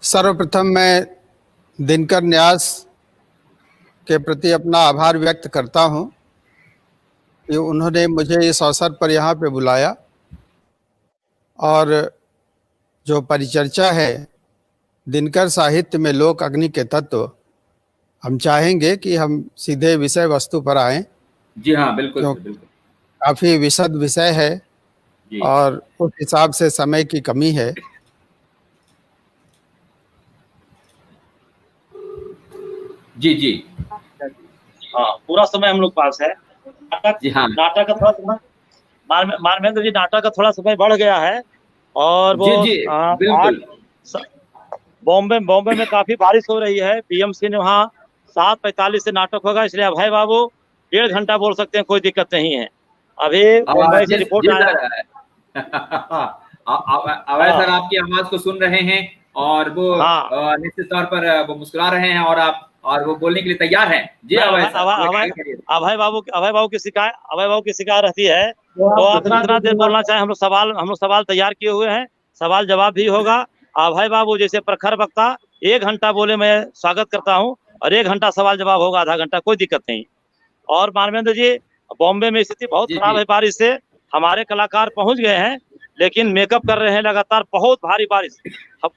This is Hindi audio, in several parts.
सर्वप्रथम मैं दिनकर न्यास के प्रति अपना आभार व्यक्त करता हूं कि उन्होंने मुझे इस अवसर पर यहाँ पे बुलाया और जो परिचर्चा है दिनकर साहित्य में लोक अग्नि के तत्व, हम चाहेंगे कि हम सीधे विषय वस्तु पर आएं। जी हाँ, बिल्कुल क्यों सर, बिल्कुल। काफ़ी विशद विषय है जी और उस हिसाब से समय की कमी है। जी जी हाँ, पूरा समय हम लोग पास है। जी हाँ, नाटक का थोड़ा समय मानवेंद्र जी, नाटक का थोड़ा समय बढ़ गया है और वो जी जी बिल्कुल। बॉम्बे में काफी बारिश हो रही है। बीएमसी ने वहाँ 7:45 से नाटक होगा, इसलिए अभय बाबू 1.5 घंटा बोल सकते हैं, कोई दिक्कत नहीं है। अभी मुंबई से रिपोर्ट आया। अभय सर आपकी आवाज को सुन रहे हैं और वो निश्चित तौर पर वो मुस्कुरा रहे हैं और वो बोलने के लिए तैयार हैं। जी अभय बाबू की शिकायत रहती है, तो आप जितना देर बोलना चाहें। हम लोग सवाल तैयार किए हुए हैं, सवाल जवाब भी होगा। अभय बाबू जैसे प्रखर वक्ता 1 घंटा बोले, मैं स्वागत करता हूं, और 1 घंटा सवाल जवाब होगा, आधा घंटा, कोई दिक्कत नहीं। और मानवेंद्र जी, बॉम्बे में स्थिति बहुत खराब है बारिश से। हमारे कलाकार पहुंच गए हैं, लेकिन मेकअप कर रहे हैं लगातार। बहुत भारी बारिश,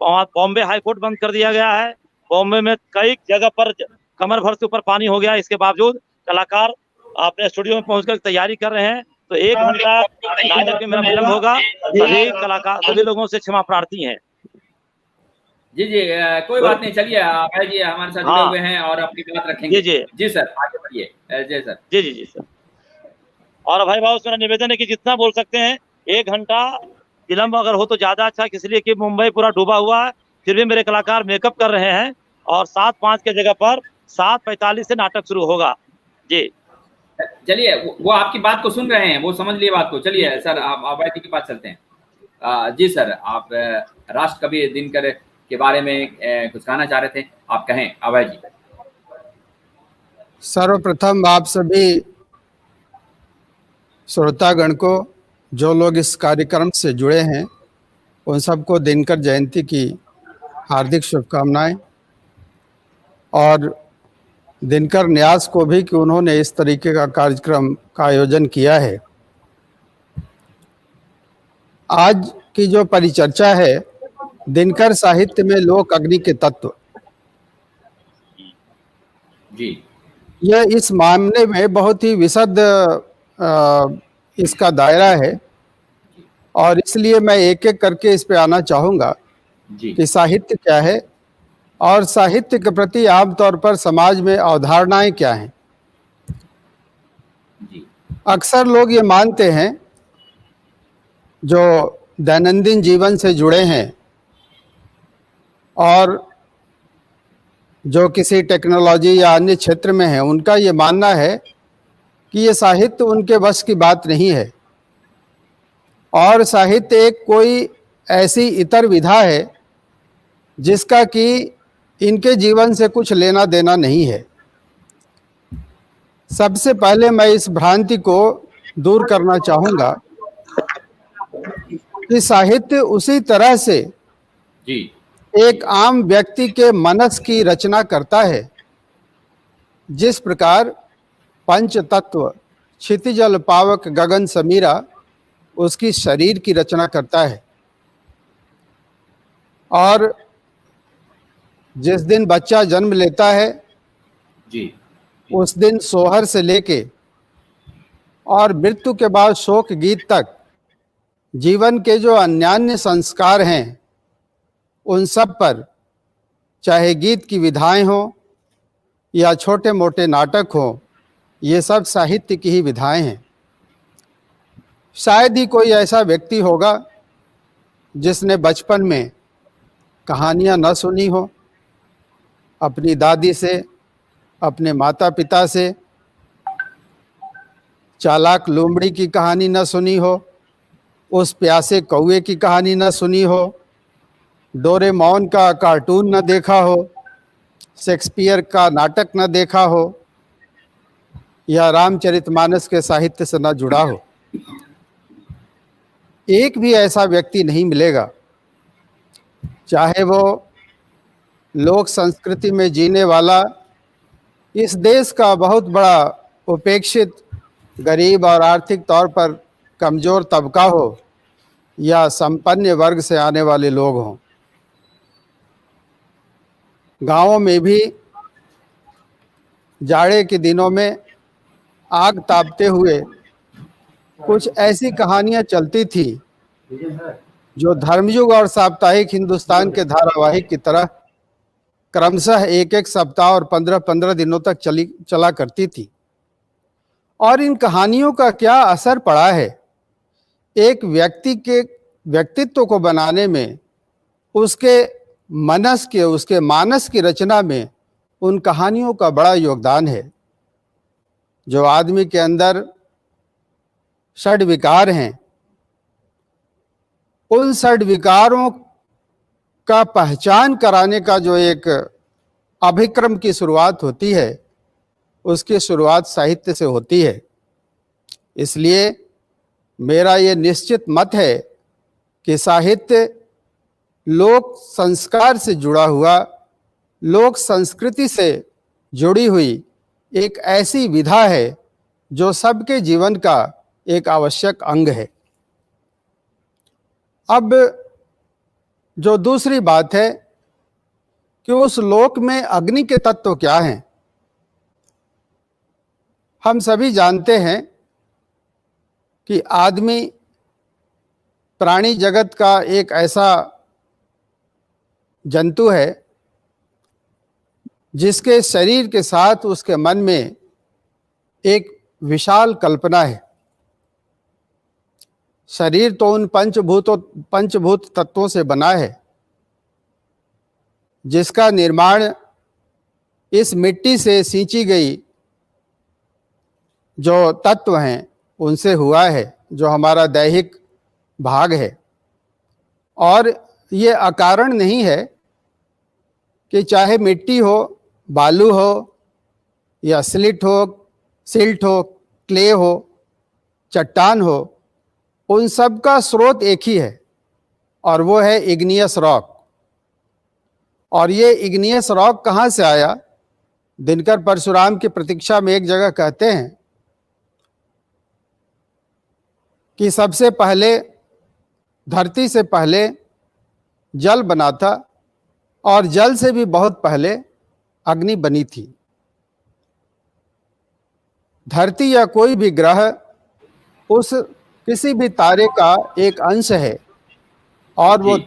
बॉम्बे हाईकोर्ट बंद कर दिया गया है। बॉम्बे में कई जगह पर कमर भर से ऊपर पानी हो गया। इसके बावजूद कलाकार अपने स्टूडियो में पहुंचकर तैयारी कर रहे हैं। तो 1 घंटा नाटक में मेरा विलम्ब होगा। सभी लोगों से क्षमा प्रार्थी हैं। जी जी कोई बात नहीं। चलिए अभय जी हमारे साथ जुड़े हुए हैं और अपनी बात रखेंगे। जी सर, आगे बढ़िए। जी सर। जी सर। और अभय बाबू से मेरा निवेदन है कि जितना बोल सकते हैं, 1 घंटा विलम्ब अगर हो तो ज्यादा अच्छा, इसलिए कि मुंबई पूरा डूबा हुआ है। फिर भी मेरे कलाकार मेकअप कर रहे हैं और 7:05 के जगह पर 7:45 से नाटक शुरू होगा। जी चलिए, वो आपकी बात को सुन रहे हैं, वो समझ लिए बात को। चलिए सर, आप अभय जी के पास चलते हैं। जी सर, आप राष्ट्र कवि दिनकर के बारे में कुछ कहना चाह रहे थे, आप कहें अभय जी। सर्वप्रथम आप सभी श्रोतागण को, जो लोग इस कार्यक्रम से जुड़े हैं, उन सबको दिनकर जयंती की हार्दिक शुभकामनाएं। और दिनकर न्यास को भी कि उन्होंने इस तरीके का कार्यक्रम का आयोजन किया है। आज की जो परिचर्चा है, दिनकर साहित्य में लोक अग्नि के तत्व, जी, यह इस मामले में बहुत ही विशद इसका दायरा है और इसलिए मैं एक एक करके इस पे आना चाहूँगा कि साहित्य क्या है और साहित्य के प्रति आमतौर पर समाज में अवधारणाएं क्या हैं। अक्सर लोग ये मानते हैं, जो दैनंदिन जीवन से जुड़े हैं और जो किसी टेक्नोलॉजी या अन्य क्षेत्र में है, उनका ये मानना है कि ये साहित्य उनके बस की बात नहीं है और साहित्य एक कोई ऐसी इतर विधा है जिसका कि इनके जीवन से कुछ लेना देना नहीं है। सबसे पहले मैं इस भ्रांति को दूर करना चाहूँगा कि साहित्य उसी तरह से एक आम व्यक्ति के मनस की रचना करता है जिस प्रकार पंच तत्व क्षितिजल पावक गगन समीरा उसकी शरीर की रचना करता है। और जिस दिन बच्चा जन्म लेता है उस दिन सोहर से लेके और मृत्यु के बाद शोक गीत तक जीवन के जो अन्यान्य संस्कार हैं, उन सब पर, चाहे गीत की विधाएं हो या छोटे मोटे नाटक हो, ये सब साहित्य की ही विधाएं हैं। शायद ही कोई ऐसा व्यक्ति होगा जिसने बचपन में कहानियां न सुनी हो, अपनी दादी से, अपने माता पिता से चालाक लोमड़ी की कहानी न सुनी हो, उस प्यासे कौवे की कहानी न सुनी हो, डोरेमोन का कार्टून न देखा हो, शेक्सपियर का नाटक न देखा हो या रामचरितमानस के साहित्य से न जुड़ा हो। एक भी ऐसा व्यक्ति नहीं मिलेगा, चाहे वो लोक संस्कृति में जीने वाला इस देश का बहुत बड़ा उपेक्षित गरीब और आर्थिक तौर पर कमज़ोर तबका हो या संपन्न वर्ग से आने वाले लोग हों, गांवों में भी जाड़े के दिनों में आग तापते हुए कुछ ऐसी कहानियां चलती थी जो धर्मयुग और साप्ताहिक हिंदुस्तान के धारावाहिक की तरह क्रमशः एक एक सप्ताह और 15-15 दिनों तक चला करती थी। और इन कहानियों का क्या असर पड़ा है एक व्यक्ति के व्यक्तित्व को बनाने में, उसके उसके मानस की रचना में उन कहानियों का बड़ा योगदान है। जो आदमी के अंदर षड विकार हैं, उन षड विकारों का पहचान कराने का जो एक अभिक्रम की शुरुआत होती है, उसकी शुरुआत साहित्य से होती है। इसलिए मेरा ये निश्चित मत है कि साहित्य लोक संस्कार से जुड़ा हुआ, लोक संस्कृति से जुड़ी हुई एक ऐसी विधा है जो सबके जीवन का एक आवश्यक अंग है। अब जो दूसरी बात है कि उस लोक में अग्नि के तत्व क्या हैं। हम सभी जानते हैं कि आदमी प्राणी जगत का एक ऐसा जंतु है जिसके शरीर के साथ उसके मन में एक विशाल कल्पना है। शरीर तो उन पंचभूत तत्वों से बना है जिसका निर्माण इस मिट्टी से सींची गई जो तत्व हैं उनसे हुआ है, जो हमारा दैहिक भाग है। और ये अकारण नहीं है कि चाहे मिट्टी हो, बालू हो या सिल्ट हो, क्ले हो, चट्टान हो, उन सब का स्रोत एक ही है और वो है इग्नियस रॉक। और ये इग्नियस रॉक कहाँ से आया? दिनकर परशुराम की प्रतीक्षा में एक जगह कहते हैं कि सबसे पहले धरती से पहले जल बना था और जल से भी बहुत पहले अग्नि बनी थी। धरती या कोई भी ग्रह उस किसी भी तारे का एक अंश है और वो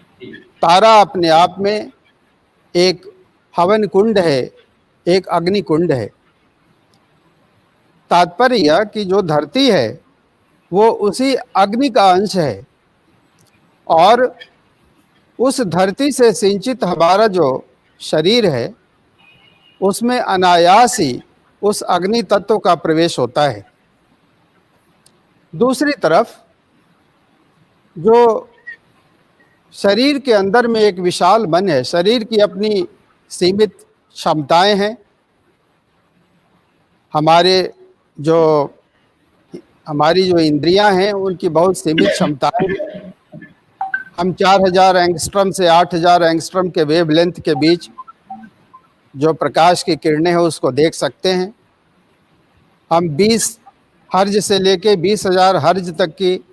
तारा अपने आप में एक हवन कुंड है, एक अग्नि कुंड है। तात्पर्य यह कि जो धरती है वो उसी अग्नि का अंश है और उस धरती से सिंचित हमारा जो शरीर है उसमें अनायास ही उस अग्नि तत्व का प्रवेश होता है। दूसरी तरफ जो शरीर के अंदर में एक विशाल मन है, शरीर की अपनी सीमित क्षमताएं हैं। हमारी जो इंद्रियां हैं उनकी बहुत सीमित क्षमताएं हैं। हम 4000 एंगस्ट्रम से 8000 एंगस्ट्रम के वेवलेंथ के बीच जो प्रकाश की किरणें हैं उसको देख सकते हैं। हम 20 हर्ज से लेके 20,000 हर्ज तक की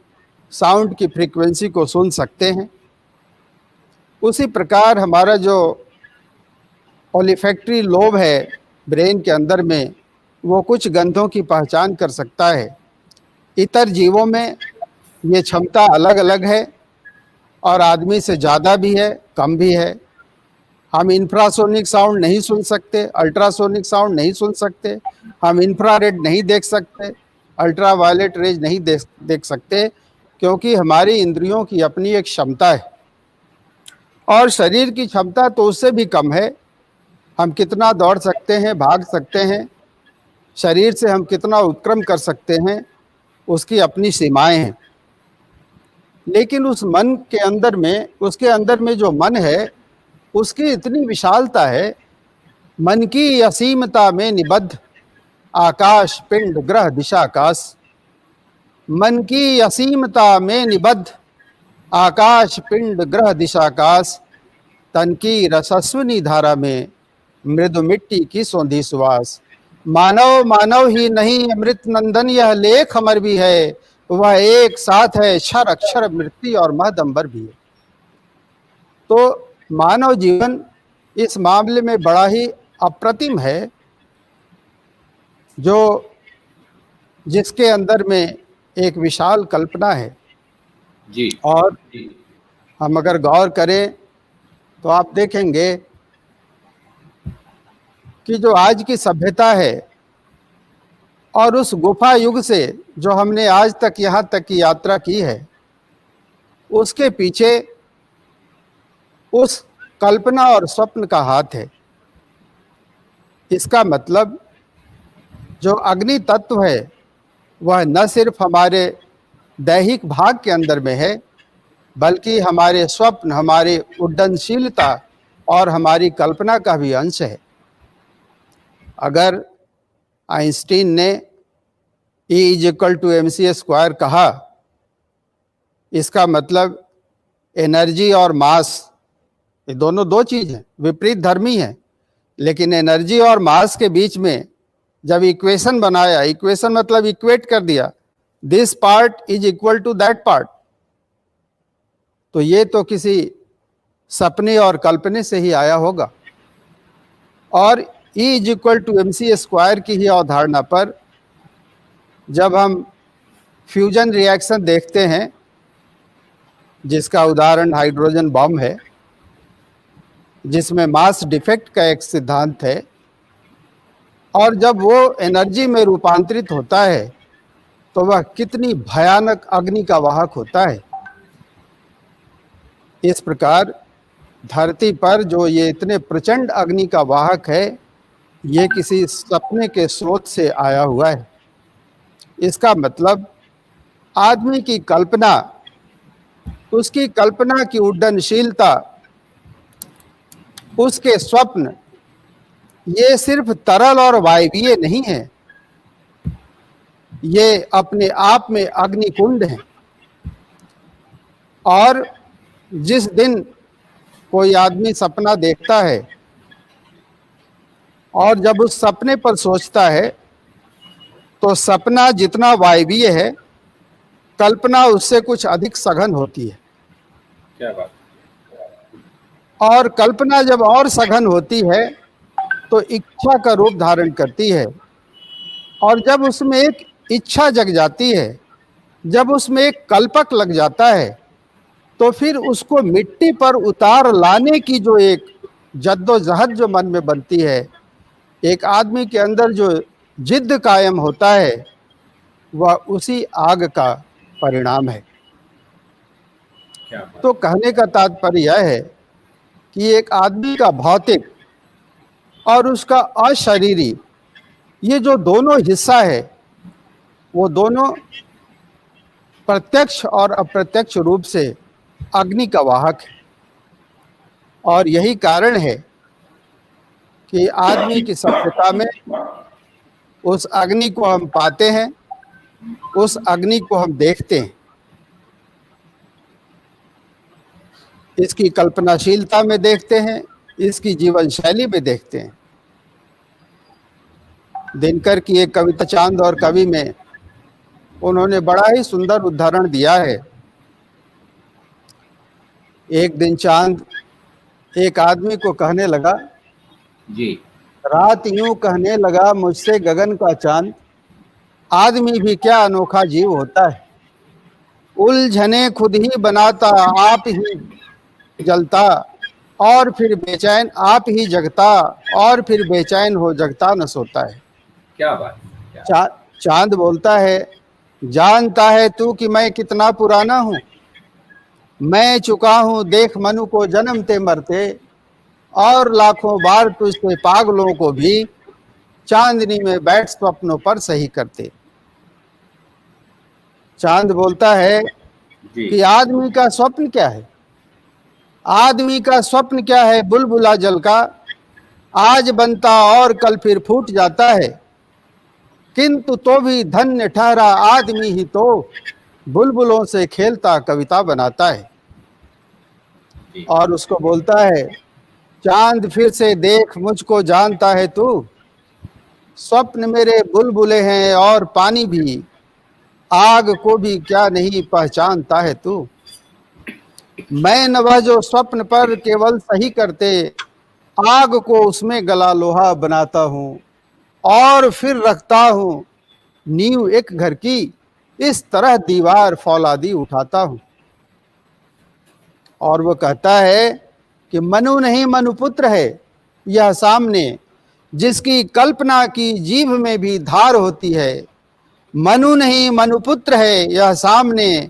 साउंड की फ्रीक्वेंसी को सुन सकते हैं। उसी प्रकार हमारा जो ओलिफैक्टरी लोब है ब्रेन के अंदर में, वो कुछ गंधों की पहचान कर सकता है। इतर जीवों में ये क्षमता अलग अलग है और आदमी से ज़्यादा भी है, कम भी है। हम इंफ्रासोनिक साउंड नहीं सुन सकते, अल्ट्रासोनिक साउंड नहीं सुन सकते, हम इंफ्रारेड नहीं देख सकते, अल्ट्रा वायलेट रेज नहीं देख सकते, क्योंकि हमारी इंद्रियों की अपनी एक क्षमता है। और शरीर की क्षमता तो उससे भी कम है। हम कितना दौड़ सकते हैं, भाग सकते हैं, शरीर से हम कितना उत्क्रम कर सकते हैं, उसकी अपनी सीमाएं हैं। लेकिन उस मन के अंदर में, उसके अंदर में जो मन है उसकी इतनी विशालता है। मन की असीमता में निबद्ध आकाश पिंड ग्रह दिशाकाश, मन की असीमता में निबद्ध आकाश पिंड ग्रह दिशाकाश, तन की रसस्विनी धारा में मृदु मिट्टी की सौंधी सुवास। मानव मानव ही नहीं अमृत नंदन यह लेख अमर भी है, वह एक साथ है क्षर अक्षर मृत्यु और महदंबर भी है। तो मानव जीवन इस मामले में बड़ा ही अप्रतिम है, जो जिसके अंदर में एक विशाल कल्पना है। जी और जी हम अगर गौर करें तो आप देखेंगे कि जो आज की सभ्यता है और उस गुफा युग से जो हमने आज तक यहाँ तक की यात्रा की है, उसके पीछे उस कल्पना और स्वप्न का हाथ है। इसका मतलब जो अग्नि तत्व है वह न सिर्फ हमारे दैहिक भाग के अंदर में है, बल्कि हमारे स्वप्न, हमारी उड्डयनशीलता और हमारी कल्पना का भी अंश है। अगर आइंस्टीन ने E=mc² कहा, इसका मतलब एनर्जी और मास ये दोनों दो चीज़ हैं, विपरीत धर्मी हैं, लेकिन एनर्जी और मास के बीच में जब इक्वेशन बनाया, इक्वेशन मतलब इक्वेट कर दिया, this part is equal to that part, तो ये तो किसी सपने और कल्पने से ही आया होगा। और E=mc² की ही अवधारणा पर जब हम फ्यूजन रिएक्शन देखते हैं, जिसका उदाहरण हाइड्रोजन बम है, जिसमें मास डिफेक्ट का एक सिद्धांत है, और जब वो एनर्जी में रूपांतरित होता है तो वह कितनी भयानक अग्नि का वाहक होता है। इस प्रकार धरती पर जो ये इतने प्रचंड अग्नि का वाहक है, ये किसी सपने के स्रोत से आया हुआ है। इसका मतलब आदमी की कल्पना, उसकी कल्पना की उड्डयनशीलता, उसके स्वप्न, ये सिर्फ तरल और वायवीय नहीं है, ये अपने आप में अग्निकुंड है। और जिस दिन कोई आदमी सपना देखता है और जब उस सपने पर सोचता है, तो सपना जितना वायवीय है, कल्पना उससे कुछ अधिक सघन होती है। क्या बात। और कल्पना जब और सघन होती है तो इच्छा का रूप धारण करती है, और जब उसमें एक इच्छा जग जाती है, जब उसमें एक कल्पक लग जाता है, तो फिर उसको मिट्टी पर उतार लाने की जो एक जद्दोजहद जो मन में बनती है, एक आदमी के अंदर जो जिद्द कायम होता है, वह उसी आग का परिणाम है। क्या बात। तो कहने का तात्पर्य यह है कि एक आदमी का भौतिक और उसका अशरीरी, ये जो दोनों हिस्सा है, वो दोनों प्रत्यक्ष और अप्रत्यक्ष रूप से अग्नि का वाहक है। और यही कारण है कि आदमी की सभ्यता में उस अग्नि को हम पाते हैं, उस अग्नि को हम देखते हैं, इसकी कल्पनाशीलता में देखते हैं, इसकी जीवन शैली में देखते हैं। दिनकर की एक कविता चांद और कवि में उन्होंने बड़ा ही सुंदर उदाहरण दिया है। एक दिन चांद एक आदमी को कहने लगा, जी रात यूं कहने लगा मुझसे गगन का चांद, आदमी भी क्या अनोखा जीव होता है, उलझने खुद ही बनाता आप ही जलता, और फिर बेचैन आप ही जगता, और फिर बेचैन हो जगता न सोता है। क्या बात। क्या। चांद बोलता है, जानता है तू कि मैं कितना पुराना हूँ, मैं चुका हूँ देख मनु को जन्मते मरते, और लाखों बार तुझसे पागलों को भी चांदनी में बैठ स्वप्नों पर सही करते। चांद बोलता है जी कि आदमी का स्वप्न क्या है, आदमी का स्वप्न क्या है, बुलबुला जल का आज बनता और कल फिर फूट जाता है, किंतु तो भी धन्य ठहरा आदमी ही तो बुलबुलों से खेलता कविता बनाता है। जी। और उसको बोलता है चांद फिर से देख मुझको जानता है तू, स्वप्न मेरे बुलबुले हैं और पानी भी, आग को भी क्या नहीं पहचानता है तू। मैं न वह जो स्वप्न पर केवल सही करते, आग को उसमें गला लोहा बनाता हूँ और फिर रखता हूँ नींव एक घर की, इस तरह दीवार फौलादी उठाता हूँ। और वो कहता है कि मनु नहीं मनुपुत्र है यह सामने, जिसकी कल्पना की जीभ में भी धार होती है। मनु नहीं मनुपुत्र है यह सामने,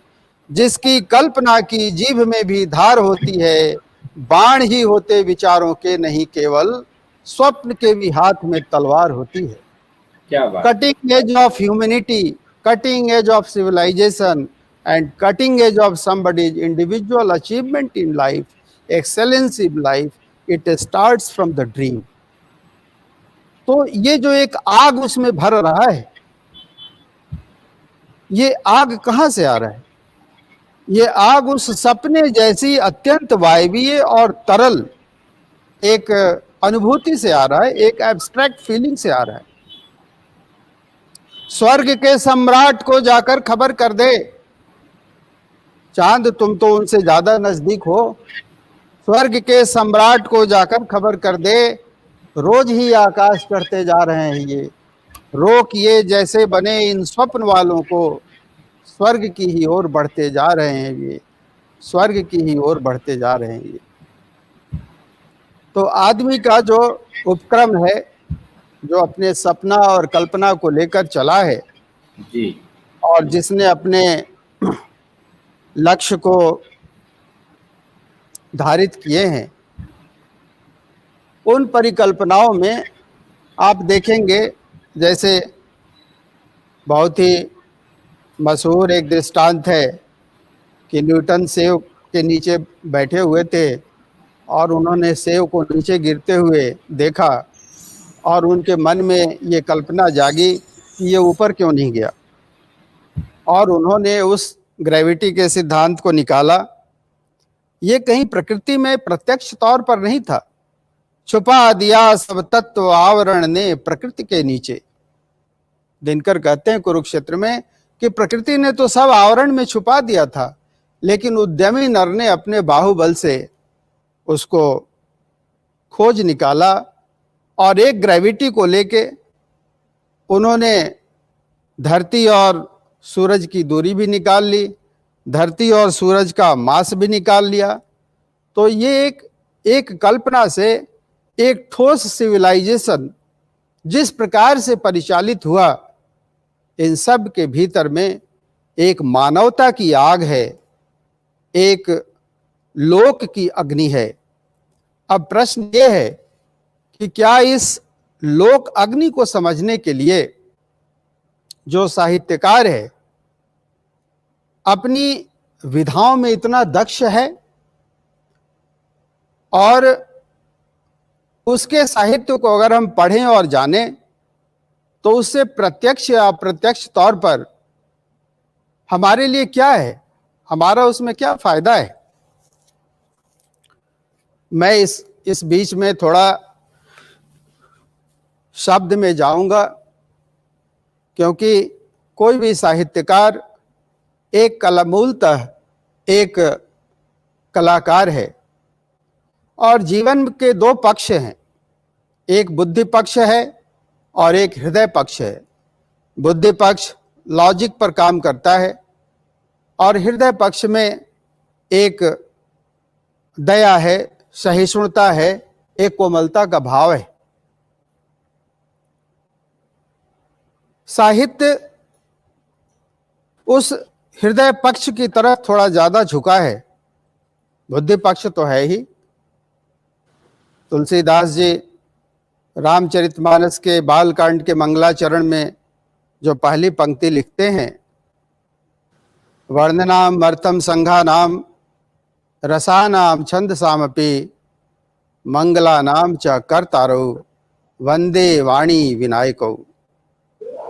जिसकी कल्पना की जीभ में भी धार होती है। बाण ही होते विचारों के नहीं केवल, स्वप्न के भी हाथ में तलवार होती है। क्या बात। Cutting edge of humanity, cutting edge of civilization, and cutting edge of somebody's individual achievement in life, excellence in life, it starts from the dream. तो ये जो एक आग उसमें भर रहा है, ये आग कहाँ से आ रहा है? ये आग उस सपने जैसी अत्यंत वायवीय और तरल एक अनुभूति से आ रहा है, एक एब्स्ट्रैक्ट फीलिंग से आ रहा है। स्वर्ग के सम्राट को जाकर खबर कर दे, चांद तुम तो उनसे ज्यादा नजदीक हो, स्वर्ग के सम्राट को जाकर खबर कर दे, रोज ही आकाश करते जा रहे हैं ये, रोक ये जैसे बने इन स्वप्न वालों को, स्वर्ग की ही ओर बढ़ते जा रहे हैं ये, स्वर्ग की ही ओर बढ़ते जा रहे हैं ये। तो आदमी का जो उपक्रम है, जो अपने सपना और कल्पना को लेकर चला है जी, और जिसने अपने लक्ष्य को धारित किए हैं, उन परिकल्पनाओं में आप देखेंगे जैसे बहुत ही मशहूर एक दृष्टांत है कि न्यूटन सेव के नीचे बैठे हुए थे और उन्होंने सेव को नीचे गिरते हुए देखा और उनके मन में ये कल्पना जागी कि ये ऊपर क्यों नहीं गया, और उन्होंने उस ग्रेविटी के सिद्धांत को निकाला। ये कहीं प्रकृति में प्रत्यक्ष तौर पर नहीं था, छुपा दिया सब तत्व आवरण ने प्रकृति के नीचे। दिनकर कहते हैं कुरुक्षेत्र में कि प्रकृति ने तो सब आवरण में छुपा दिया था, लेकिन उद्यमी नर ने अपने बाहुबल से उसको खोज निकाला और एक ग्रेविटी को लेके उन्होंने धरती और सूरज की दूरी भी निकाल ली, धरती और सूरज का मास भी निकाल लिया। तो ये एक कल्पना से एक ठोस सिविलाइजेशन जिस प्रकार से परिचालित हुआ, इन सब के भीतर में एक मानवता की आग है, एक लोक की अग्नि है। अब प्रश्न ये है कि क्या इस लोक अग्नि को समझने के लिए जो साहित्यकार है अपनी विधाओं में इतना दक्ष है और उसके साहित्य को अगर हम पढ़ें और जानें तो उससे प्रत्यक्ष या अप्रत्यक्ष तौर पर हमारे लिए क्या है, हमारा उसमें क्या फायदा है। मैं इस बीच में थोड़ा शब्द में जाऊंगा, क्योंकि कोई भी साहित्यकार एक मूलतः एक कलाकार है और जीवन के दो पक्ष हैं, एक बुद्धि पक्ष है और एक हृदय पक्ष है। बुद्धि पक्ष लॉजिक पर काम करता है और हृदय पक्ष में एक दया है, सहिष्णुता है, एक कोमलता का भाव है। साहित्य उस हृदय पक्ष की तरफ थोड़ा ज्यादा झुका है, बुद्धि पक्ष तो है ही। तुलसीदास जी रामचरितमानस के बालकांड के मंगलाचरण में जो पहली पंक्ति लिखते हैं, वर्णनाम अर्थम संघानाम रसानाम छंदसामपि मंगलानाम च कर्तारौ वंदे वाणी विनायकौ।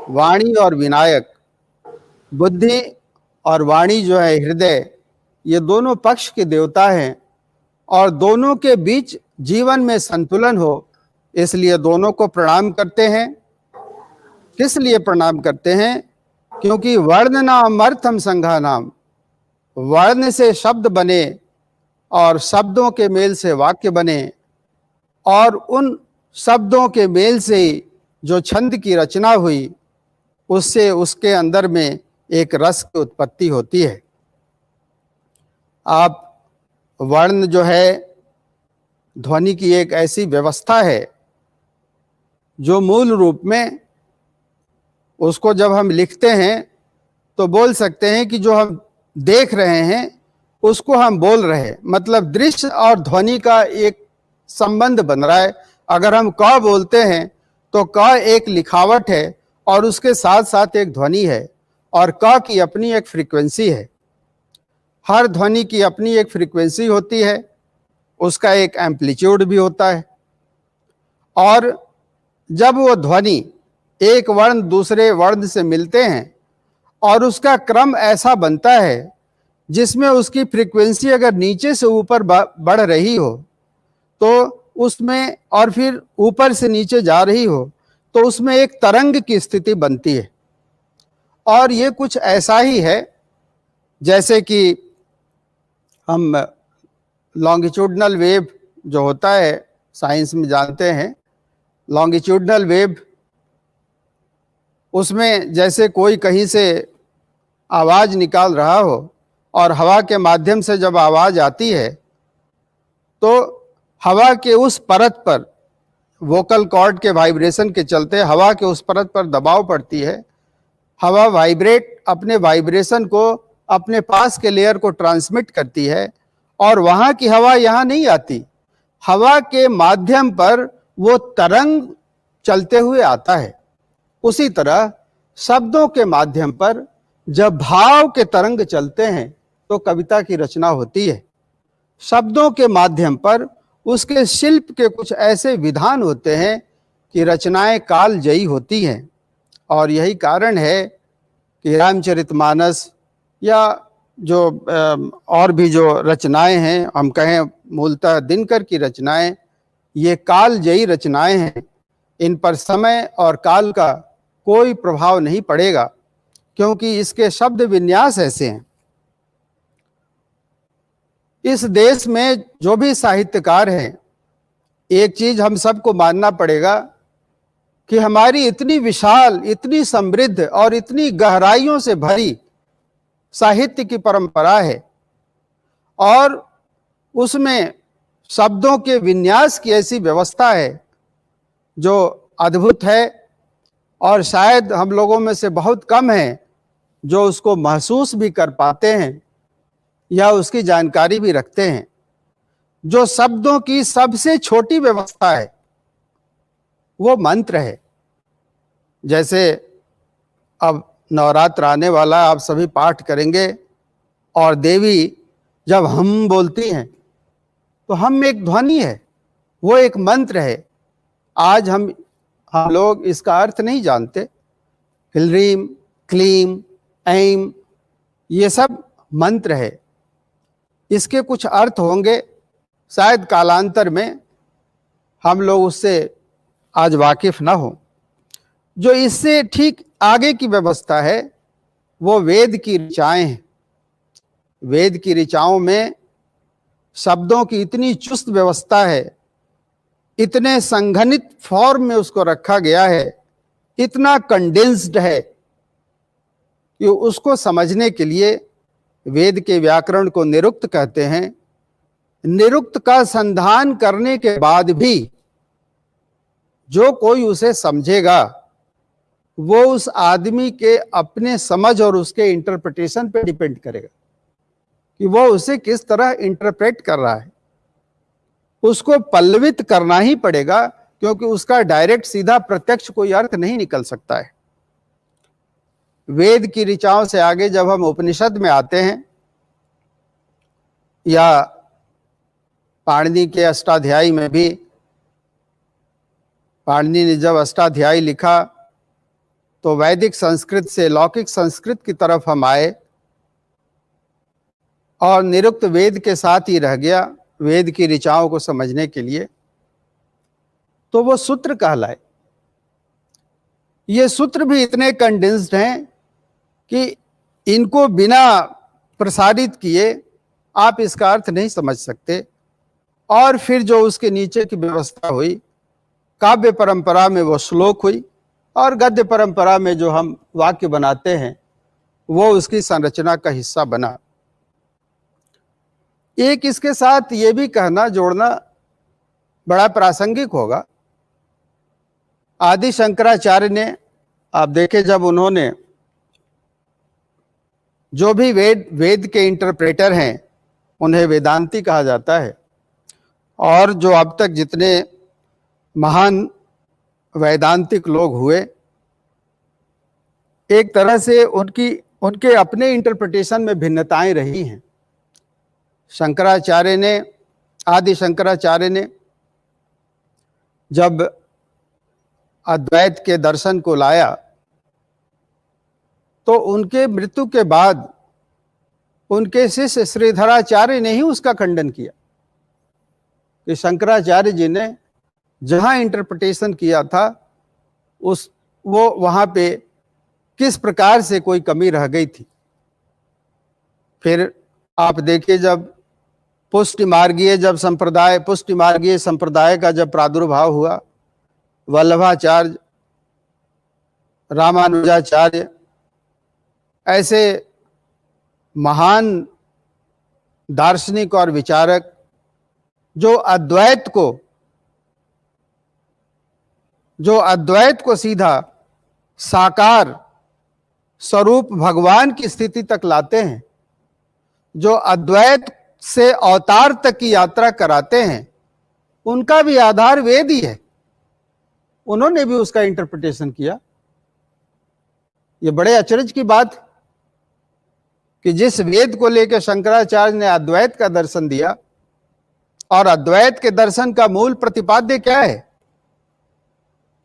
वाणी और विनायक, बुद्धि और वाणी जो है हृदय, ये दोनों पक्ष के देवता हैं और दोनों के बीच जीवन में संतुलन हो, इसलिए दोनों को प्रणाम करते हैं। किस लिए प्रणाम करते हैं? क्योंकि वर्ण नाम अर्थम संघा नाम, वर्ण से शब्द बने और शब्दों के मेल से वाक्य बने, और उन शब्दों के मेल से जो छंद की रचना हुई, उससे उसके अंदर में एक रस की उत्पत्ति होती है। आप वर्ण जो है ध्वनि की एक ऐसी व्यवस्था है जो मूल रूप में उसको जब हम लिखते हैं तो बोल सकते हैं कि जो हम देख रहे हैं उसको हम बोल रहे हैं, मतलब दृश्य और ध्वनि का एक संबंध बन रहा है। अगर हम क बोलते हैं तो क एक लिखावट है और उसके साथ साथ एक ध्वनि है, और क की अपनी एक फ्रीक्वेंसी है। हर ध्वनि की अपनी एक फ्रीक्वेंसी होती है, उसका एक एम्पलीट्यूड भी होता है। और जब वो ध्वनि एक वर्ण दूसरे वर्ण से मिलते हैं और उसका क्रम ऐसा बनता है जिसमें उसकी फ्रीक्वेंसी अगर नीचे से ऊपर बढ़ रही हो तो उसमें, और फिर ऊपर से नीचे जा रही हो तो उसमें एक तरंग की स्थिति बनती है। और ये कुछ ऐसा ही है जैसे कि हम लॉन्गिट्यूडनल वेव जो होता है साइंस में जानते हैं, लॉन्गिट्यूडनल वेव, उसमें जैसे कोई कहीं से आवाज़ निकाल रहा हो और हवा के माध्यम से जब आवाज़ आती है तो हवा के उस परत पर, वोकल कॉर्ड के वाइब्रेशन के चलते हवा के उस परत पर दबाव पड़ती है। हवा वाइब्रेट, अपने वाइब्रेशन को अपने पास के लेयर को ट्रांसमिट करती है और वहाँ की हवा यहाँ नहीं आती। हवा के माध्यम पर वो तरंग चलते हुए आता है। उसी तरह शब्दों के माध्यम पर जब भाव के तरंग चलते हैं तो कविता की रचना होती है। शब्दों के माध्यम पर उसके शिल्प के कुछ ऐसे विधान होते हैं कि रचनाएं कालजयी होती हैं। और यही कारण है कि रामचरितमानस या जो और भी जो रचनाएं हैं, हम कहें मूलतः दिनकर की रचनाएं, ये कालजयी रचनाएं हैं। इन पर समय और काल का कोई प्रभाव नहीं पड़ेगा क्योंकि इसके शब्द विन्यास ऐसे हैं। इस देश में जो भी साहित्यकार हैं, एक चीज हम सबको मानना पड़ेगा कि हमारी इतनी विशाल, इतनी समृद्ध और इतनी गहराइयों से भरी साहित्य की परंपरा है और उसमें शब्दों के विन्यास की ऐसी व्यवस्था है जो अद्भुत है, और शायद हम लोगों में से बहुत कम हैं जो उसको महसूस भी कर पाते हैं या उसकी जानकारी भी रखते हैं। जो शब्दों की सबसे छोटी व्यवस्था है वो मंत्र है। जैसे अब नवरात्र आने वाला, आप सभी पाठ करेंगे और देवी जब हम बोलती हैं तो हम एक ध्वनि है, वो एक मंत्र है। आज हम लोग इसका अर्थ नहीं जानते। ह्रीम, क्लीम, ऐम, ये सब मंत्र है। इसके कुछ अर्थ होंगे, शायद कालांतर में हम लोग उससे आज वाकिफ ना हो। जो इससे ठीक आगे की व्यवस्था है वो वेद की ऋचाएं हैं। वेद की ऋचाओं में शब्दों की इतनी चुस्त व्यवस्था है, इतने संघनित फॉर्म में उसको रखा गया है, इतना कंडेंस्ड है कि उसको समझने के लिए वेद के व्याकरण को निरुक्त कहते हैं। निरुक्त का संधान करने के बाद भी जो कोई उसे समझेगा वो उस आदमी के अपने समझ और उसके इंटरप्रिटेशन पे डिपेंड करेगा कि वो उसे किस तरह इंटरप्रेट कर रहा है। उसको पल्लवित करना ही पड़ेगा क्योंकि उसका डायरेक्ट सीधा प्रत्यक्ष कोई अर्थ नहीं निकल सकता है। वेद की ऋचाओं से आगे जब हम उपनिषद में आते हैं या पाणिनि के अष्टाध्यायी में भी, पाणिनि ने जब अष्टाध्यायी लिखा तो वैदिक संस्कृत से लौकिक संस्कृत की तरफ हम आए और निरुक्त वेद के साथ ही रह गया। वेद की ऋचाओं को समझने के लिए, तो वो सूत्र कहलाए। ये सूत्र भी इतने कंडेंस्ड हैं कि इनको बिना प्रसारित किए आप इसका अर्थ नहीं समझ सकते। और फिर जो उसके नीचे की व्यवस्था हुई, काव्य परंपरा में वो श्लोक हुई, और गद्य परंपरा में जो हम वाक्य बनाते हैं वो उसकी संरचना का हिस्सा बना। एक इसके साथ ये भी कहना जोड़ना बड़ा प्रासंगिक होगा। आदि शंकराचार्य ने, आप देखें, जब उन्होंने जो भी वेद के इंटरप्रेटर हैं उन्हें वेदांती कहा जाता है, और जो अब तक जितने महान वैदांतिक लोग हुए, एक तरह से उनके अपने इंटरप्रिटेशन में भिन्नताएं रही हैं। शंकराचार्य ने, आदि शंकराचार्य ने जब अद्वैत के दर्शन को लाया तो उनके मृत्यु के बाद उनके शिष्य श्रीधराचार्य ने ही उसका खंडन किया कि शंकराचार्य जी ने जहां इंटरप्रिटेशन किया था वो वहां पे किस प्रकार से कोई कमी रह गई थी। फिर आप देखिए, जब पुष्टि मार्गीय संप्रदाय का जब प्रादुर्भाव हुआ, वल्लभाचार्य, रामानुजाचार्य, ऐसे महान दार्शनिक और विचारक जो अद्वैत को सीधा साकार स्वरूप भगवान की स्थिति तक लाते हैं, जो अद्वैत से अवतार तक की यात्रा कराते हैं, उनका भी आधार वेद ही है। उन्होंने भी उसका इंटरप्रिटेशन किया। ये बड़े अचरज की बात कि जिस वेद को लेकर शंकराचार्य ने अद्वैत का दर्शन दिया, और अद्वैत के दर्शन का मूल प्रतिपाद्य क्या है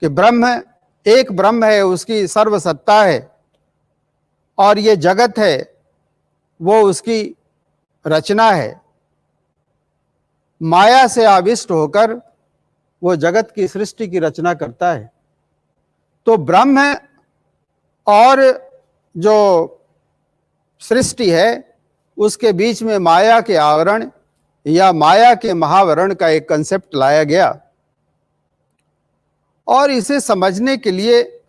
कि एक ब्रह्म है, उसकी सर्वसत्ता है, और ये जगत है वो उसकी रचना है। माया से आविष्ट होकर वो जगत की सृष्टि की रचना करता है। तो ब्रह्म और जो सृष्टि है उसके बीच में माया के आवरण या माया के महावरण का एक कंसेप्ट लाया गया, और इसे समझने के लिए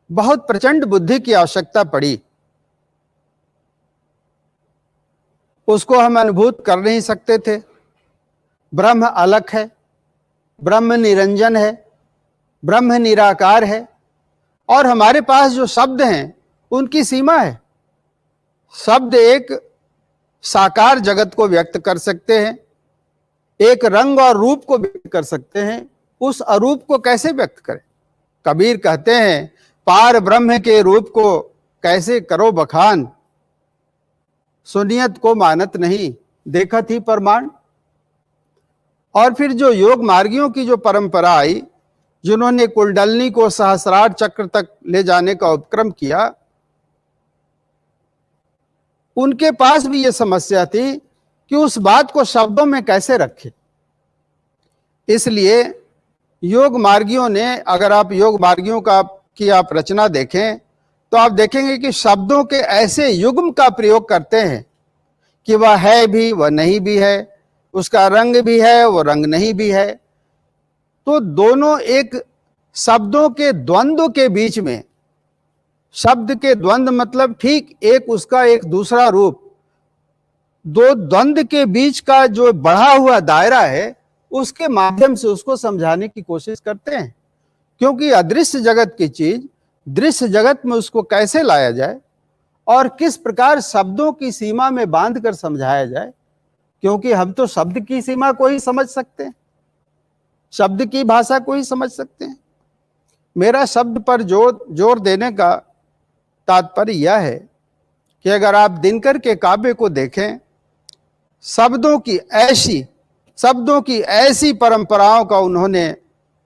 बहुत प्रचंड बुद्धि की आवश्यकता पड़ी। उसको हम अनुभूत कर नहीं सकते थे। ब्रह्म अलग है, ब्रह्म निरंजन है, ब्रह्म निराकार है, और हमारे पास जो शब्द हैं उनकी सीमा है। शब्द एक साकार जगत को व्यक्त कर सकते हैं, एक रंग और रूप को व्यक्त कर सकते हैं, उस अरूप को कैसे व्यक्त करें। कबीर कहते हैं, पार ब्रह्म के रूप को कैसे करो बखान, सुनियत को मानत नहीं, देखत ही प्रमाण। और फिर जो योग मार्गियों की जो परंपरा आई, जिन्होंने कुंडलनी को सहस्रार चक्र तक ले जाने का उपक्रम किया, उनके पास भी यह समस्या थी कि उस बात को शब्दों में कैसे रखें। इसलिए योग मार्गियों ने, अगर आप योग मार्गियों की आप रचना देखें तो आप देखेंगे कि शब्दों के ऐसे युग्म का प्रयोग करते हैं कि वह है भी, वह नहीं भी है, उसका रंग भी है, वो रंग नहीं भी है। तो दोनों एक शब्दों के द्वंद्व के बीच में, शब्द के द्वंद्व मतलब ठीक एक उसका एक दूसरा रूप, दो द्वंद्व के बीच का जो बढ़ा हुआ दायरा है उसके माध्यम से उसको समझाने की कोशिश करते हैं। क्योंकि अदृश्य जगत की चीज दृश्य जगत में उसको कैसे लाया जाए और किस प्रकार शब्दों की सीमा में बांध कर समझाया जाए, क्योंकि हम तो शब्द की सीमा को ही समझ सकते हैं, शब्द की भाषा को ही समझ सकते हैं। मेरा शब्द पर जोर देने का तात्पर्य यह है कि अगर आप दिनकर के काव्य को देखें, शब्दों की ऐसी परंपराओं का उन्होंने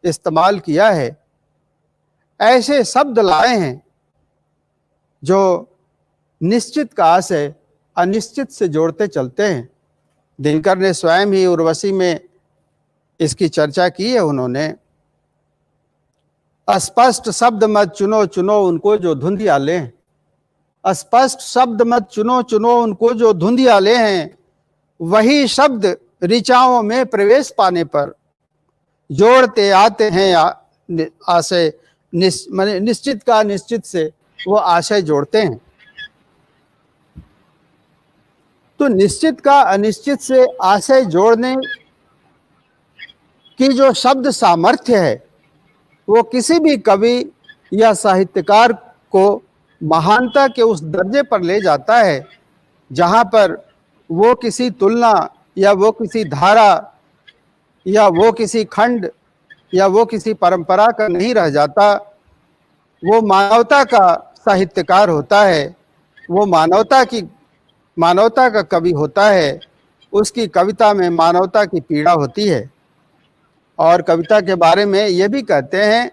इस्तेमाल किया है, ऐसे शब्द लाए हैं जो निश्चित का आशय अनिश्चित से जोड़ते चलते हैं। दिनकर ने स्वयं ही उर्वशी में इसकी चर्चा की है। उन्होंने अस्पष्ट शब्द मत चुनो चुनो उनको जो धुंधियाले हैं, अस्पष्ट शब्द मत चुनो चुनो उनको जो धुंधियाले हैं, वही शब्द ऋचाओं में प्रवेश पाने पर जोड़ते आते हैं आशय, निश्चित का निश्चित से वो आशय जोड़ते हैं। तो निश्चित का अनिश्चित से आशय जोड़ने की जो शब्द सामर्थ्य है वो किसी भी कवि या साहित्यकार को महानता के उस दर्जे पर ले जाता है जहां पर वो किसी तुलना या वो किसी धारा या वो किसी खंड या वो किसी परंपरा का नहीं रह जाता। वो मानवता का साहित्यकार होता है, वो मानवता का कवि होता है। उसकी कविता में मानवता की पीड़ा होती है। और कविता के बारे में ये भी कहते हैं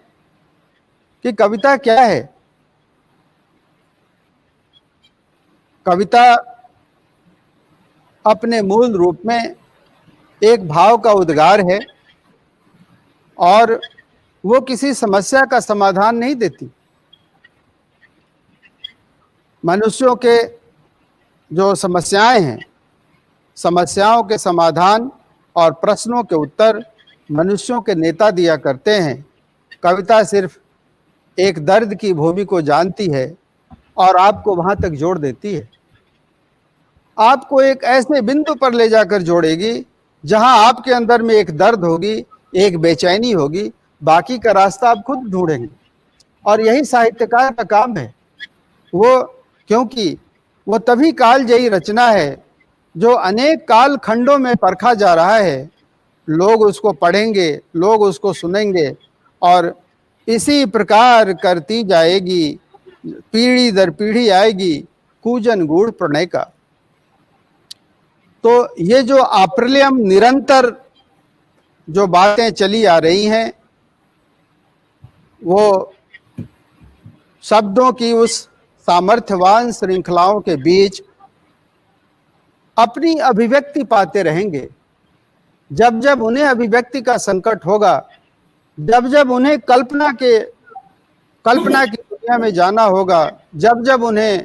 कि कविता क्या है। कविता अपने मूल रूप में एक भाव का उद्गार है और वो किसी समस्या का समाधान नहीं देती। मनुष्यों के जो समस्याएं हैं, समस्याओं के समाधान और प्रश्नों के उत्तर मनुष्यों के नेता दिया करते हैं। कविता सिर्फ एक दर्द की भूमि को जानती है और आपको वहां तक जोड़ देती है। आपको एक ऐसे बिंदु पर ले जाकर जोड़ेगी जहां आपके अंदर में एक दर्द होगी, एक बेचैनी होगी, बाकी का रास्ता आप खुद ढूंढेंगे। और यही साहित्यकार का काम है। वो क्योंकि वो तभी कालजयी रचना है जो अनेक काल खंडों में परखा जा रहा है। लोग उसको पढ़ेंगे, लोग उसको सुनेंगे और इसी प्रकार करती जाएगी, पीढ़ी दर पीढ़ी आएगी कूजन गूढ़ प्रणय का। तो ये जो आप्रलयम निरंतर जो बातें चली आ रही हैं वो शब्दों की उस सामर्थ्यवान श्रृंखलाओं के बीच अपनी अभिव्यक्ति पाते रहेंगे। जब जब उन्हें अभिव्यक्ति का संकट होगा, जब जब उन्हें कल्पना की दुनिया में जाना होगा, जब जब उन्हें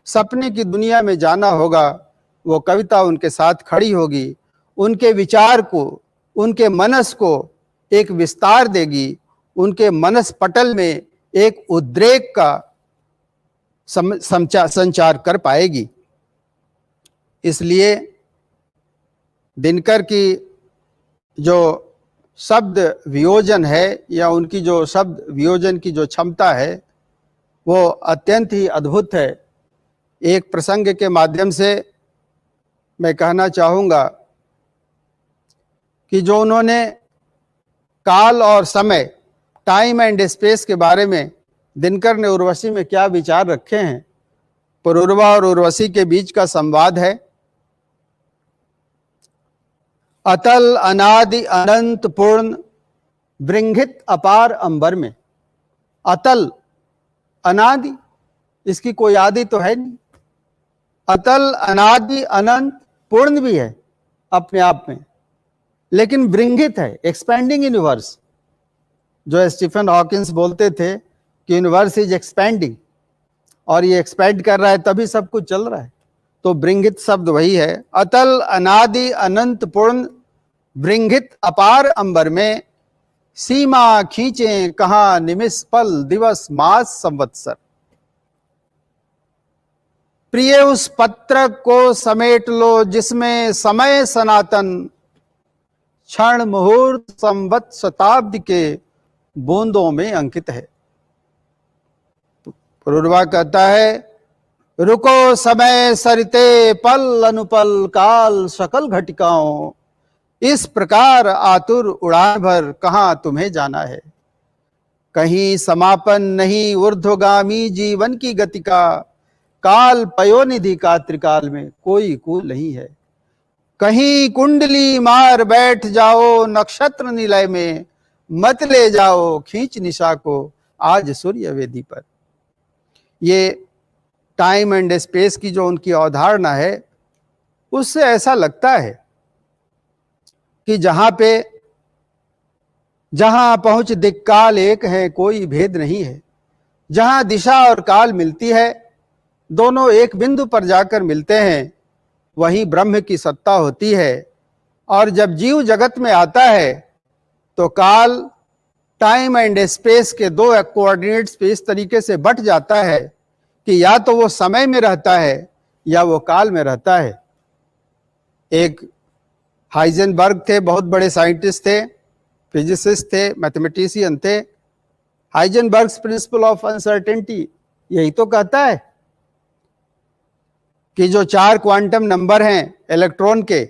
सपने की दुनिया में जाना होगा, वो कविता उनके साथ खड़ी होगी, उनके विचार को, उनके मनस को एक विस्तार देगी, उनके मनस पटल में एक उद्रेक का संचार कर पाएगी। इसलिए दिनकर की जो शब्द वियोजन है या उनकी जो शब्द वियोजन की जो क्षमता है वो अत्यंत ही अद्भुत है। एक प्रसंग के माध्यम से मैं कहना चाहूँगा कि जो उन्होंने काल और समय, टाइम एंड स्पेस के बारे में दिनकर ने उर्वशी में क्या विचार रखे हैं। पुरूरवा और उर्वशी के बीच का संवाद है। अतल अनादि अनंत पूर्ण बृंहित अपार अंबर में। अतल अनादि, इसकी कोई आदि तो है नहीं। अतल अनादि अनंत पूर्ण भी है अपने आप में, लेकिन बृंहित है, एक्सपेंडिंग यूनिवर्स। जो स्टीफन हॉकिंस बोलते थे कि यूनिवर्स इज एक्सपेंडिंग, और ये एक्सपेंड कर रहा है तभी सब कुछ चल रहा है। तो बृंहित शब्द वही है। अतल अनादि अनंत पूर्ण बृंहित अपार अंबर में, सीमा खींचे कहां निमिष पल दिवस मास संवत्सर। प्रिय उस पत्र को समेट लो जिसमें समय सनातन, क्षण मुहूर्त संवत शताब्दी के बूंदों में अंकित है। पुरूरवा कहता है, रुको समय सरिते पल अनुपल काल सकल घटिकाओं, इस प्रकार आतुर उड़ान भर कहां तुम्हें जाना है। कहीं समापन नहीं ऊर्ध्वगामी जीवन की गति का, काल पयोनिधि का त्रिकाल में कोई कूल नहीं है। कहीं कुंडली मार बैठ जाओ नक्षत्र निलय में, मत ले जाओ खींच निशा को आज सूर्य वेदी पर। ये टाइम एंड स्पेस की जो उनकी अवधारणा है उससे ऐसा लगता है कि जहां पहुंच दिक् काल एक है, कोई भेद नहीं है। जहां दिशा और काल मिलती है, दोनों एक बिंदु पर जाकर मिलते हैं, वही ब्रह्म की सत्ता होती है। और जब जीव जगत में आता है तो काल, टाइम एंड स्पेस के दो कोऑर्डिनेट्स पे इस तरीके से बट जाता है कि या तो वो समय में रहता है या वो काल में रहता है। एक हाइजेनबर्ग थे, बहुत बड़े साइंटिस्ट थे, फिजिसिस्ट थे, मैथमेटिशियन थे। हाइजेनबर्ग्स प्रिंसिपल ऑफ अनसर्टेनिटी यही तो कहता है कि जो 4 क्वांटम नंबर हैं इलेक्ट्रॉन के,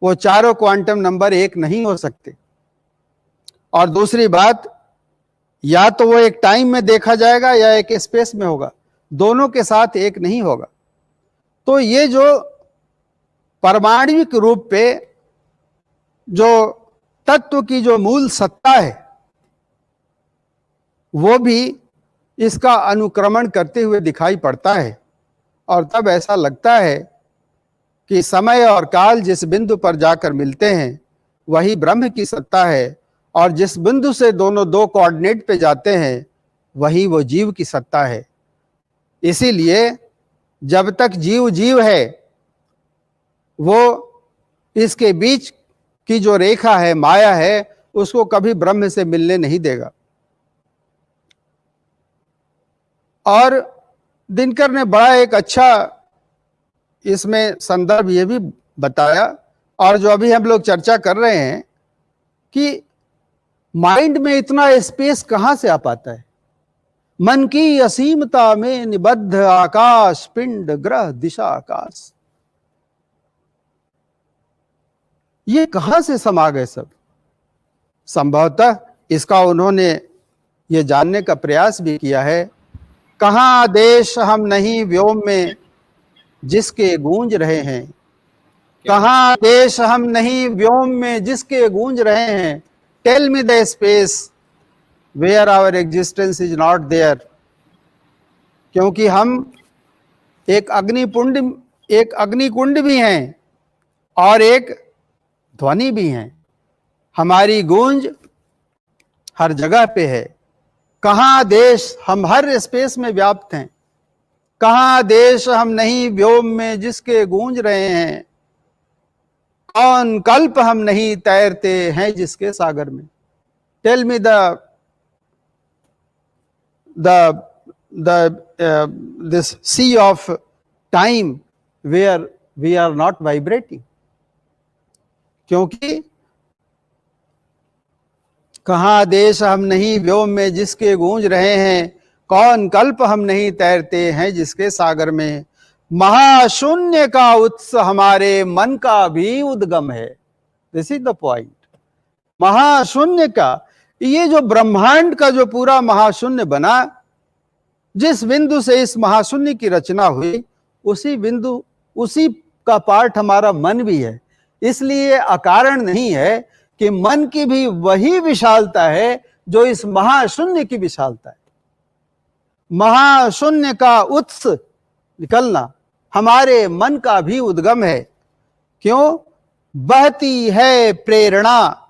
वो चारों क्वांटम नंबर एक नहीं हो सकते। और दूसरी बात, या तो वो एक टाइम में देखा जाएगा या एक स्पेस में होगा, दोनों के साथ एक नहीं होगा। तो ये जो परमाणुविक रूप पे जो तत्व की जो मूल सत्ता है, वो भी इसका अनुक्रमण करते हुए दिखाई पड़ता है। और तब ऐसा लगता है कि समय और काल जिस बिंदु पर जाकर मिलते हैं, वही ब्रह्म की सत्ता है, और जिस बिंदु से दोनों दो कोऑर्डिनेट पे जाते हैं, वही वो जीव की सत्ता है। इसीलिए जब तक जीव जीव है, वो इसके बीच की जो रेखा है, माया है, उसको कभी ब्रह्म से मिलने नहीं देगा। और दिनकर ने बड़ा एक अच्छा इसमें संदर्भ ये भी बताया, और जो अभी हम लोग चर्चा कर रहे हैं कि माइंड में इतना स्पेस कहां से आ पाता है। मन की असीमता में निबद्ध आकाश, पिंड, ग्रह, दिशा, आकाश, ये कहां से समा गए सब। संभवतः इसका उन्होंने ये जानने का प्रयास भी किया है। कहां देश हम नहीं व्योम में जिसके गूंज रहे हैं, कहां देश हम नहीं व्योम में जिसके गूंज रहे हैं। Tell me the space where our existence is not there. क्योंकि हम एक अग्निकुंड भी हैं और एक ध्वनि भी हैं। हमारी गूंज हर जगह पे है। कहां देश हम हर स्पेस में व्याप्त हैं। कहां देश हम नहीं व्योम में जिसके गूंज रहे हैं। कौन कल्प हम नहीं तैरते हैं जिसके सागर में। Tell me this sea of time where we are not vibrating। क्योंकि कहां देश हम नहीं व्योम में जिसके गूंज रहे हैं। कौन कल्प हम नहीं तैरते हैं जिसके सागर में। महाशून्य का उत्स हमारे मन का भी उद्गम है। This is the point. महाशून्य का, ये जो ब्रह्मांड का जो पूरा महाशून्य बना, जिस बिंदु से इस महाशून्य की रचना हुई, उसी का पार्ट हमारा मन भी है। इसलिए अकारण नहीं है कि मन की भी वही विशालता है जो इस महाशून्य की विशालता है। महाशून्य का उत्स निकलना हमारे मन का भी उद्गम है। क्यों? बहती है प्रेरणा।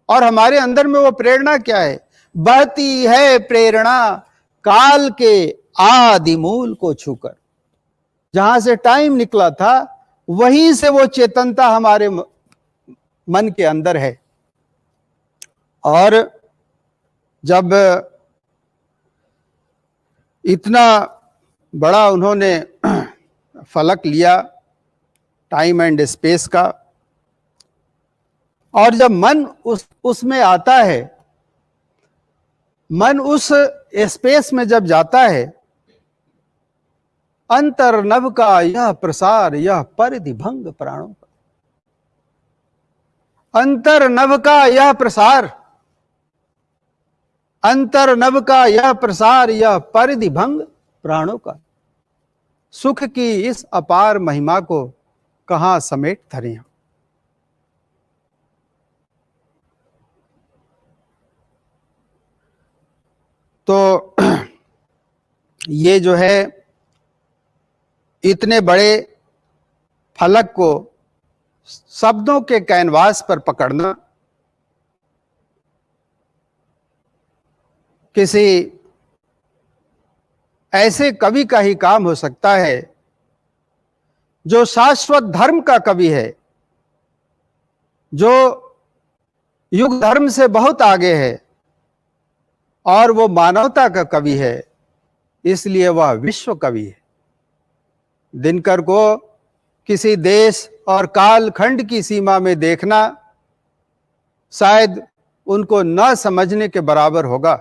और हमारे अंदर में वो प्रेरणा क्या है? बहती है प्रेरणा काल के आदि मूल को छूकर। जहां से टाइम निकला था, वहीं से वो चेतनता हमारे मन के अंदर है। और जब इतना बड़ा उन्होंने फलक लिया टाइम एंड स्पेस का, और जब मन उसमें आता है, मन उस स्पेस में जब जाता है, अंतर्नभ का यह प्रसार, यह परिधि भंग प्राणों का। अंतर्नभ का यह प्रसार, अंतर्नभ का यह प्रसार, यह परिधि भंग प्राणों का। सुख की इस अपार महिमा को कहां समेट धरे हम। तो ये जो है, इतने बड़े फलक को शब्दों के कैनवास पर पकड़ना किसी ऐसे कवि का ही काम हो सकता है जो शाश्वत धर्म का कवि है, जो युग धर्म से बहुत आगे है और वो मानवता का कवि है, इसलिए वह विश्व कवि है। दिनकर को किसी देश और कालखंड की सीमा में देखना शायद उनको न समझने के बराबर होगा।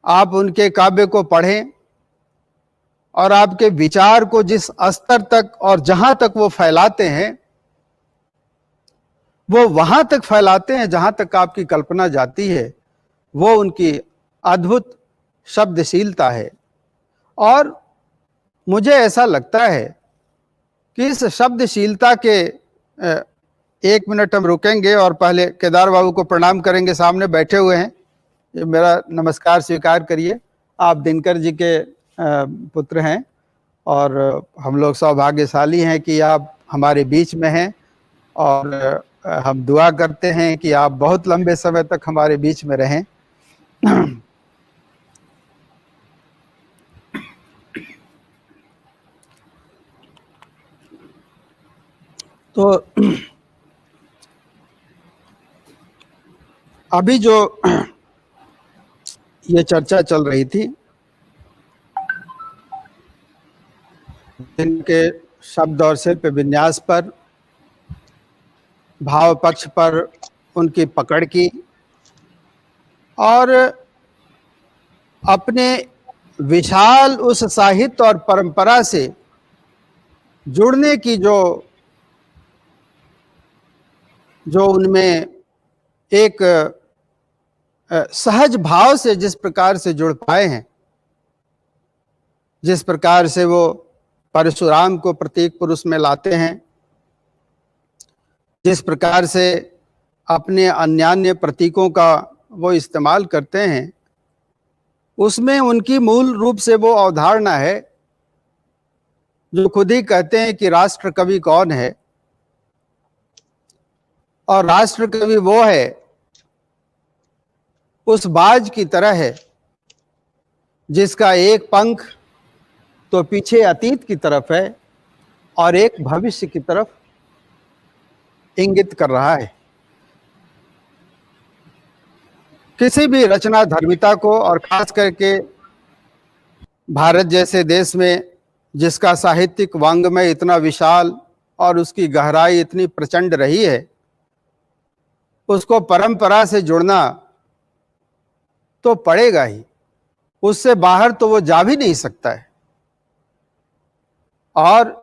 आप उनके काव्य को पढ़ें और आपके विचार को जिस स्तर तक और जहां तक वो फैलाते हैं, वो वहां तक फैलाते हैं जहां तक आपकी कल्पना जाती है। वो उनकी अद्भुत शब्दशीलता है। और मुझे ऐसा लगता है कि इस शब्दशीलता के 1 मिनट हम रुकेंगे और पहले केदार बाबू को प्रणाम करेंगे, सामने बैठे हुए हैं। ये मेरा नमस्कार स्वीकार करिए। आप दिनकर जी के पुत्र हैं और हम लोग सौभाग्यशाली हैं कि आप हमारे बीच में हैं, और हम दुआ करते हैं कि आप बहुत लंबे समय तक हमारे बीच में रहें। तो अभी जो ये चर्चा चल रही थी, इनके शब्द और शिल्प विन्यास पर, भाव पक्ष पर उनकी पकड़ की, और अपने विशाल उस साहित्य और परंपरा से जुड़ने की जो उनमें एक सहज भाव से जिस प्रकार से जुड़ पाए हैं, जिस प्रकार से वो परशुराम को प्रतीक पुरुष में लाते हैं, जिस प्रकार से अपने अन्यान्य प्रतीकों का वो इस्तेमाल करते हैं, उसमें उनकी मूल रूप से वो अवधारणा है जो खुद ही कहते हैं कि राष्ट्र कवि कौन है। और राष्ट्र कवि वो है, उस बाज की तरह है जिसका एक पंख तो पीछे अतीत की तरफ है और एक भविष्य की तरफ इंगित कर रहा है। किसी भी रचना धर्मिता को, और खास करके भारत जैसे देश में जिसका साहित्यिक वांग्मय इतना विशाल और उसकी गहराई इतनी प्रचंड रही है, उसको परंपरा से जुड़ना तो पड़ेगा ही। उससे बाहर तो वो जा भी नहीं सकता है। और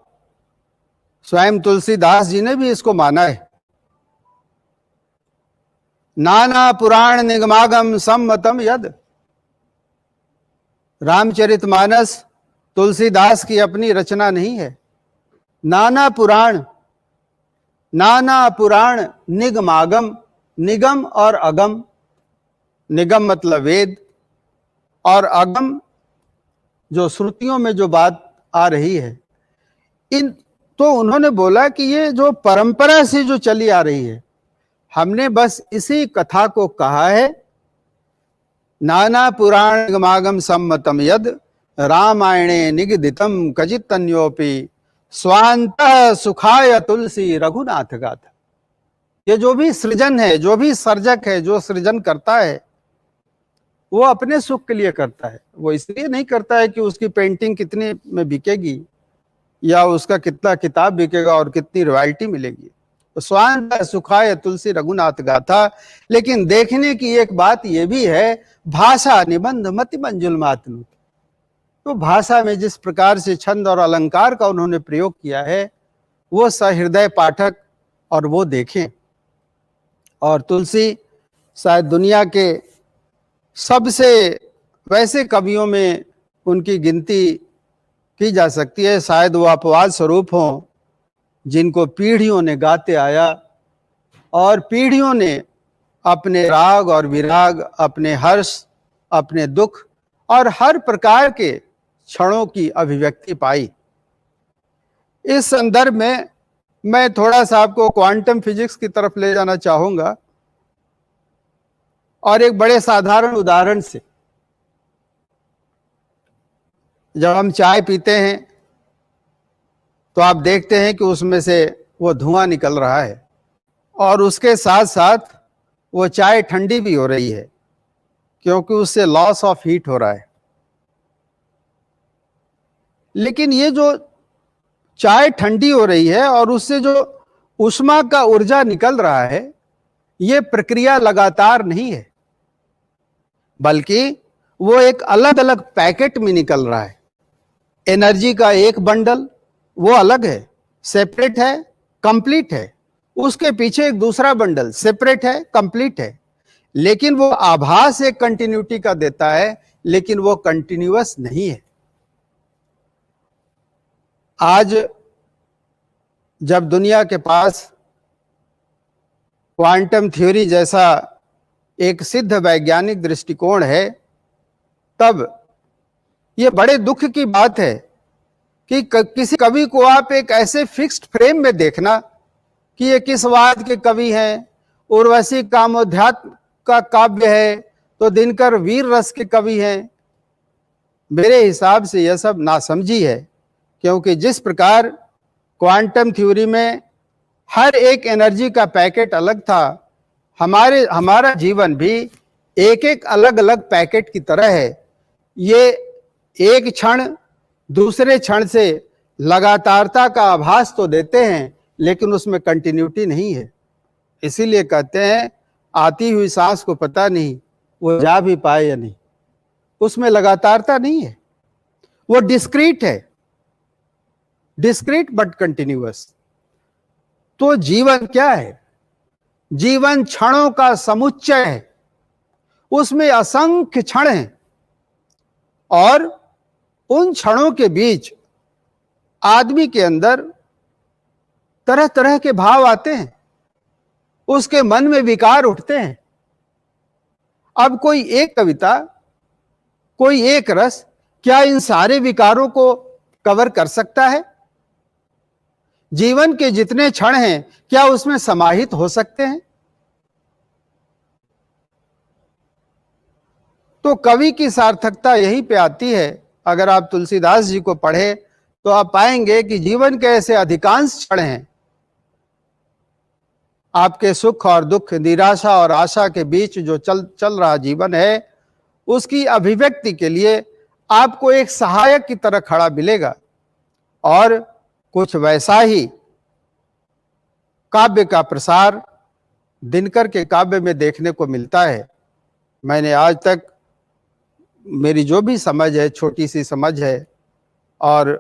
स्वयं तुलसीदास जी ने भी इसको माना है। नाना पुराण निगमागम सम्मतम यद। रामचरितमानस तुलसीदास की अपनी रचना नहीं है। नाना पुराण निगमागम, निगम और अगम, निगम मतलब वेद, और अगम जो श्रुतियों में जो बात आ रही है, इन तो उन्होंने बोला कि ये जो परंपरा से जो चली आ रही है, हमने बस इसी कथा को कहा है। नाना पुराण निगमागम सम्मतम यद रामायणे निगदितम कचितन्योपि स्वांतः सुखाय तुलसी रघुनाथ गाथा। ये जो भी सृजन है, जो भी सर्जक है, जो सृजन करता है, वो अपने सुख के लिए करता है। वो इसलिए नहीं करता है कि उसकी पेंटिंग कितने में बिकेगी या उसका कितना किताब बिकेगा और कितनी रॉयल्टी मिलेगी। तो स्वांतः सुखाय तुलसी रघुनाथ गाथा। लेकिन देखने की एक बात ये भी है, भाषा निबंध मति मंजुल मातनु। तो भाषा में जिस प्रकार से छंद और अलंकार का उन्होंने प्रयोग किया है, वो सहृदय पाठक और वो देखें। और तुलसी शायद दुनिया के सबसे वैसे कवियों में उनकी गिनती की जा सकती है। शायद वो अपवाद स्वरूप हों जिनको पीढ़ियों ने गाते आया, और पीढ़ियों ने अपने राग और विराग, अपने हर्ष, अपने दुख और हर प्रकार के क्षणों की अभिव्यक्ति पाई। इस संदर्भ में मैं थोड़ा सा आपको क्वांटम फिजिक्स की तरफ ले जाना चाहूंगा और एक बड़े साधारण उदाहरण से। जब हम चाय पीते हैं तो आप देखते हैं कि उसमें से वो धुआं निकल रहा है और उसके साथ साथ वो चाय ठंडी भी हो रही है, क्योंकि उससे लॉस ऑफ हीट हो रहा है। लेकिन ये जो चाय ठंडी हो रही है और उससे जो ऊष्मा का ऊर्जा निकल रहा है, ये प्रक्रिया लगातार नहीं है, बल्कि वो एक अलग अलग पैकेट में निकल रहा है। एनर्जी का एक बंडल वो अलग है, सेपरेट है, कंप्लीट है। उसके पीछे एक दूसरा बंडल सेपरेट है, कंप्लीट है। लेकिन वो आभास एक कंटिन्यूटी का देता है, लेकिन वो कंटिन्यूअस नहीं है। आज जब दुनिया के पास क्वांटम थ्योरी जैसा एक सिद्ध वैज्ञानिक दृष्टिकोण है, तब ये बड़े दुख की बात है कि किसी कवि को आप एक ऐसे फिक्स्ड फ्रेम में देखना कि ये किस वाद के कवि हैं, उर्वशी कामोध्यात्म का काव्य है तो दिनकर वीर रस के कवि हैं। मेरे हिसाब से यह सब नासमझी है, क्योंकि जिस प्रकार क्वांटम थ्योरी में हर एक एनर्जी का पैकेट अलग था, हमारा जीवन भी एक एक अलग अलग पैकेट की तरह है। ये एक क्षण दूसरे क्षण से लगातारता का आभास तो देते हैं, लेकिन उसमें कंटिन्यूटी नहीं है। इसीलिए कहते हैं आती हुई सांस को पता नहीं वो जा भी पाए या नहीं, उसमें लगातारता नहीं है। वो डिस्क्रीट है, डिस्क्रीट बट कंटिन्यूअस। तो जीवन क्या है? जीवन क्षणों का समुच्चय है, उसमें असंख्य क्षण हैं और उन क्षणों के बीच आदमी के अंदर तरह तरह के भाव आते हैं, उसके मन में विकार उठते हैं। अब कोई एक कविता, कोई एक रस क्या इन सारे विकारों को कवर कर सकता है? जीवन के जितने क्षण हैं क्या उसमें समाहित हो सकते हैं? तो कवि की सार्थकता यहीं पे आती है। अगर आप तुलसीदास जी को पढ़े तो आप पाएंगे कि जीवन के ऐसे अधिकांश क्षण हैं, आपके सुख और दुख, निराशा और आशा के बीच जो चल रहा जीवन है, उसकी अभिव्यक्ति के लिए आपको एक सहायक की तरह खड़ा मिलेगा। और कुछ वैसा ही काव्य का प्रसार दिनकर के काव्य में देखने को मिलता है। मैंने आज तक, मेरी जो भी समझ है, छोटी सी समझ है, और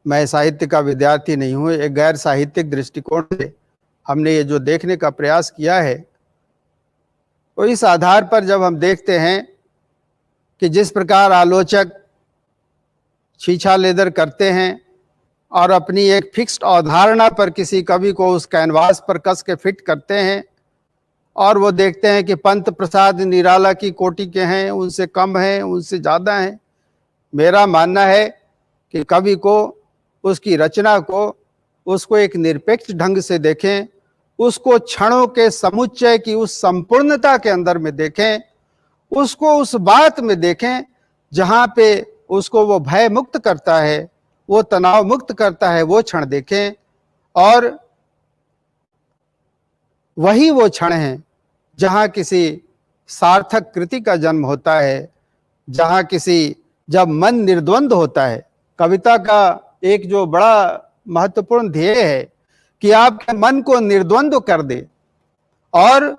मैं साहित्य का विद्यार्थी नहीं हूँ, एक गैर साहित्यिक दृष्टिकोण से हमने ये जो देखने का प्रयास किया है, तो इस आधार पर जब हम देखते हैं कि जिस प्रकार आलोचक छीछा लेदर करते हैं और अपनी एक फिक्स्ड अवधारणा पर किसी कवि को उस कैनवास पर कस के फिट करते हैं, और वो देखते हैं कि पंत प्रसाद निराला की कोटि के हैं, उनसे कम हैं, उनसे ज़्यादा हैं। मेरा मानना है कि कवि को, उसकी रचना को, उसको एक निरपेक्ष ढंग से देखें, उसको क्षणों के समुच्चय की उस संपूर्णता के अंदर में देखें, उसको उस बात में देखें जहाँ पे उसको वो भय मुक्त करता है, वो तनाव मुक्त करता है, वो क्षण देखें। और वही वो क्षण हैं जहाँ किसी सार्थक कृति का जन्म होता है, जहाँ जब मन निर्द्वंद होता है। कविता का एक जो बड़ा महत्वपूर्ण ध्येय है कि आपके मन को निर्द्वंद कर दे, और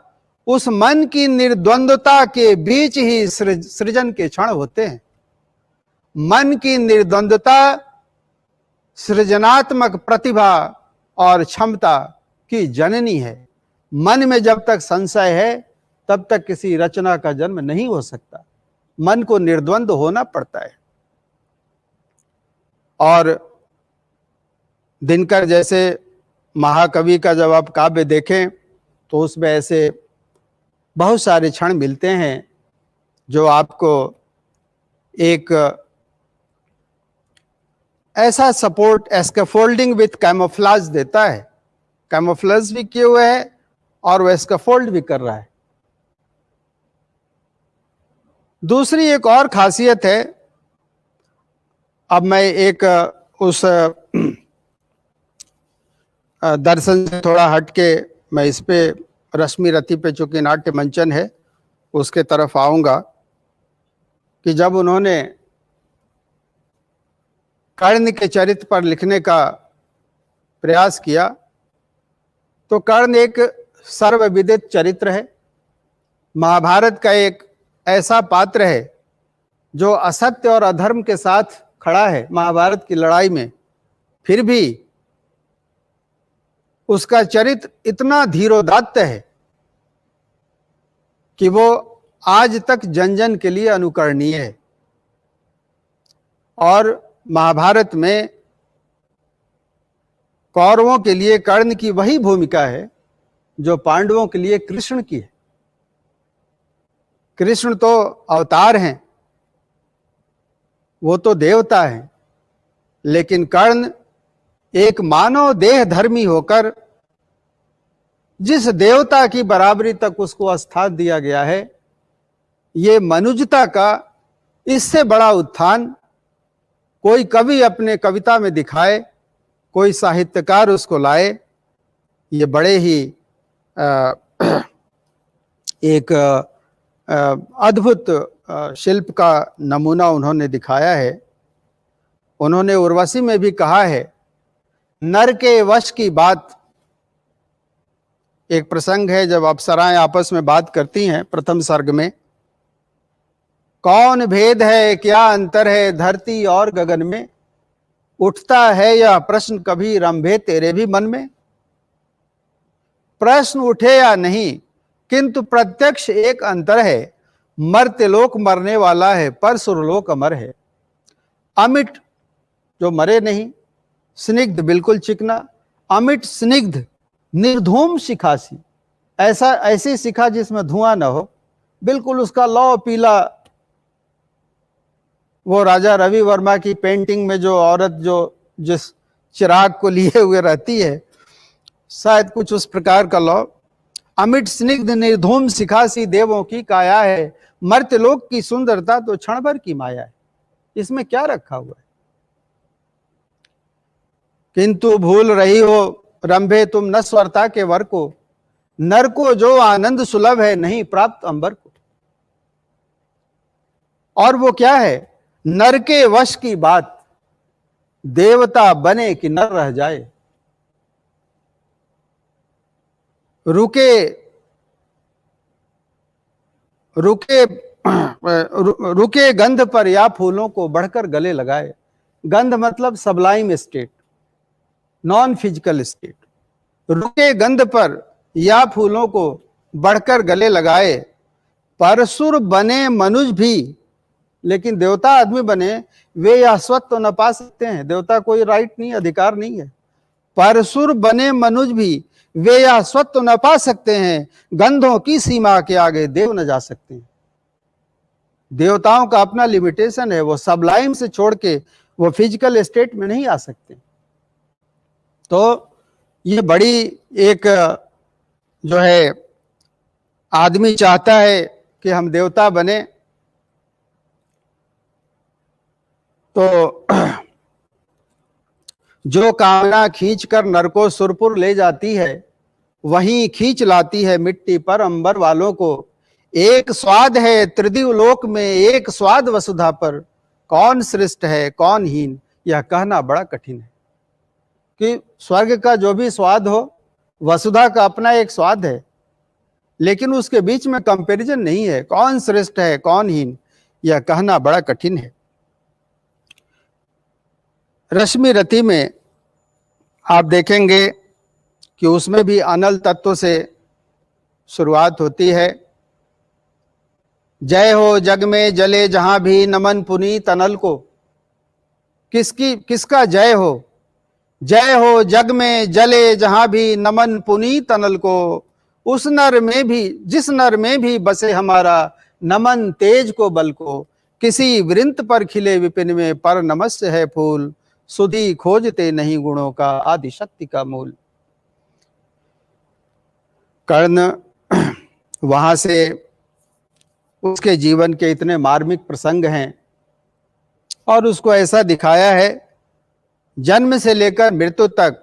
उस मन की निर्द्वंदता के बीच ही सृजन के क्षण होते हैं। मन की निर्द्वंदता सृजनात्मक प्रतिभा और क्षमता की जननी है। मन में जब तक संशय है तब तक किसी रचना का जन्म नहीं हो सकता। मन को निर्द्वंद होना पड़ता है। और दिनकर जैसे महाकवि का जब आप काव्य देखें तो उसमें ऐसे बहुत सारे क्षण मिलते हैं जो आपको एक ऐसा सपोर्ट स्कैफोल्डिंग विथ कैमोफ्लेज देता है, कैमोफ्लेज भी किए हुए है और वह स्कैफोल्ड भी कर रहा है। दूसरी एक और खासियत है, अब मैं एक उस दर्शन से थोड़ा हटके मैं इस पे रश्मि रति पे चूंकि नाट्य मंचन है उसके तरफ आऊंगा कि जब उन्होंने कर्ण के चरित्र पर लिखने का प्रयास किया तो कर्ण एक सर्वविदित चरित्र है, महाभारत का एक ऐसा पात्र है जो असत्य और अधर्म के साथ खड़ा है महाभारत की लड़ाई में, फिर भी उसका चरित्र इतना धीरोदात्त है कि वो आज तक जन जन के लिए अनुकरणीय है। और महाभारत में कौरवों के लिए कर्ण की वही भूमिका है जो पांडवों के लिए कृष्ण की है। कृष्ण तो अवतार हैं, वो तो देवता हैं, लेकिन कर्ण एक मानव देह धर्मी होकर जिस देवता की बराबरी तक उसको स्थान दिया गया है, ये मनुष्यता का इससे बड़ा उत्थान कोई कवि अपने कविता में दिखाए, कोई साहित्यकार उसको लाए, ये बड़े ही एक अद्भुत शिल्प का नमूना उन्होंने दिखाया है। उन्होंने उर्वशी में भी कहा है, नर के वश की बात, एक प्रसंग है जब अप्सराएं आपस में बात करती हैं प्रथम सर्ग में, कौन भेद है क्या अंतर है धरती और गगन में, उठता है यह प्रश्न कभी रंभे तेरे भी मन में। प्रश्न उठे या नहीं किंतु प्रत्यक्ष एक अंतर है, मर्त्यलोक मरने वाला है पर सुरलोक अमर है। अमिट जो मरे नहीं, स्निग्ध बिल्कुल चिकना, अमिट स्निग्ध निर्धूम शिखासी, ऐसी शिखा जिसमें धुआं न हो, बिल्कुल उसका लौ पीला। वो राजा रवि वर्मा की पेंटिंग में जो औरत जो जिस चिराग को लिए हुए रहती है, शायद कुछ उस प्रकार का लौ। अमिट स्निग्ध निर्धूम शिखासी देवों की काया है, मर्त्यलोक की सुंदरता तो क्षण भर की माया है। इसमें क्या रखा हुआ है? किंतु भूल रही हो रंभे तुम नस्वरता के वर को, नर को जो आनंद सुलभ है नहीं प्राप्त अंबर को। और वो क्या है? नर के वश की बात, देवता बने कि नर रह जाए। रुके गंध पर या फूलों को बढ़कर गले लगाए। गंध मतलब Sublime state, non physical state. रुके गंध पर या फूलों को बढ़कर गले लगाए, परसुर बने मनुष्य भी, लेकिन देवता आदमी बने वे यह स्वत तो न पा सकते हैं, देवता कोई राइट नहीं, अधिकार नहीं है। परसुर बने मनुष्य भी वे यह स्वत तो न पा सकते हैं, गंधों की सीमा के आगे देव न जा सकते हैं। देवताओं का अपना लिमिटेशन है, वो सबलाइम से छोड़ के वो फिजिकल स्टेट में नहीं आ सकते। तो ये बड़ी एक जो है आदमी चाहता है कि हम देवता बने, तो जो कामना खींच कर नर को सुरपुर ले जाती है, वहीं खींच लाती है मिट्टी पर अंबर वालों को। एक स्वाद है त्रिदिव लोक में, एक स्वाद वसुधा पर, कौन श्रेष्ठ है कौन हीन यह कहना बड़ा कठिन है। कि स्वर्ग का जो भी स्वाद हो, वसुधा का अपना एक स्वाद है, लेकिन उसके बीच में कंपैरिजन नहीं है। कौन श्रेष्ठ है कौन हीन यह कहना बड़ा कठिन है। रश्मि रति में आप देखेंगे कि उसमें भी अनल तत्व से शुरुआत होती है। जय हो जग में जले जहां भी नमन पुनीत अनल को। किसका जय हो? जय हो जग में जले जहां भी नमन पुनीत अनल को। उस नर में भी, जिस नर में भी बसे हमारा नमन तेज को बल को। किसी वृंत पर खिले विपिन में, पर नमस्य है फूल, सुधि खोजते नहीं गुणों का, आदि शक्ति का मूल। कर्ण वहां से उसके जीवन के इतने मार्मिक प्रसंग हैं और उसको ऐसा दिखाया है, जन्म से लेकर मृत्यु तक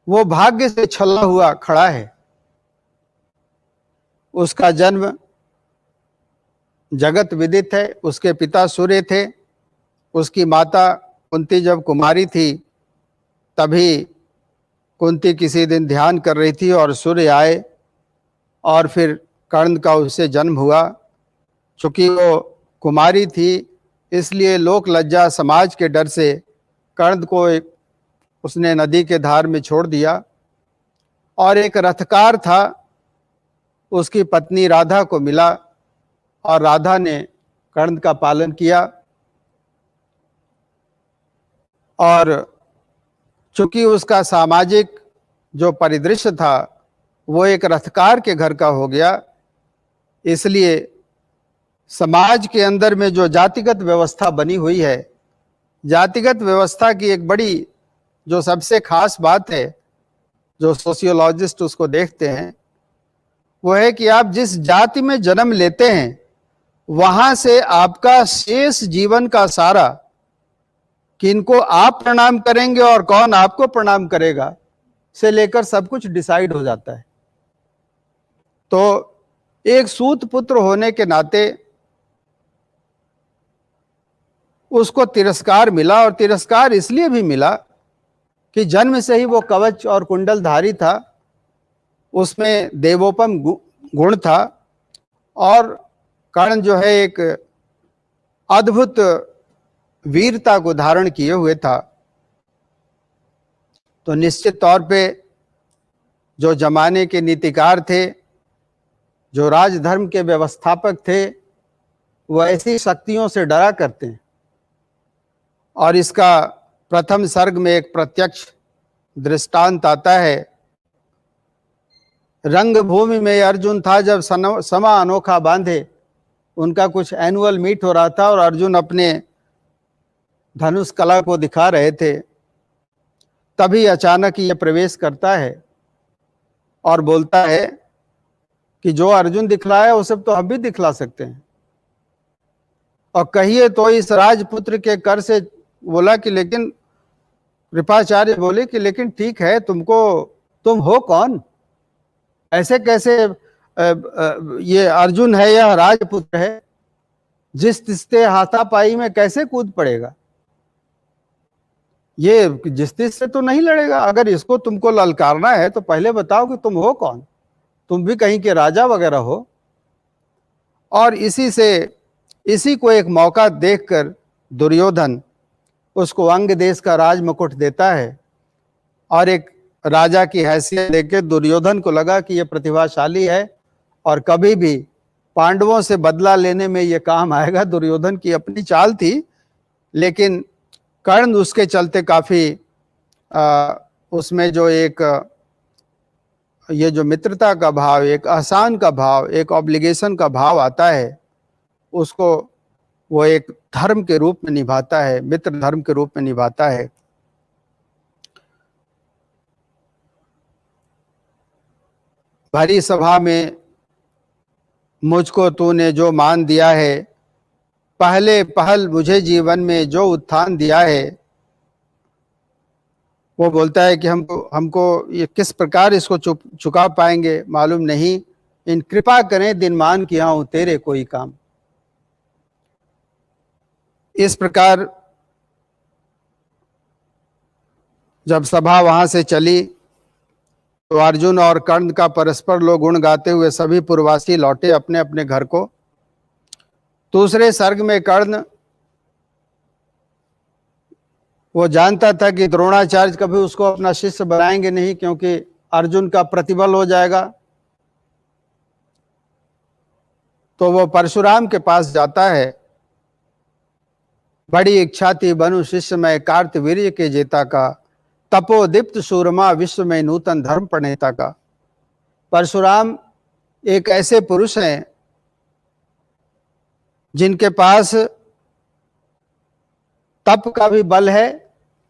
वो भाग्य से छला हुआ खड़ा है। उसका जन्म जगत विदित है, उसके पिता सूर्य थे, उसकी माता कुंती जब कुमारी थी तभी कुंती किसी दिन ध्यान कर रही थी और सूर्य आए और फिर कर्ण का उससे जन्म हुआ। चूंकि वो कुमारी थी इसलिए लोक लज्जा समाज के डर से कर्ण को उसने नदी के धार में छोड़ दिया और एक रथकार था, उसकी पत्नी राधा को मिला और राधा ने कर्ण का पालन किया। और चूंकि उसका सामाजिक जो परिदृश्य था वो एक रथकार के घर का हो गया, इसलिए समाज के अंदर में जो जातिगत व्यवस्था बनी हुई है, जातिगत व्यवस्था की एक बड़ी जो सबसे खास बात है, जो सोशियोलॉजिस्ट उसको देखते हैं, वो है कि आप जिस जाति में जन्म लेते हैं वहां से आपका शेष जीवन का सारा, किनको आप प्रणाम करेंगे और कौन आपको प्रणाम करेगा, से लेकर सब कुछ डिसाइड हो जाता है। तो एक सूत पुत्र होने के नाते उसको तिरस्कार मिला, और तिरस्कार इसलिए भी मिला कि जन्म से ही वो कवच और कुंडलधारी था, उसमें देवोपम गुण था और कर्ण जो है एक अद्भुत वीरता को धारण किए हुए था। तो निश्चित तौर पे जो जमाने के नीतिकार थे, जो राजधर्म के व्यवस्थापक थे, वह ऐसी शक्तियों से डरा करते हैं। और इसका प्रथम सर्ग में एक प्रत्यक्ष दृष्टांत आता है। रंगभूमि में अर्जुन था जब समा अनोखा बांधे, उनका कुछ एनुअल मीट हो रहा था और अर्जुन अपने धनुष कला को दिखा रहे थे। तभी अचानक ये प्रवेश करता है और बोलता है कि जो अर्जुन दिखलाया वो सब तो हम भी दिखला सकते हैं। और कहिए तो इस राजपुत्र के कर से बोला कि लेकिन कृपाचार्य बोले कि लेकिन ठीक है, तुम हो कौन, ऐसे कैसे ये अर्जुन है या राजपुत्र है, जिस तिस्ते हाथापाई में कैसे कूद पड़ेगा, ये जिस तिस से तो नहीं लड़ेगा। अगर इसको तुमको ललकारना है तो पहले बताओ कि तुम हो कौन, तुम भी कहीं के राजा वगैरह हो। और इसी को एक मौका देखकर दुर्योधन उसको अंग देश का राज मुकुट देता है और एक राजा की हैसियत देकर दुर्योधन को लगा कि यह प्रतिभाशाली है और कभी भी पांडवों से बदला लेने में यह काम आएगा। दुर्योधन की अपनी चाल थी, लेकिन कर्ण उसके चलते काफी उसमें जो एक ये जो मित्रता का भाव, एक एहसान का भाव, एक ऑब्लिगेशन का भाव आता है, उसको वो एक धर्म के रूप में निभाता है, मित्र धर्म के रूप में निभाता है। भरी सभा में मुझको तूने जो मान दिया है, पहले पहल मुझे जीवन में जो उत्थान दिया है। वो बोलता है कि हमको ये किस प्रकार इसको चुका पाएंगे मालूम नहीं, इन कृपा करें दिन मान किया हूं तेरे कोई काम। इस प्रकार जब सभा वहां से चली तो अर्जुन और कर्ण का परस्पर लोग गुण गाते हुए सभी पूर्ववासी लौटे अपने अपने घर को। दूसरे सर्ग में कर्ण वो जानता था कि द्रोणाचार्य कभी उसको अपना शिष्य बनाएंगे नहीं, क्योंकि अर्जुन का प्रतिबल हो जाएगा। तो वो परशुराम के पास जाता है। बड़ी इच्छा थी बनु शिष्य में कार्तवीर्य के जेता का, तपोदीप्त सूरमा विश्व में नूतन धर्म प्रणेता का। परशुराम एक ऐसे पुरुष हैं जिनके पास तप का भी बल है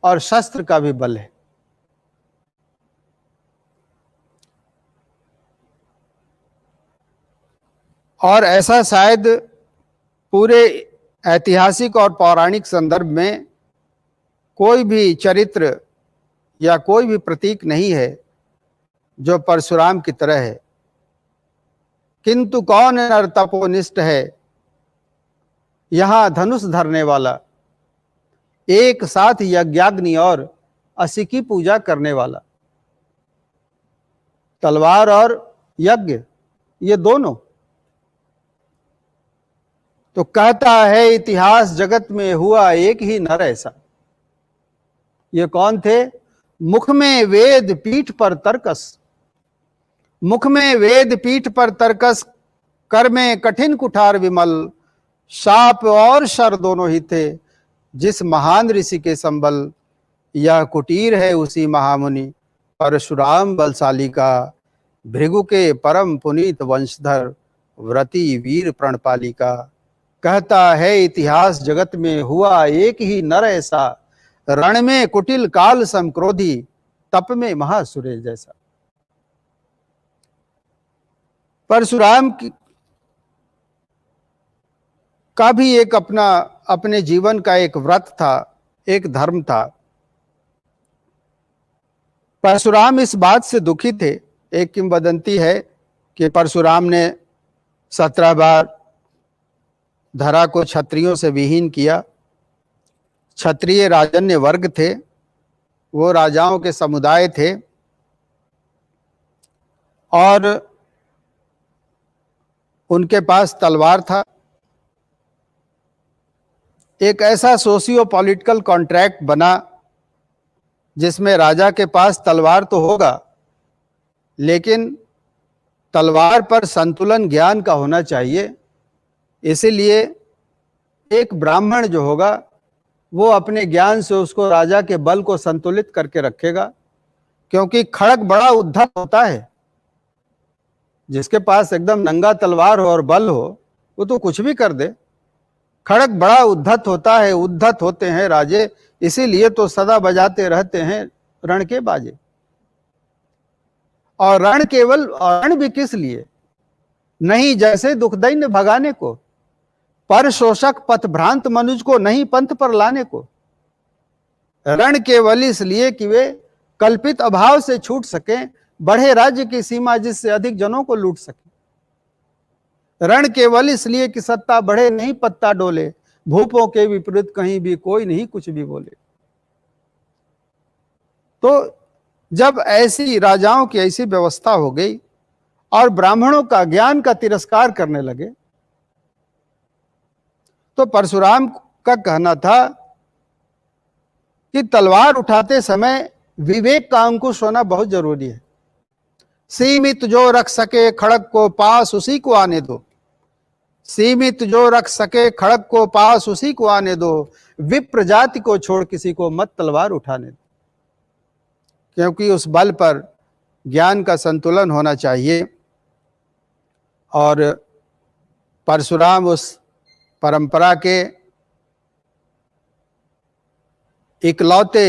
और शस्त्र का भी बल है। और ऐसा शायद पूरे ऐतिहासिक और पौराणिक संदर्भ में कोई भी चरित्र या कोई भी प्रतीक नहीं है जो परशुराम की तरह है। किंतु कौन नर तपोनिष्ठ है यहां धनुष धरने वाला, एक साथ यज्ञाग्नि और असी की पूजा करने वाला। तलवार और यज्ञ ये दोनों। तो कहता है इतिहास जगत में हुआ एक ही नर ऐसा। ये कौन थे? मुख में वेद पीठ पर तर्कस, मुख में वेद पीठ पर तर्कस, कर में कठिन कुठार विमल, शाप और शर दोनों ही थे, जिस महान ऋषि के संबल। यह कुटीर है उसी महामुनि परशुराम बलशाली का, भृगु के परम पुनीत वंशधर व्रती वीर प्रणपाली का। कहता है इतिहास जगत में हुआ एक ही नर ऐसा, रण में कुटिल काल समक्रोधी, तप में महासुरेश जैसा। परशुराम का भी एक अपने जीवन का एक व्रत था, एक धर्म था। परशुराम इस बात से दुखी थे। एक किंवदंती है कि परशुराम ने 17 बार धरा को क्षत्रियों से विहीन किया। क्षत्रिय राजन्य वर्ग थे, वो राजाओं के समुदाय थे और उनके पास तलवार था। एक ऐसा सोशियो पॉलिटिकल कॉन्ट्रैक्ट बना जिसमें राजा के पास तलवार तो होगा, लेकिन तलवार पर संतुलन ज्ञान का होना चाहिए। इसीलिए एक ब्राह्मण जो होगा वो अपने ज्ञान से उसको राजा के बल को संतुलित करके रखेगा, क्योंकि खड़ग बड़ा उद्धत होता है। जिसके पास एकदम नंगा तलवार हो और बल हो वो तो कुछ भी कर दे। खड़ग बड़ा उद्धत होता है, उद्धत होते हैं राजे, इसीलिए तो सदा बजाते रहते हैं रण के बाजे। और रण केवल, और रण भी किस लिए? नहीं जैसे दुखदैन्य भगाने को, पर शोषक पथ भ्रांत मनुज को नहीं पंथ पर लाने को। रण केवल इसलिए कि वे कल्पित अभाव से छूट सकें, बढ़े राज्य की सीमा जिससे अधिक जनों को लूट सके। रण केवल इसलिए कि सत्ता बढ़े नहीं पत्ता डोले, भूपों के विपरीत कहीं भी कोई नहीं कुछ भी बोले। तो जब ऐसी राजाओं की ऐसी व्यवस्था हो गई और ब्राह्मणों का ज्ञान का तिरस्कार करने लगे, तो परशुराम का कहना था कि तलवार उठाते समय विवेक का अंकुश होना बहुत जरूरी है। सीमित जो रख सके खड़ग को पास उसी को आने दो, सीमित जो रख सके खड़ग को पास उसी को आने दो, विप्र जाति को छोड़ किसी को मत तलवार उठाने दो। क्योंकि उस बल पर ज्ञान का संतुलन होना चाहिए। और परशुराम उस परंपरा के इकलौते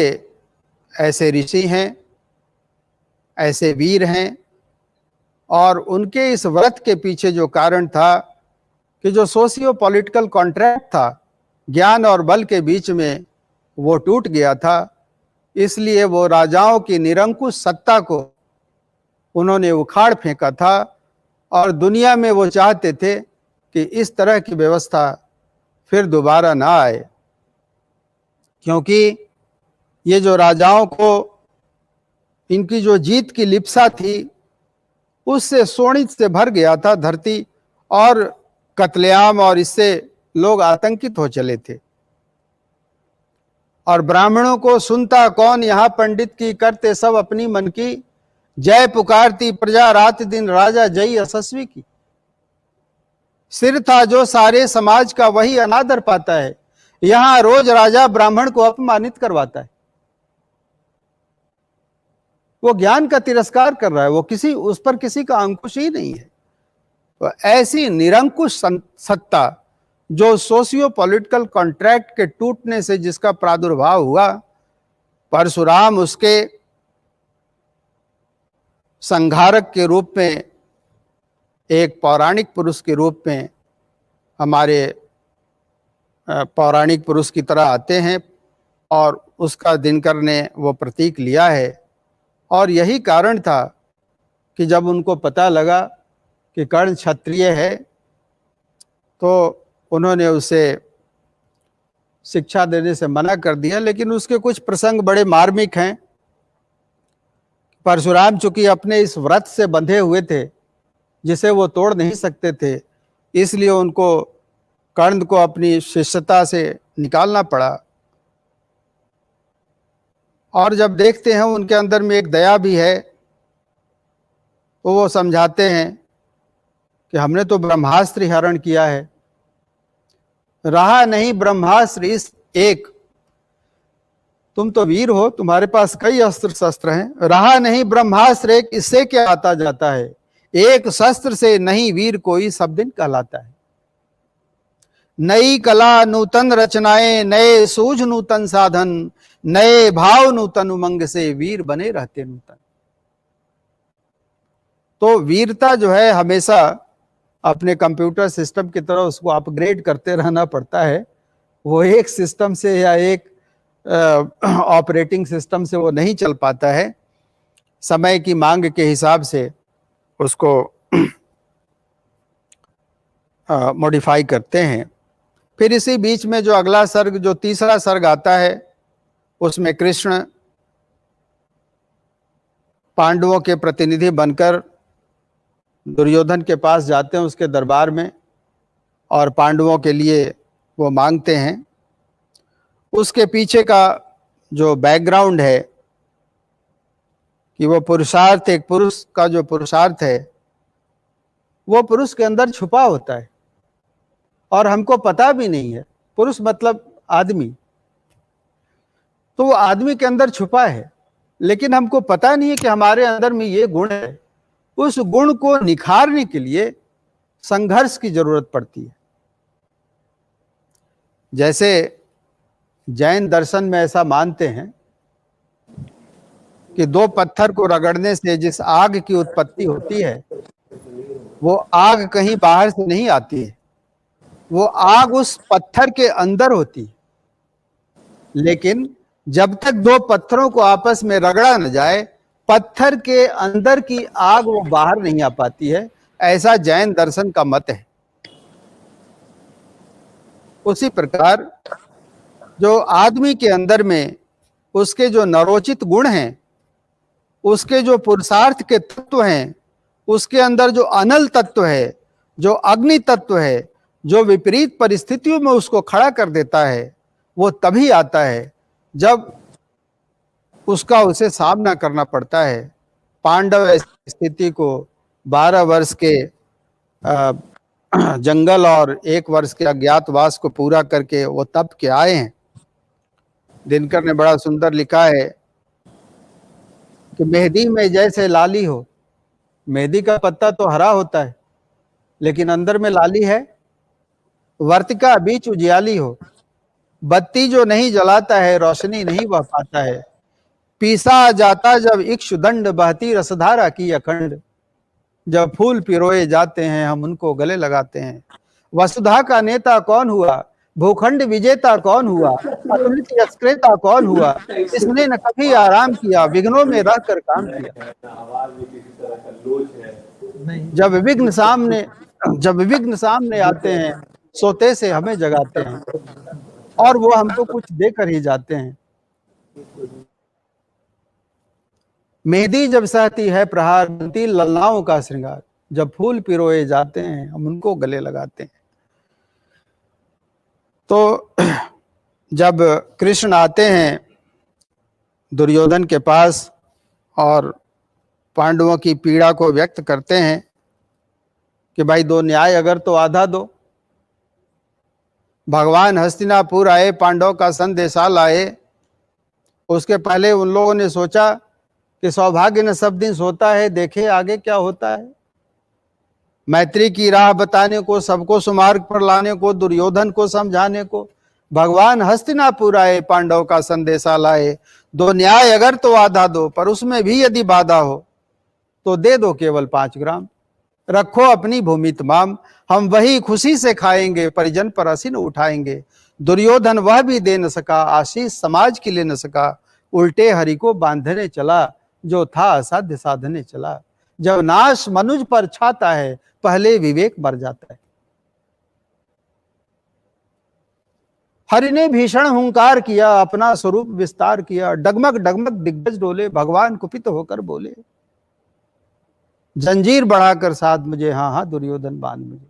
ऐसे ऋषि हैं, ऐसे वीर हैं। और उनके इस व्रत के पीछे जो कारण था कि जो सोशियो पॉलिटिकल कॉन्ट्रैक्ट था ज्ञान और बल के बीच में, वो टूट गया था। इसलिए वो राजाओं की निरंकुश सत्ता को उन्होंने उखाड़ फेंका था और दुनिया में वो चाहते थे कि इस तरह की व्यवस्था फिर दोबारा ना आए। क्योंकि ये जो राजाओं को इनकी जो जीत की लिप्सा थी उससे शोणित से भर गया था धरती, और कत्लेआम और इससे लोग आतंकित हो चले थे। और ब्राह्मणों को सुनता कौन यहाँ पंडित की, करते सब अपनी मन की, जय पुकारती प्रजा रात दिन राजा जय यशस्वी की। सिर था जो सारे समाज का वही अनादर पाता है, यहाँ रोज राजा ब्राह्मण को अपमानित करवाता है। वो ज्ञान का तिरस्कार कर रहा है, वो उस पर किसी का अंकुश ही नहीं है। तो ऐसी निरंकुश सत्ता जो सोशियो पॉलिटिकल कॉन्ट्रैक्ट के टूटने से जिसका प्रादुर्भाव हुआ, परशुराम उसके संहारक के रूप में, एक पौराणिक पुरुष के रूप में हमारे पौराणिक पुरुष की तरह आते हैं और उसका दिनकर ने वो प्रतीक लिया है। और यही कारण था कि जब उनको पता लगा कि कर्ण क्षत्रिय है तो उन्होंने उसे शिक्षा देने से मना कर दिया। लेकिन उसके कुछ प्रसंग बड़े मार्मिक हैं। परशुराम चूंकि अपने इस व्रत से बंधे हुए थे जिसे वो तोड़ नहीं सकते थे, इसलिए उनको कर्ण को अपनी शिष्यता से निकालना पड़ा। और जब देखते हैं उनके अंदर में एक दया भी है, तो वो समझाते हैं कि हमने तो ब्रह्मास्त्र हरण किया है, रहा नहीं ब्रह्मास्त्र इस एक, तुम तो वीर हो, तुम्हारे पास कई अस्त्र शस्त्र हैं, रहा नहीं ब्रह्मास्त्र एक, इससे क्या आता जाता है, एक शस्त्र से नहीं वीर कोई सब दिन कहलाता है। नई कला नूतन रचनाएं, नए सूझ नूतन साधन, नए भाव नूतन उमंग से वीर बने रहते नूतन। तो वीरता जो है हमेशा अपने कंप्यूटर सिस्टम की तरह उसको अपग्रेड करते रहना पड़ता है। वो एक सिस्टम से या एक ऑपरेटिंग सिस्टम से वो नहीं चल पाता है, समय की मांग के हिसाब से उसको मॉडिफाई करते हैं। फिर इसी बीच में जो अगला सर्ग, जो तीसरा सर्ग आता है, उसमें कृष्ण पांडवों के प्रतिनिधि बनकर दुर्योधन के पास जाते हैं, उसके दरबार में, और पांडवों के लिए वो मांगते हैं। उसके पीछे का जो बैकग्राउंड है कि वो पुरुषार्थ, एक पुरुष का जो पुरुषार्थ है वो पुरुष के अंदर छुपा होता है और हमको पता भी नहीं है। पुरुष मतलब आदमी, तो वो आदमी के अंदर छुपा है, लेकिन हमको पता नहीं है कि हमारे अंदर में ये गुण है। उस गुण को निखारने के लिए संघर्ष की जरूरत पड़ती है। जैसे जैन दर्शन में ऐसा मानते हैं कि दो पत्थर को रगड़ने से जिस आग की उत्पत्ति होती है, वो आग कहीं बाहर से नहीं आती है, वो आग उस पत्थर के अंदर होती है। लेकिन जब तक दो पत्थरों को आपस में रगड़ा न जाए, पत्थर के अंदर की आग वो बाहर नहीं आ पाती है। ऐसा जैन दर्शन का मत है। उसी प्रकार जो आदमी के अंदर में उसके जो नरोचित गुण हैं, उसके जो पुरुषार्थ के तत्व हैं, उसके अंदर जो अनल तत्व है, जो अग्नि तत्व है, जो विपरीत परिस्थितियों में उसको खड़ा कर देता है, वो तभी आता है जब उसका उसे सामना करना पड़ता है। पांडव स्थिति को 12 वर्ष के जंगल और 1 वर्ष के अज्ञातवास को पूरा करके वो तप के आए हैं। दिनकर ने बड़ा सुंदर लिखा है कि मेहंदी में जैसे लाली हो, मेहंदी का पत्ता तो हरा होता है लेकिन अंदर में लाली है, वर्तिका बीच उजियाली हो, बत्ती जो नहीं जलाता है रोशनी नहीं वह पाता है, पीसा जाता जब इक्षुदंड बहती रसधारा की अखंड, जब फूल पिरोए जाते हैं हम उनको गले लगाते हैं। वसुधा का नेता कौन हुआ, भूखंड विजेता कौन हुआ, अतुलित यशक्रेता कौन हुआ, इसने न कभी आराम किया विघ्नों में रहकर काम किया। जब विघ्न सामने आते हैं सोते से हमें जगाते हैं और वो हमको कुछ देकर ही जाते हैं। मेहंदी जब सहती है प्रहार बनती ललनाओं का श्रृंगार, जब फूल पिरोए जाते हैं हम उनको गले लगाते हैं। तो जब कृष्ण आते हैं दुर्योधन के पास और पांडवों की पीड़ा को व्यक्त करते हैं कि भाई दो न्याय अगर तो आधा दो। भगवान हस्तिनापुर आए, पांडव का संदेशा लाए। उसके पहले उन लोगों ने सोचा कि सौभाग्य न सब दिन सोता है, देखे आगे क्या होता है। मैत्री की राह बताने को, सबको सुमार्ग पर लाने को, दुर्योधन को समझाने को भगवान हस्तिनापुर आए, पांडव का संदेशा लाए। दो न्याय अगर तो आधा दो, पर उसमें भी यदि बाधा हो तो दे दो केवल 5 ग्राम। रखो अपनी भूमि तमाम, हम वही खुशी से खाएंगे, परिजन पर असीन उठाएंगे। दुर्योधन वह भी दे न सका, आशीष समाज की ले न सका। उल्टे हरि को बांधने चला, जो था असाध्य साधने चला। जब नाश मनुज पर छाता है, पहले विवेक मर जाता है। हरि ने भीषण हुंकार किया, अपना स्वरूप विस्तार किया। डगमग डगमग दिग्गज डोले, भगवान कुपित होकर बोले, जंजीर बढ़ाकर साथ मुझे, हाँ हाँ दुर्योधन बांध मुझे।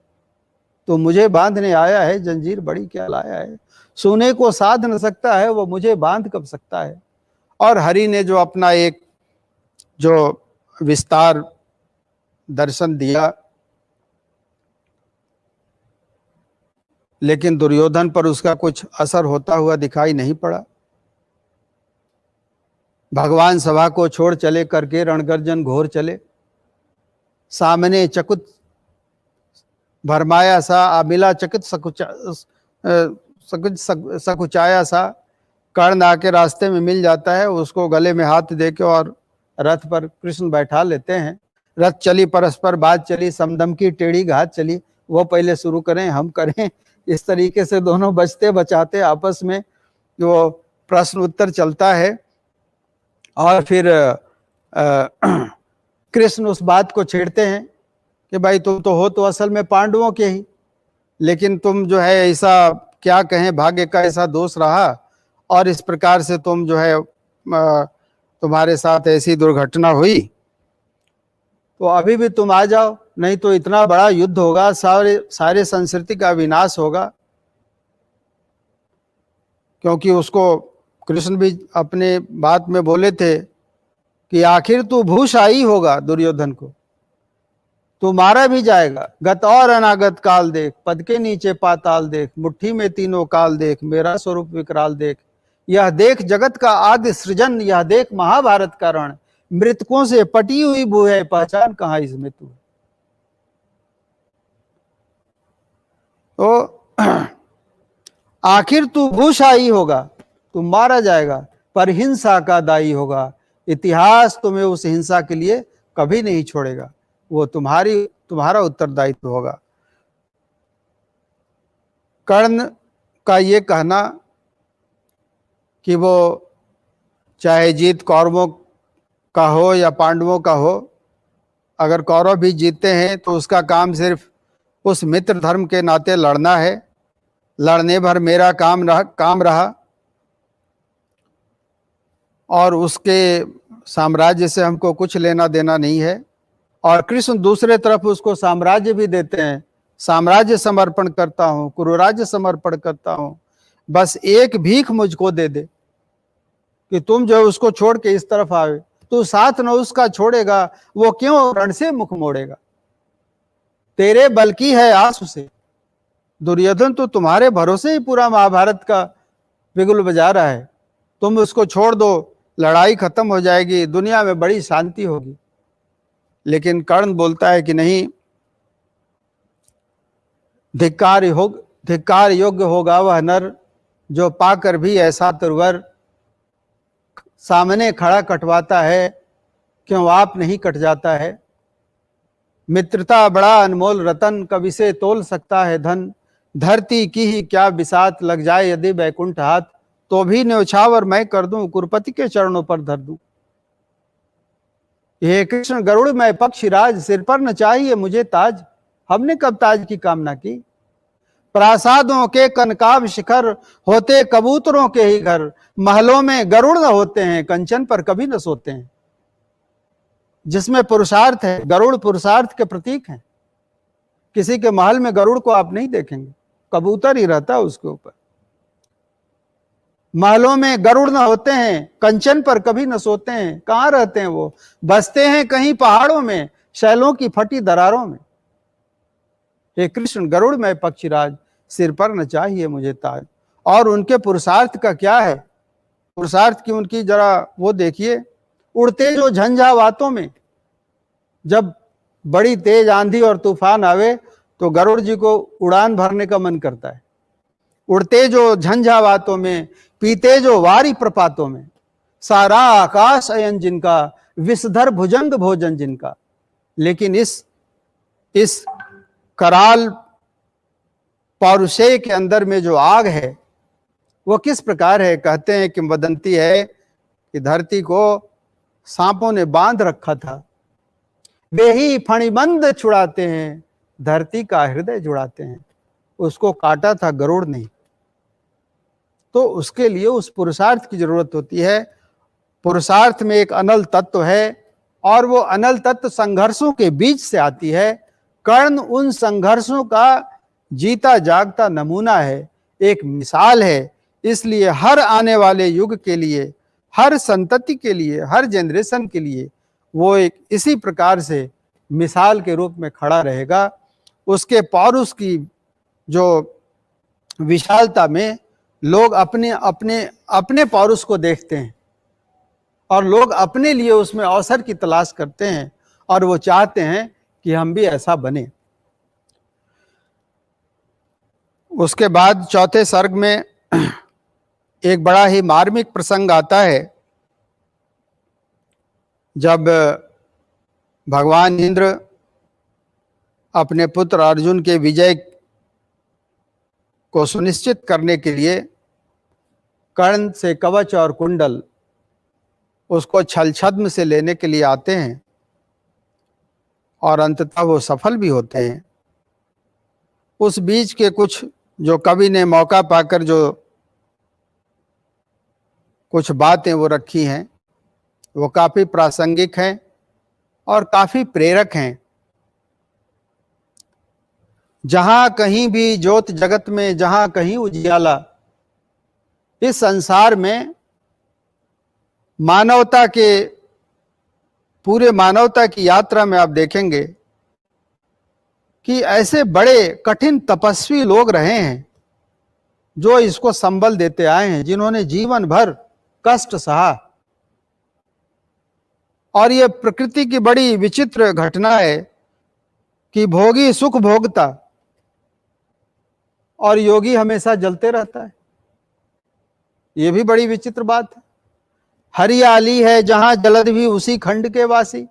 तो मुझे बांधने आया है, जंजीर बड़ी क्या लाया है। सोने को साध न सकता है, वो मुझे बांध कब सकता है। और हरि ने जो अपना एक जो विस्तार दर्शन दिया, लेकिन दुर्योधन पर उसका कुछ असर होता हुआ दिखाई नहीं पड़ा। भगवान सभा को छोड़ चले करके रणगर्जन घोर चले। सामने चकुत भरमाया सा, आमिला चकित सकुचाया सा। कर्ण आके रास्ते में मिल जाता है, उसको गले में हाथ देके और रथ पर कृष्ण बैठा लेते हैं। रथ चली, परस्पर बात चली, समदम की टेढ़ी घात चली। वो पहले शुरू करें, हम करें, इस तरीके से दोनों बचते बचाते आपस में जो प्रश्न उत्तर चलता है। और फिर कृष्ण उस बात को छेड़ते हैं कि भाई तुम तो हो तो असल में पांडवों के ही, लेकिन तुम जो है ऐसा क्या कहें, भाग्य का ऐसा दोष रहा और इस प्रकार से तुम जो है तुम्हारे साथ ऐसी दुर्घटना हुई, तो अभी भी तुम आ जाओ, नहीं तो इतना बड़ा युद्ध होगा, सारे संस्कृति का विनाश होगा। क्योंकि उसको कृष्ण भी अपने बात में बोले थे कि आखिर तू भूषाई होगा, दुर्योधन को तू मारा भी जाएगा। गत और अनागत काल देख, पद के नीचे पाताल देख, मुट्ठी में तीनों काल देख, मेरा स्वरूप विकराल देख। यह देख जगत का आदि सृजन, यह देख महाभारत का रण। मृतकों से पटी हुई भू है, पहचान कहां इसमें तू। तो आखिर तू भूषाई होगा, तू मारा जाएगा, पर हिंसा का दाई होगा। इतिहास तुम्हें उस हिंसा के लिए कभी नहीं छोड़ेगा, वो तुम्हारा उत्तरदायित्व होगा। कर्ण का ये कहना कि वो चाहे जीत कौरवों का हो या पांडवों का हो, अगर कौरव भी जीतते हैं तो उसका काम सिर्फ उस मित्र धर्म के नाते लड़ना है, लड़ने भर मेरा काम रहा और उसके साम्राज्य से हमको कुछ लेना देना नहीं है। और कृष्ण दूसरे तरफ उसको साम्राज्य भी देते हैं, साम्राज्य समर्पण करता हूँ, कुरुराज्य समर्पण करता हूँ, बस एक भीख मुझको दे दे कि तुम जो है उसको छोड़ के इस तरफ आवे। तू साथ न उसका छोड़ेगा, वो क्यों रण से मुख मोड़ेगा। तेरे बल की है आस उसे, दुर्योधन तो तुम्हारे भरोसे ही पूरा महाभारत का बिगुल बजा रहा है। तुम उसको छोड़ दो, लड़ाई खत्म हो जाएगी, दुनिया में बड़ी शांति होगी। लेकिन कर्ण बोलता है कि नहीं, धिक्कार योग्य होगा वह नर, जो पाकर भी ऐसा तुरवर। सामने खड़ा कटवाता है, क्यों आप नहीं कट जाता है। मित्रता बड़ा अनमोल रतन, कवि से तोल सकता है धन। धरती की ही क्या बिसात, लग जाए यदि बैकुंठ हाथ, तो भी न्यौछावर मैं कर दूं, कुरुपति के चरणों पर धर दूं। हे कृष्ण गरुड़ मैं पक्षीराज, सिर पर न चाहिए मुझे ताज। हमने कब ताज की कामना की। प्रासादों के कनकाभ शिखर, होते कबूतरों के ही घर। महलों में गरुड़ न होते हैं, कंचन पर कभी न सोते हैं। जिसमें पुरुषार्थ है, गरुड़ पुरुषार्थ के प्रतीक हैं। किसी के महल में गरुड़ को आप नहीं देखेंगे, कबूतर ही रहता है उसके ऊपर। महलों में गरुड़ न होते हैं, कंचन पर कभी न सोते हैं। कहां रहते हैं वो, बसते हैं कहीं पहाड़ों में, शैलों की फटी दरारों में। हे कृष्ण गरुड़ मैं पक्षीराज, सिर पर न चाहिए मुझे ताज। और उनके पुरुषार्थ का क्या है, पुरुषार्थ की उनकी जरा वो देखिए। उड़ते जो झंझावातों में, जब बड़ी तेज आंधी और तूफान आवे तो गरुड़ जी को उड़ान भरने का मन करता है। उड़ते जो झंझावातों में, पीते जो वारी प्रपातों में, सारा आकाश अयन जिनका, विषधर भुजंग भोजन जिनका। लेकिन इस कराल पौरुषेय के अंदर में जो आग है वो किस प्रकार है? कहते हैं किंवदंती है कि धरती को सांपों ने बांध रखा था, वे ही फणिबंद छुड़ाते हैं, धरती का हृदय जुड़ाते हैं। उसको काटा था गरुड़ ने। तो उसके लिए उस पुरुषार्थ की जरूरत होती है। पुरुषार्थ में एक अनल तत्व है और वो अनल तत्व संघर्षों के बीच से आती है। कर्ण उन संघर्षों का जीता जागता नमूना है, एक मिसाल है। इसलिए हर आने वाले युग के लिए, हर संतति के लिए, हर जनरेशन के लिए वो एक इसी प्रकार से मिसाल के रूप में खड़ा रहेगा। उसके पौरुष की जो विशालता में लोग अपने अपने अपने पौरुष को देखते हैं और लोग अपने लिए उसमें अवसर की तलाश करते हैं और वो चाहते हैं कि हम भी ऐसा बने। उसके बाद चौथे सर्ग में एक बड़ा ही मार्मिक प्रसंग आता है, जब भगवान इंद्र अपने पुत्र अर्जुन के विजय को सुनिश्चित करने के लिए कर्ण से कवच और कुंडल उसको छल छद्म से लेने के लिए आते हैं और अंततः वो सफल भी होते हैं। उस बीच के कुछ जो कवि ने मौका पाकर जो कुछ बातें वो रखी हैं वो काफी प्रासंगिक हैं और काफी प्रेरक हैं। जहां कहीं भी ज्योत जगत में, जहां कहीं उजियाला, इस संसार में मानवता के पूरे मानवता की यात्रा में आप देखेंगे कि ऐसे बड़े कठिन तपस्वी लोग रहे हैं जो इसको संबल देते आए हैं, जिन्होंने जीवन भर कष्ट सहा। और ये प्रकृति की बड़ी विचित्र घटना है कि भोगी सुख भोगता और योगी हमेशा जलते रहता है। ये भी बड़ी विचित्र बात है। हरियाली है जहां जलद भी उसी खंड के वासी,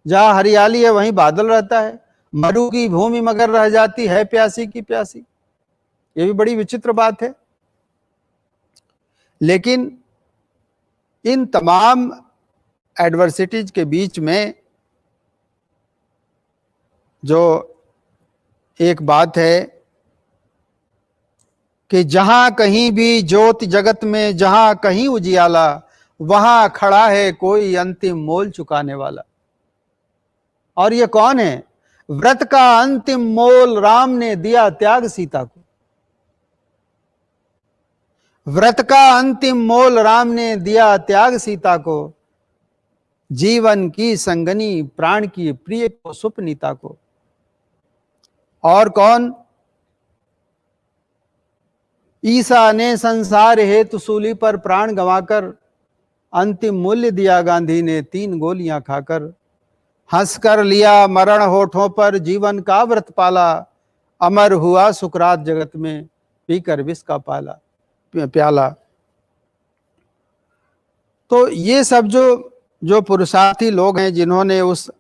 जहां हरियाली है वहीं बादल रहता है। मरु की भूमि मगर रह जाती है प्यासी की प्यासी। ये भी बड़ी विचित्र बात है। लेकिन इन तमाम एडवर्सिटीज के बीच में जो एक बात है कि जहां कहीं भी ज्योति जगत में, जहां कहीं उजियाला, वहां खड़ा है कोई अंतिम मोल चुकाने वाला। और ये कौन है? व्रत का अंतिम मोल राम ने दिया त्याग सीता को। व्रत का अंतिम मोल राम ने दिया त्याग सीता को, जीवन की संगनी प्राण की प्रिय को सुपनीता को। और कौन? ईसा ने संसार हेतु सूली पर प्राण गंवाकर अंतिम मूल्य दिया गांधी ने 3 गोलियां खाकर। हंसकर लिया मरण होठों पर, जीवन का व्रत पाला, अमर हुआ सुकरात जगत में, पीकर विष का प्याला। तो ये सब जो पुरुषार्थी लोग हैं, जिन्होंने उस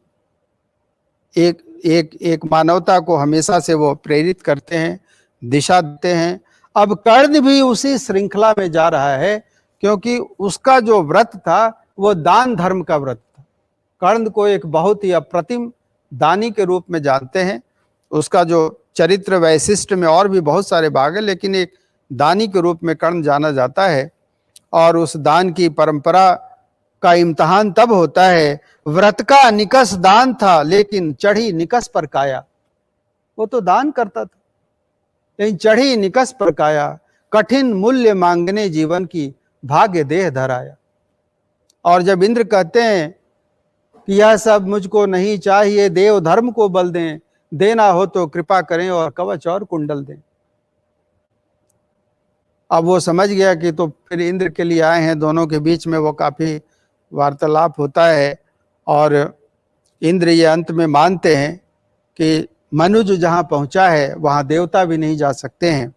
एक मानवता को हमेशा से वो प्रेरित करते हैं, दिशा देते हैं। अब कर्ण भी उसी श्रृंखला में जा रहा है, क्योंकि उसका जो व्रत था वो दान धर्म का व्रत था। कर्ण को एक बहुत ही अप्रतिम दानी के रूप में जानते हैं। उसका जो चरित्र वैशिष्ट में और भी बहुत सारे भाग है, लेकिन एक दानी के रूप में कर्ण जाना जाता है। और उस दान की परंपरा का इम्तहान तब होता है, व्रत का निकस दान था लेकिन चढ़ी निकस पर काया। वो तो दान करता था लेकिन चढ़ी निकस पर काया, कठिन मूल्य मांगने जीवन की, भाग्य देह धराया। और जब इंद्र कहते हैं कि यह सब मुझको नहीं चाहिए, देव धर्म को बल दें, देना हो तो कृपा करें और कवच और कुंडल दें। अब वो समझ गया कि तो फिर इंद्र के लिए आए हैं। दोनों के बीच में वो काफी वार्तालाप होता है और इंद्र ये अंत में मानते हैं कि मनुष्य जहाँ पहुँचा है वहाँ देवता भी नहीं जा सकते हैं।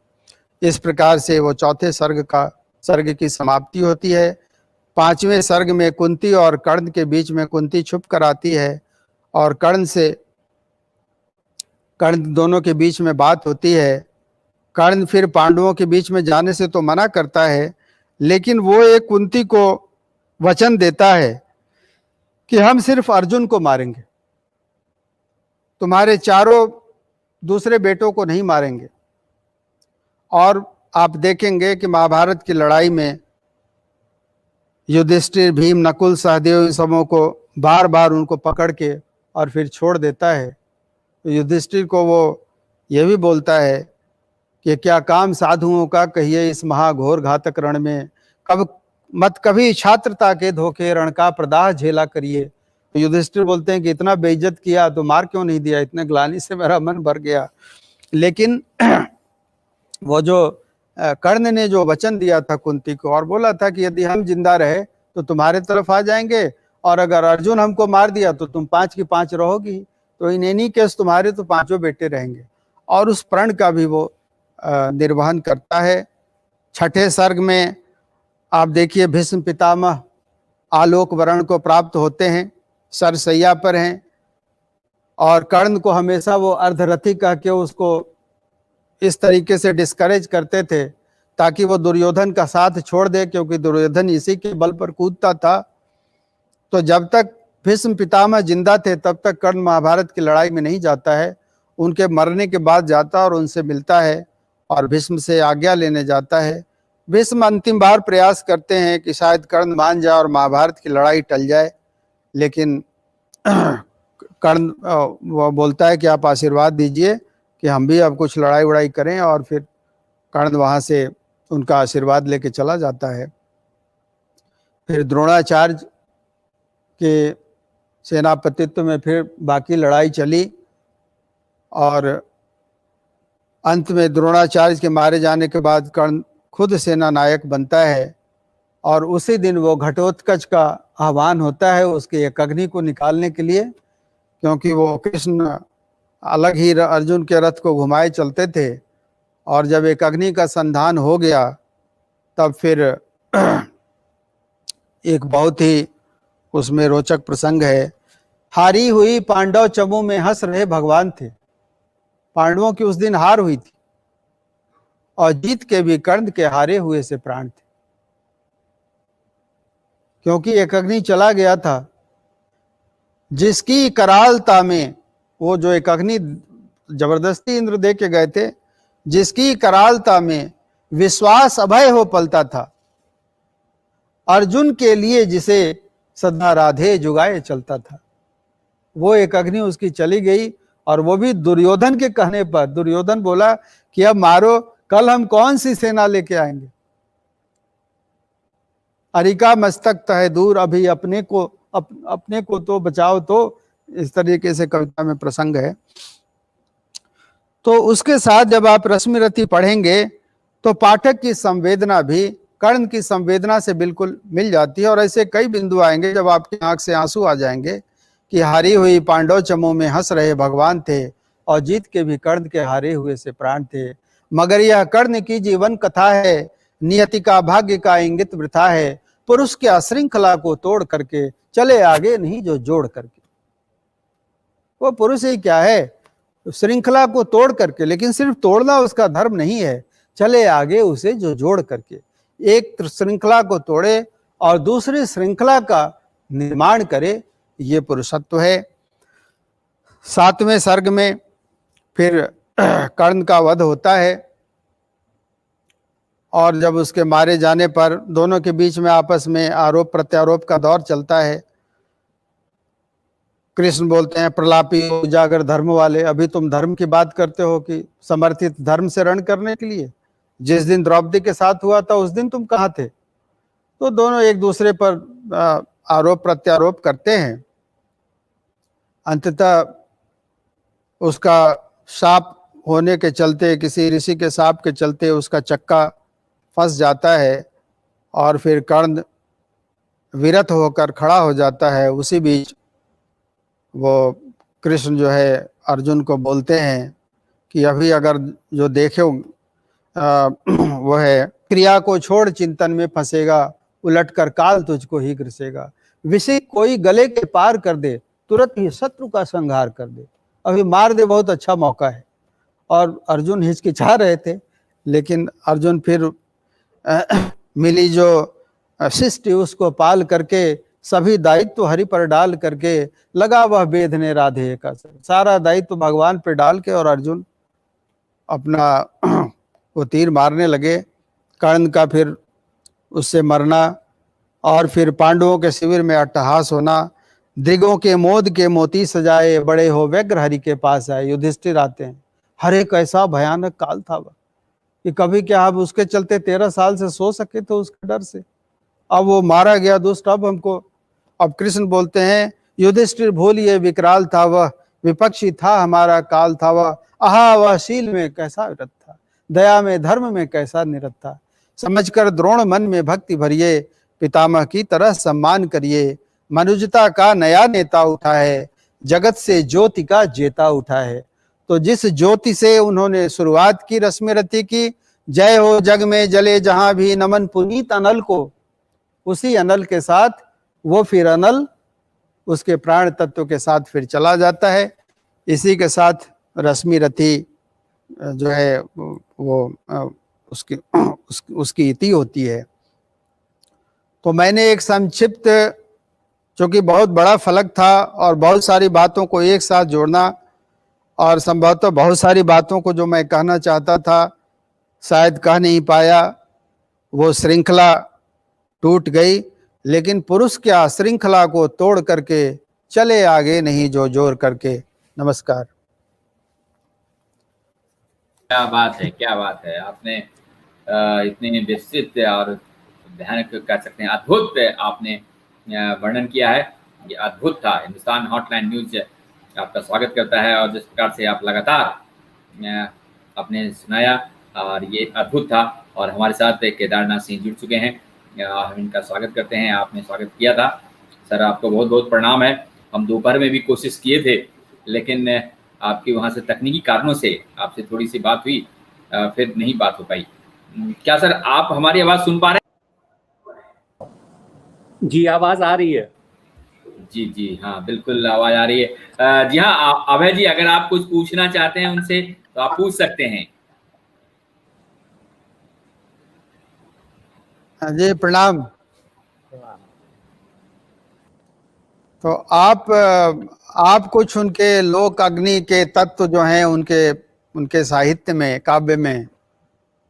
इस प्रकार से वो चौथे सर्ग की समाप्ति होती है। पांचवें सर्ग में कुंती और कर्ण के बीच में कुंती छुप कर आती है और कर्ण दोनों के बीच में बात होती है। कर्ण फिर पांडवों के बीच में जाने से तो मना करता है, लेकिन वो एक कुंती को वचन देता है कि हम सिर्फ अर्जुन को मारेंगे, तुम्हारे चारों दूसरे बेटों को नहीं मारेंगे। और आप देखेंगे कि महाभारत की लड़ाई में युधिष्ठिर, भीम, नकुल, सहदेव इन सबों को बार बार उनको पकड़ के और फिर छोड़ देता है। तो युधिष्ठिर को वो ये भी बोलता है कि क्या काम साधुओं का कहिए इस महाघोर घातक रण में, मत कभी छात्रता के धोखे रण का प्रदाह झेला करिए। तो युधिष्ठिर बोलते हैं कि इतना बेइज्जत किया तो मार क्यों नहीं दिया, इतने ग्लानि से मेरा मन भर गया। लेकिन वो जो कर्ण ने जो वचन दिया था कुंती को और बोला था कि यदि हम जिंदा रहे तो तुम्हारे तरफ आ जाएंगे और अगर अर्जुन हमको मार दिया तो तुम 5 की 5 रहोगी, तो इन एनी केस तुम्हारे तो 5 बेटे रहेंगे। और उस प्रण का भी वो निर्वहन करता है। छठे सर्ग में आप देखिए भीष्म पितामह आलोक वर्ण को प्राप्त होते हैं, सरसैया पर हैं और कर्ण को हमेशा वो अर्धरथी कह के उसको इस तरीके से डिस्करेज करते थे ताकि वो दुर्योधन का साथ छोड़ दे, क्योंकि दुर्योधन इसी के बल पर कूदता था। तो जब तक भीष्म पितामह जिंदा थे तब तक कर्ण महाभारत की लड़ाई में नहीं जाता है, उनके मरने के बाद जाता और उनसे मिलता है और भीष्म से आज्ञा लेने जाता है। भीष्म अंतिम बार प्रयास करते हैं कि शायद कर्ण मान जाए और महाभारत की लड़ाई टल जाए, लेकिन कर्ण वो बोलता है कि आप आशीर्वाद दीजिए कि हम भी अब कुछ लड़ाई वड़ाई करें, और फिर कर्ण वहाँ से उनका आशीर्वाद लेके चला जाता है। फिर द्रोणाचार्य के सेनापतित्व में फिर बाकी लड़ाई चली और अंत में द्रोणाचार्य के मारे जाने के बाद कर्ण खुद सेना नायक बनता है और उसी दिन वो घटोत्कच का आह्वान होता है उसके एक अग्नि को निकालने के लिए, क्योंकि वो कृष्ण अलग ही अर्जुन के रथ को घुमाए चलते थे और जब एक अग्नि का संधान हो गया तब फिर एक बहुत ही उसमें रोचक प्रसंग है। हारी हुई पांडव चमू में हंस रहे भगवान थे। पांडवों की उस दिन हार हुई थी और जीत के भी कर्ण के हारे हुए से प्राण थे, क्योंकि एक अग्नि चला गया था जिसकी करालता में, वो जो एक अग्नि जबरदस्ती इंद्र दे के गए थे, जिसकी करालता में विश्वास अभय हो पलता था, अर्जुन के लिए जिसे सदा राधे जुगाए चलता था, वो एक अग्नि उसकी चली गई और वो भी दुर्योधन के कहने पर। दुर्योधन बोला कि अब मारो, कल हम कौन सी सेना लेके आएंगे, अरिका मस्तक तहे दूर, अभी अपने को तो बचाओ। तो इस तरीके से कविता में प्रसंग है। तो उसके साथ जब आप रश्मिरथी पढ़ेंगे तो पाठक की संवेदना भी कर्ण की संवेदना से बिल्कुल मिल जाती है और ऐसे कई बिंदु आएंगे जब आपकी आंख से आंसू आ जाएंगे कि हारी हुई पांडव चमू में हंस रहे भगवान थे और जीत के भी कर्ण के हारे हुए से प्राण थे, मगर यह कर्ण की जीवन कथा है, नियति का भाग्य का इंगित वृथा है, पुरुष के श्रृंखला को तोड़ करके चले आगे नहीं जो जोड़ करके। वो पुरुष ही क्या है, श्रृंखला को तोड़ करके, लेकिन सिर्फ तोड़ना उसका धर्म नहीं है, चले आगे उसे जो जोड़ करके। एक श्रृंखला को तोड़े और दूसरी श्रृंखला का निर्माण करे, ये पुरुषत्व है। 7वें सर्ग में फिर कर्ण का वध होता है और जब उसके मारे जाने पर दोनों के बीच में आपस में आरोप प्रत्यारोप का दौर चलता है। कृष्ण बोलते हैं प्रलापी उजागर धर्म वाले, अभी तुम धर्म की बात करते हो कि समर्थित धर्म से रण करने के लिए, जिस दिन द्रौपदी के साथ हुआ था उस दिन तुम कहाँ थे। तो दोनों एक दूसरे पर आरोप प्रत्यारोप करते हैं। अंततः उसका शाप होने के चलते, किसी ऋषि के शाप के चलते उसका चक्का फंस जाता है और फिर कर्ण विरत होकर खड़ा हो जाता है। उसी बीच वो कृष्ण जो है अर्जुन को बोलते हैं कि अभी अगर जो देखे वो है क्रिया को छोड़ चिंतन में फंसेगा, उलट कर काल तुझको ही ग्रसेगा। विषय कोई गले के पार कर दे, तुरंत ही शत्रु का संहार कर दे। अभी मार दे, बहुत अच्छा मौका है। और अर्जुन हिचकिचा रहे थे, लेकिन अर्जुन फिर मिली जो शिष्ट उसको पाल करके सभी दायित्व हरि पर डाल करके लगा वह बेधने राधे का। सारा दायित्व भगवान पर डाल के और अर्जुन अपना वो तीर मारने लगे। कर्ण का फिर उससे मरना और फिर पांडवों के शिविर में अट्टहास होना। दिगों के मोद के मोती सजाए, बड़े हो व्यग्र हरि के पास आए। युधिष्ठिर आते हैं, हर एक ऐसा भयानक काल था वह कि कभी क्या अब उसके चलते 13 साल से सो सके थे उसके डर से। अब वो मारा गया दुष्ट, अब कृष्ण बोलते हैं युधिष्ठिर भूलिए विकराल था वह, विपक्षी था हमारा काल था वह। आहा वह शील में कैसा विरत था, दया में धर्म में कैसा निरत था। समझकर द्रोण मन में भक्ति भरिए, पितामह की तरह सम्मान करिए। मनुजता का नया नेता उठा है, जगत से ज्योति का जेता उठा है। तो जिस ज्योति से उन्होंने शुरुआत की रस्म रति की, जय हो जग में जले जहां भी नमन पुनीत अनल को, उसी अनल के साथ वो फिर अनल उसके प्राण तत्व के साथ फिर चला जाता है। इसी के साथ रश्मि रथी जो है वो उसकी इति होती है। तो मैंने एक संक्षिप्त, चूंकि बहुत बड़ा फलक था और बहुत सारी बातों को एक साथ जोड़ना, और संभवतः बहुत सारी बातों को जो मैं कहना चाहता था शायद कह नहीं पाया, वो श्रृंखला टूट गई। लेकिन पुरुष क्या श्रृंखला को तोड़ करके चले आगे नहीं जो जोर करके। नमस्कार। क्या बात है, क्या बात है। आपने इतने विस्तृत और भयानक कह सकते हैं अद्भुत आपने वर्णन किया है। ये अद्भुत था। हिंदुस्तान हॉटलाइन न्यूज आपका स्वागत करता है, और जिस प्रकार से आप लगातार आपने सुनाया और ये अद्भुत था। और हमारे साथ केदारनाथ सिंह जुड़ चुके हैं, हम इनका स्वागत करते हैं। आपने स्वागत किया था सर, आपको बहुत बहुत प्रणाम है। हम दोपहर में भी कोशिश किए थे, लेकिन आपकी वहाँ से तकनीकी कारणों से आपसे थोड़ी सी बात हुई, फिर नहीं बात हो पाई। क्या सर आप हमारी आवाज़ सुन पा रहे हैं? जी आवाज़ आ रही है। जी जी हाँ, बिल्कुल आवाज़ आ रही है। जी हाँ अभय जी, अगर आप कुछ पूछना चाहते हैं उनसे तो आप पूछ सकते हैं। जी प्रणाम। तो आप कुछ उनके लोक अग्नि के तत्व जो हैं उनके साहित्य में, काव्य में,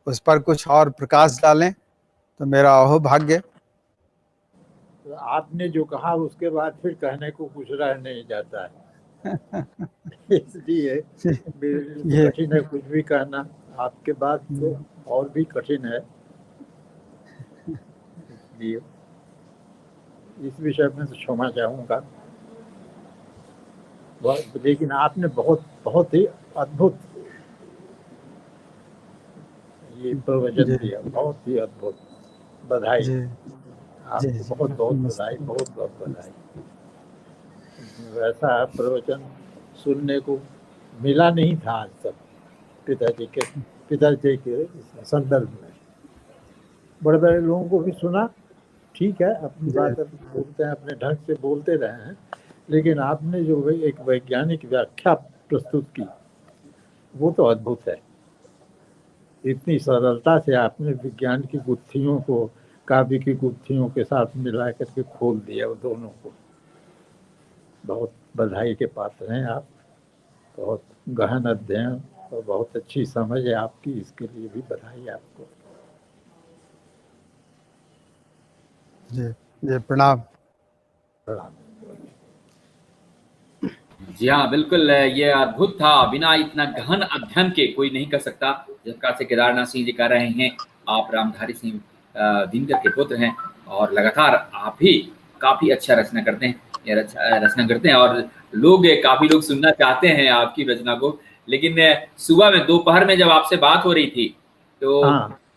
उस पर कुछ और प्रकाश डालें तो मेरा अहो भाग्य। आपने जो कहा उसके बाद फिर कहने को कुछ रह नहीं जाता है। इसलिए कठिन है कुछ भी कहना। आपके बाद तो और भी कठिन है। इस विषय में तो क्षमा चाहूँगा, लेकिन आपने बहुत ही अद्भुत ये प्रवचन दिया, बहुत ही अद्भुत। बधाई आपको, बहुत बहुत बधाई, बहुत बहुत बधाई। वैसा प्रवचन सुनने को मिला नहीं था आज तक पिताजी के संदर्भ में। बड़े बड़े लोगों को भी सुना, ठीक है, अपनी बात बोलते हैं, अपने ढंग से बोलते रहे हैं, लेकिन आपने जो एक वैज्ञानिक व्याख्या प्रस्तुत की वो तो अद्भुत है। इतनी सरलता से आपने विज्ञान की गुत्थियों को काव्य की गुत्थियों के साथ मिला करके खोल दिया वो दोनों को। बहुत बधाई के पात्र हैं आप। बहुत गहन अध्ययन और बहुत अच्छी समझ है आपकी, इसके लिए भी बधाई आपको। जी प्रणाम। प्रणाम। जी हाँ बिल्कुल, ये अद्भुत था। बिना इतना गहन अध्ययन के कोई नहीं कर सकता। जिस प्रकार से केदारनाथ सिंह जी कह रहे हैं, आप रामधारी सिंह दिनकर के पुत्र हैं और लगातार आप भी काफ़ी अच्छा रचना करते हैं और काफ़ी लोग सुनना चाहते हैं आपकी रचना को। लेकिन सुबह में दोपहर में जब आपसे बात हो रही थी तो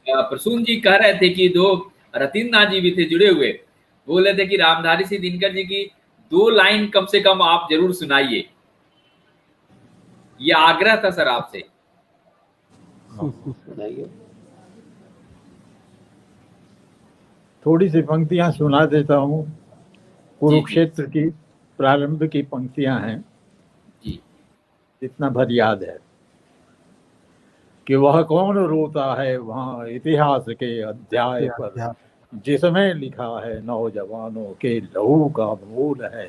प्रसून जी कह रहे थे कि 2 रतिन्द्रनाथ जी भी थे जुड़े हुए, बोल रहे थे कि रामधारी सिंह दिनकर जी की 2 लाइन कम से कम आप जरूर सुनाइए, ये आग्रह था सर आपसे। थोड़ी सी पंक्तियां सुना देता हूँ। कुरुक्षेत्र की प्रारंभ की पंक्तियां हैं, जी इतना भर याद है कि वह कौन रोता है वहाँ इतिहास के अध्याय पर, जिसमें लिखा है नौजवानों के लहू का मोल है,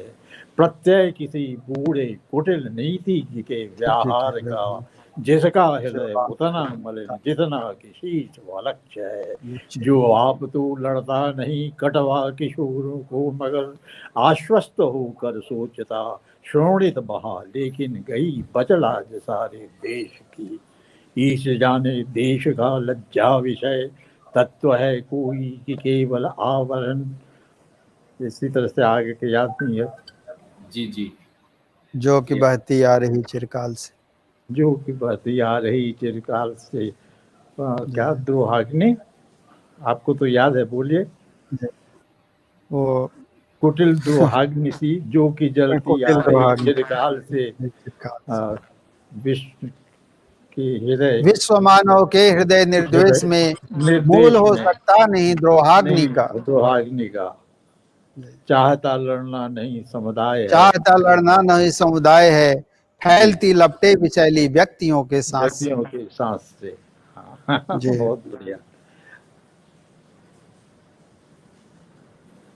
प्रत्यय किसी बूढ़े कुटिल नीति के व्यवहार का, जिसका हृदय उतना मलिन जितना कि शीश वालक्ष्य है, जो आप तो लड़ता नहीं कटवा किशोरों को, मगर आश्वस्त होकर सोचता श्रोणित बहा, लेकिन गई बचलाज सारे देश की, ईश जाने देश का लज्जा विषय, तत्व है कोई कि केवल आवरण। इसी तरह से आगे के याद नहीं है। जी जी। जो कि बहती आ रही चिरकाल से, जो कि बहती आ रही चिरकाल से, क्या द्रोहाग्नि, आपको तो याद है, बोलिए। वो कुटिल द्रोहाग्नि सी जो कि जलती आ रही चिरकाल से, विश्व के हृदय, विश्व मानव के हृदय निर्द्वेष में मूल हो सकता नहीं द्रोहाग्नि का, द्रोहाग्नि का, चाहता लड़ना नहीं समुदाय है, चाहता लड़ना नहीं समुदाय है, फैलती लपटे विचैली व्यक्तियों के सांस से। बहुत बढ़िया।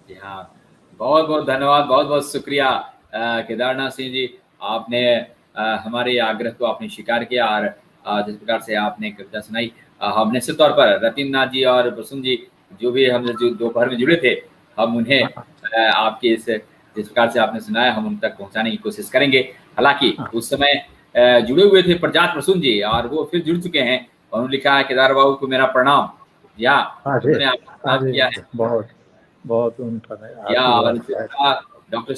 जी हाँ, बहुत बहुत धन्यवाद, बहुत बहुत शुक्रिया केदारनाथ सिंह जी, आपने हमारे आग्रह को आपने स्वीकार किया और जिस प्रकार से आपने कविता सुनाई, हम निश्चित तौर पर रतिन नाथ जी और प्रसून जी जो भी हम जो दोपहर में जुड़े थे, हम उन्हें आपके इस जिस प्रकार से आपने सुनाया हम उन तक पहुंचाने की कोशिश करेंगे। हालांकि उस समय जुड़े हुए थे प्रजात प्रसून जी और वो फिर जुड़ चुके हैं, उन्होंने लिखा है केदार बाबू को मेरा प्रणाम। या उन्होंने आपको किया है, बहुत बहुत डॉक्टर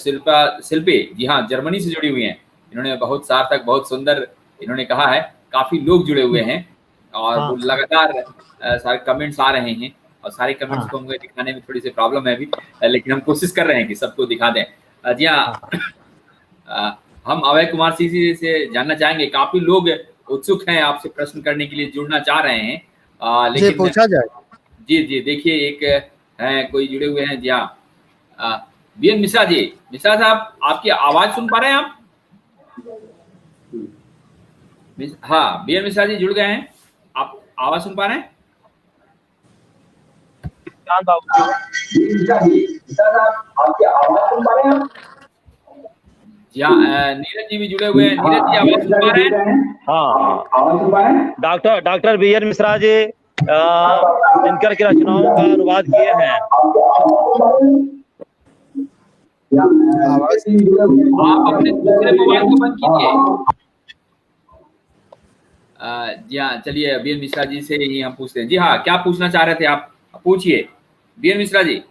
शिल्पी जी हाँ जर्मनी से जुड़ी हुई हैं, इन्होंने बहुत सार्थक बहुत सुंदर इन्होंने कहा है, काफी लोग जुड़े हुए हैं और वो लगातार सारे कमेंट्स आ रहे हैं और सारे कमेंट्स को मुझे दिखाने में थोड़ी सी प्रॉब्लम है अभी, लेकिन हम कोशिश कर रहे हैं कि सबको दिखा दें। जी हाँ, हम अभय कुमार सिंह जी से जानना चाहेंगे, काफी लोग उत्सुक हैं आपसे प्रश्न करने के लिए, जुड़ना चाह रहे हैं, लेकिन पूछा जाए। जी जी, देखिए एक है कोई जुड़े हुए हैं। जी हाँ, बीएन मिश्रा जी, मिश्रा साहब आपकी आवाज सुन पा रहे हैं आप? हाँ बीएन मिश्रा जी जुड़ गए हैं, आप आवाज सुन पा रहे हैं? आपकी आवाज सुन पा रहे हैं? जी हाँ, नीरज जी भी जुड़े हुए हैं, नीरज जी आवाज सुन पा रहे हैं? हाँ आवाज सुन पा रहे हैं? डॉक्टर बीएन मिश्रा जी दिनकर की रचनाओं का अनुवाद किए हैं। आप अपने दूसरे मोबाइल को बंद कीजिए। जी हाँ, चलिए बीएन मिश्रा जी से ही हम पूछते हैं। जी हाँ, क्या पूछना चाह रहे थे आप, पूछिए बीएन मिश्रा जी।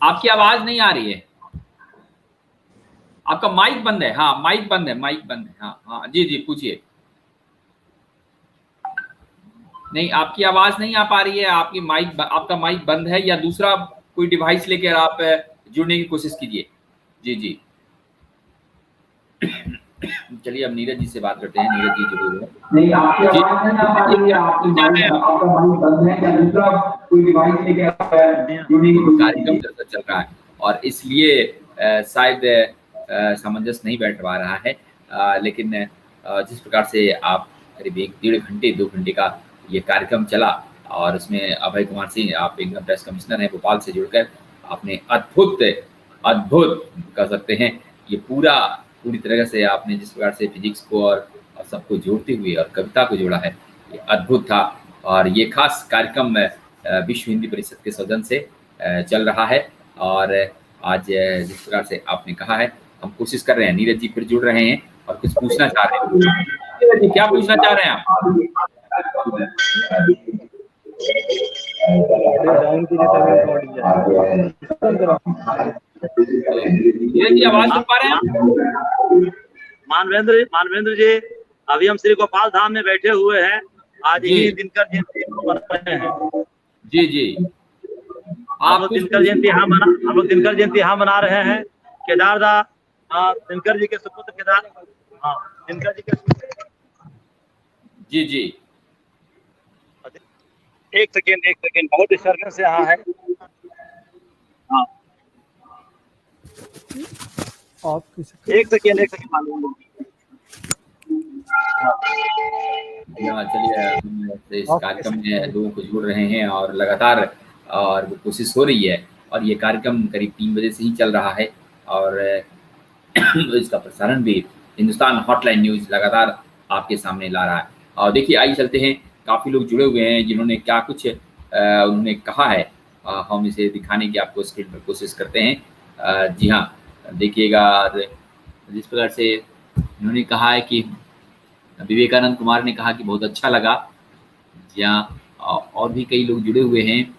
आपकी आवाज नहीं आ रही है, आपका माइक बंद है। हाँ माइक बंद है, माइक बंद है। हाँ हाँ जी जी पूछिए। नहीं, आपकी आवाज नहीं आ पा रही है, आपकी माइक, आपका माइक बंद है या दूसरा कोई डिवाइस लेकर आप जुड़ने की कोशिश कीजिए। जी जी चलिए अब नीरज जी से बात करते हैं। नीरज जी जुड़े हुए हैं। नहीं, आपकी आवाज नहीं आ पा रही है, आपका माइक बंद है या दूसरा कोई डिवाइस लेकर आप जुड़ने की कोशिश कीजिए। कार्यक्रम चल रहा है और इसलिए शायद सामंजस्य नहीं बैठ पा रहा है, लेकिन जिस प्रकार से आप करीब 1-1.5 घंटे 2 घंटे का ये कार्यक्रम चला और उसमें अभय कुमार सिंह, आप इनकम टैक्स कमिश्नर हैं भोपाल से जुड़कर आपने अद्भुत कह सकते हैं, ये पूरी तरह से आपने जिस प्रकार से फिजिक्स को और सबको जोड़ते हुए और कविता को जोड़ा है, ये अद्भुत था। और ये खास कार्यक्रम विश्व हिंदी परिषद के सदन से चल रहा है और आज जिस प्रकार से आपने कहा है, हम कोशिश कर रहे हैं। नीरज जी फिर जुड़ रहे हैं और कुछ पूछना चाह रहे हैं। नीरज जी क्या पूछना चाह रहे हैं आप? नीरज जी आवाज सुन पा रहे हैं? मानवेंद्र जी, अभी हम श्री गोपाल धाम में बैठे हुए हैं आज जी। ही दिनकर जयंती हम लोग मना रहे हैं। जी जी हम लोग दिनकर जयंती यहाँ मना रहे हैं। केदारदा दिनकर जी के सुपुत्र केदार, हाँ दिनकर जी के, जी जी एक सेकेंड बहुत डिस्टर्बेंस यहाँ है। हाँ एक सेकेंड हाँ, चलिए हम इस कार्यक्रम में लोगों को जोड़ रहे हैं और लगातार और वो कोशिश हो रही है, और ये कार्यक्रम करीब 3 बजे से ही चल रहा है, और इसका प्रसारण भी हिंदुस्तान हॉटलाइन न्यूज़ लगातार आपके सामने ला रहा है। और देखिए आइए चलते हैं, काफ़ी लोग जुड़े हुए हैं जिन्होंने क्या कुछ उन्होंने कहा है, हम इसे दिखाने की आपको स्क्रीन पर कोशिश करते हैं। जी हाँ, देखिएगा जिस प्रकार से उन्होंने कहा है कि विवेकानंद कुमार ने कहा कि बहुत अच्छा लगा। जी हाँ, और भी कई लोग जुड़े हुए हैं।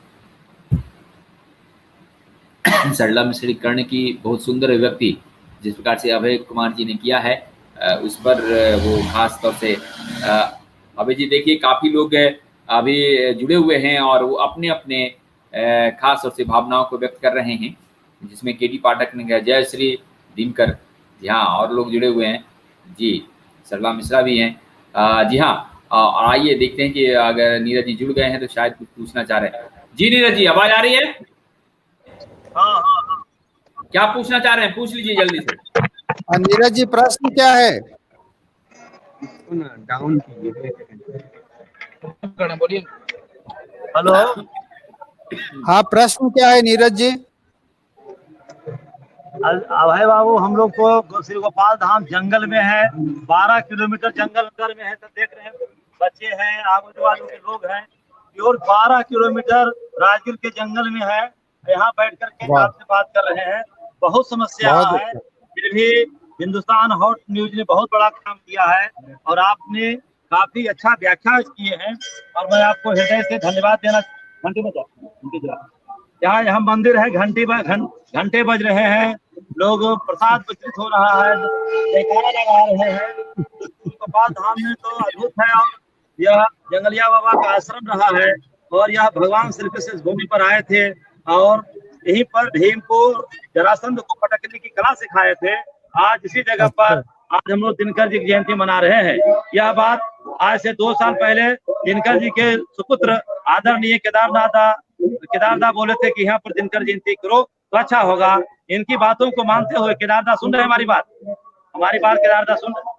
सरला मिश्री कर्ण की बहुत सुंदर अभिव्यक्ति जिस प्रकार से अभय कुमार जी ने किया है, उस पर वो खास तौर से अभय जी देखिए काफ़ी लोग अभी जुड़े हुए हैं और वो अपने अपने खास तौर से भावनाओं को व्यक्त कर रहे हैं, जिसमें केडी पाठक ने कहा जय श्री दिनकर। जी हाँ, और लोग जुड़े हुए हैं। जी, सरला मिश्रा भी हैं। जी हाँ, और आइए देखते हैं कि अगर नीरज जी जुड़ गए हैं तो शायद कुछ पूछना चाह रहे हैं। जी नीरज जी, आवाज आ रही है? हाँ, क्या पूछना चाह रहे हैं, पूछ लीजिए जल्दी से। नीरज जी प्रश्न क्या है? डाउन कीजिए। बोलिए। हेलो, हाँ, प्रश्न क्या है नीरज जी? अभय बाबू हम लोग को श्री गोपाल धाम जंगल में है, 12 किलोमीटर जंगल अंदर में है। तो देख रहे हैं बच्चे हैं, आगे वालों के लोग हैं, और 12 किलोमीटर राजगीर के जंगल में है। यहाँ बैठ करके आपसे बात कर रहे हैं। बहुत समस्या है, फिर भी हिंदुस्तान हॉट न्यूज ने बहुत बड़ा काम किया है और आपने काफी अच्छा व्याख्या किए हैं, और मैं आपको हृदय से धन्यवाद देना। यहाँ मंदिर है, घंटे बज रहे हैं, लोग प्रसाद वितरित हो रहा है, जयकारा लगा रहे हैं। गोपाल धाम में तो अद्भुत है, और यह जंगलिया बाबा का आश्रम रहा है, और यह भगवान श्री कृष्ण इस भूमि पर आए थे और यहीं पर भीम को जरासंध को पटकने की कला सिखाए थे। आज इसी जगह पर आज हम लोग दिनकर जी की जयंती मना रहे हैं। यह बात आज से 2 साल पहले दिनकर जी के सुपुत्र आदरणीय केदारदा बोले थे कि यहाँ पर दिनकर जयंती करो तो अच्छा होगा। इनकी बातों को मानते हुए केदारदा सुन रहे हमारी बात केदारदा सुन रहे।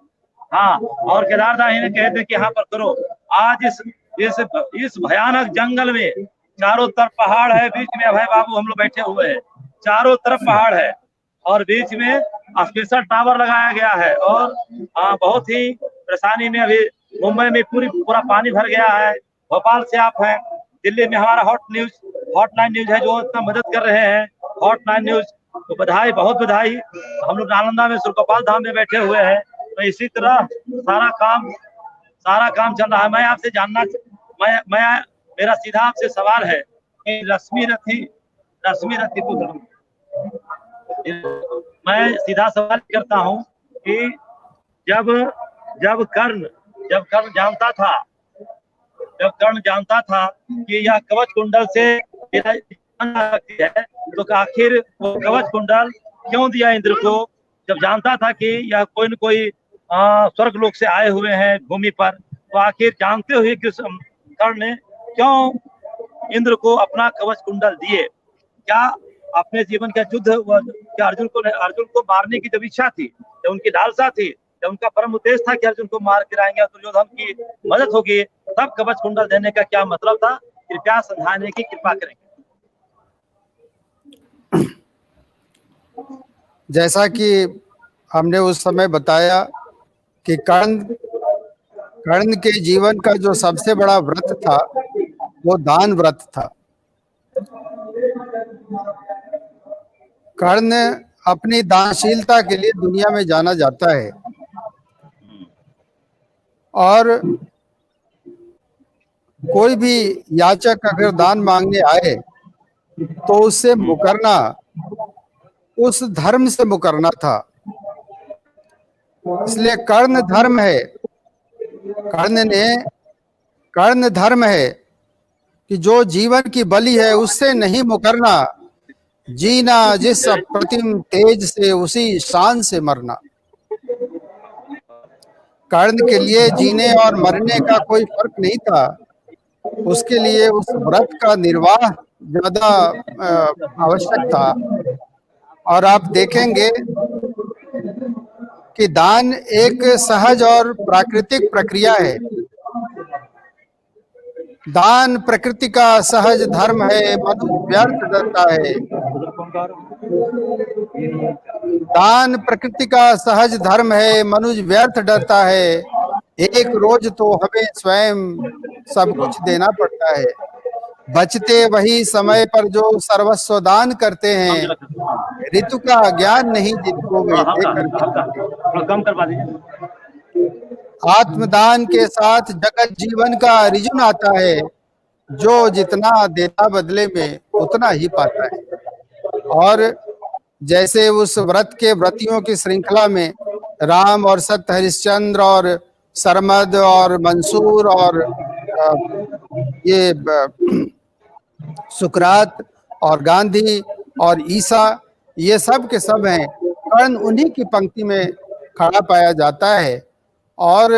हाँ, और केदारदा ही ने कहे थे कि यहाँ पर करो। आज इस भयानक जंगल में चारों तरफ पहाड़ है, बीच में अभय बाबू हम लोग बैठे हुए हैं, चारों तरफ पहाड़ है और बीच में स्पेशल टावर लगाया गया है। और बहुत ही परेशानी में अभी मुंबई में पूरा पानी भर गया है। भोपाल से आप हैं, दिल्ली में हमारा हॉटलाइन न्यूज है जो इतना मदद कर रहे हैं। हॉटलाइन न्यूज तो बधाई, बहुत बधाई। हम लोग नालंदा में श्री गोपाल धाम में बैठे हुए हैं, तो इसी तरह सारा काम चल रहा है। मैं आपसे जानना, मेरा सीधा आपसे सवाल है कि रश्मि रथी को मैं सीधा सवाल करता हूं कि जब कर्ण जानता था कि यह कवच कुंडल से है, तो आखिर वो कवच कुंडल क्यों दिया इंद्र को? जब जानता था कि यह कोई न कोई स्वर्ग लोक से आए हुए हैं भूमि पर, तो आखिर जानते हुए कि कर्ण ने क्यों इंद्र को अपना कवच कुंडल दिए? क्या अपने जीवन का युद्ध, क्या अर्जुन को मारने की जब इच्छा थी, जब उनकी लालसा थी, जब उनका परम उद्देश्य था कि अर्जुन को मार गिराएंगे और दुर्योधन की मदद होगी, तब कवच कुंडल देने का क्या मतलब था? कृपया समझाने की कृपा करेंगे। जैसा कि हमने उस समय बताया कि कर्ण के जीवन का जो सबसे बड़ा व्रत था वो दान व्रत था। कर्ण अपनी दानशीलता के लिए दुनिया में जाना जाता है, और कोई भी याचक अगर दान मांगने आए तो उससे मुकरना, उस धर्म से मुकरना था। इसलिए कर्ण धर्म है। कर्ण ने कर्ण धर्म है कि जो जीवन की बलि है उससे नहीं मुकरना, जीना जिस अप्रतिम तेज से उसी शान से मरना। कर्ण के लिए जीने और मरने का कोई फर्क नहीं था, उसके लिए उस व्रत का निर्वाह ज्यादा आवश्यक था। और आप देखेंगे कि दान एक सहज और प्राकृतिक प्रक्रिया है। दान प्रकृति का सहज धर्म है, मनुष्य व्यर्थ डरता है। दान प्रकृति का सहज धर्म है, मनुष्य व्यर्थ डरता है। एक रोज तो हमें स्वयं सब कुछ देना पड़ता है। बचते वही समय पर जो सर्वस्व दान करते हैं, ऋतु का ज्ञान नहीं जिनको वे देकर कम करवा दीजिए। आत्मदान के साथ जगत जीवन का रिजुन आता है, जो जितना देता बदले में उतना ही पाता है। और जैसे उस व्रत के व्रतियों की श्रृंखला में राम और सत्य हरिश्चंद्र और सरमद और मंसूर और ये सुकरात और गांधी और ईसा, ये सब के सब हैं। कर्ण उन्हीं की पंक्ति में खड़ा पाया जाता है। और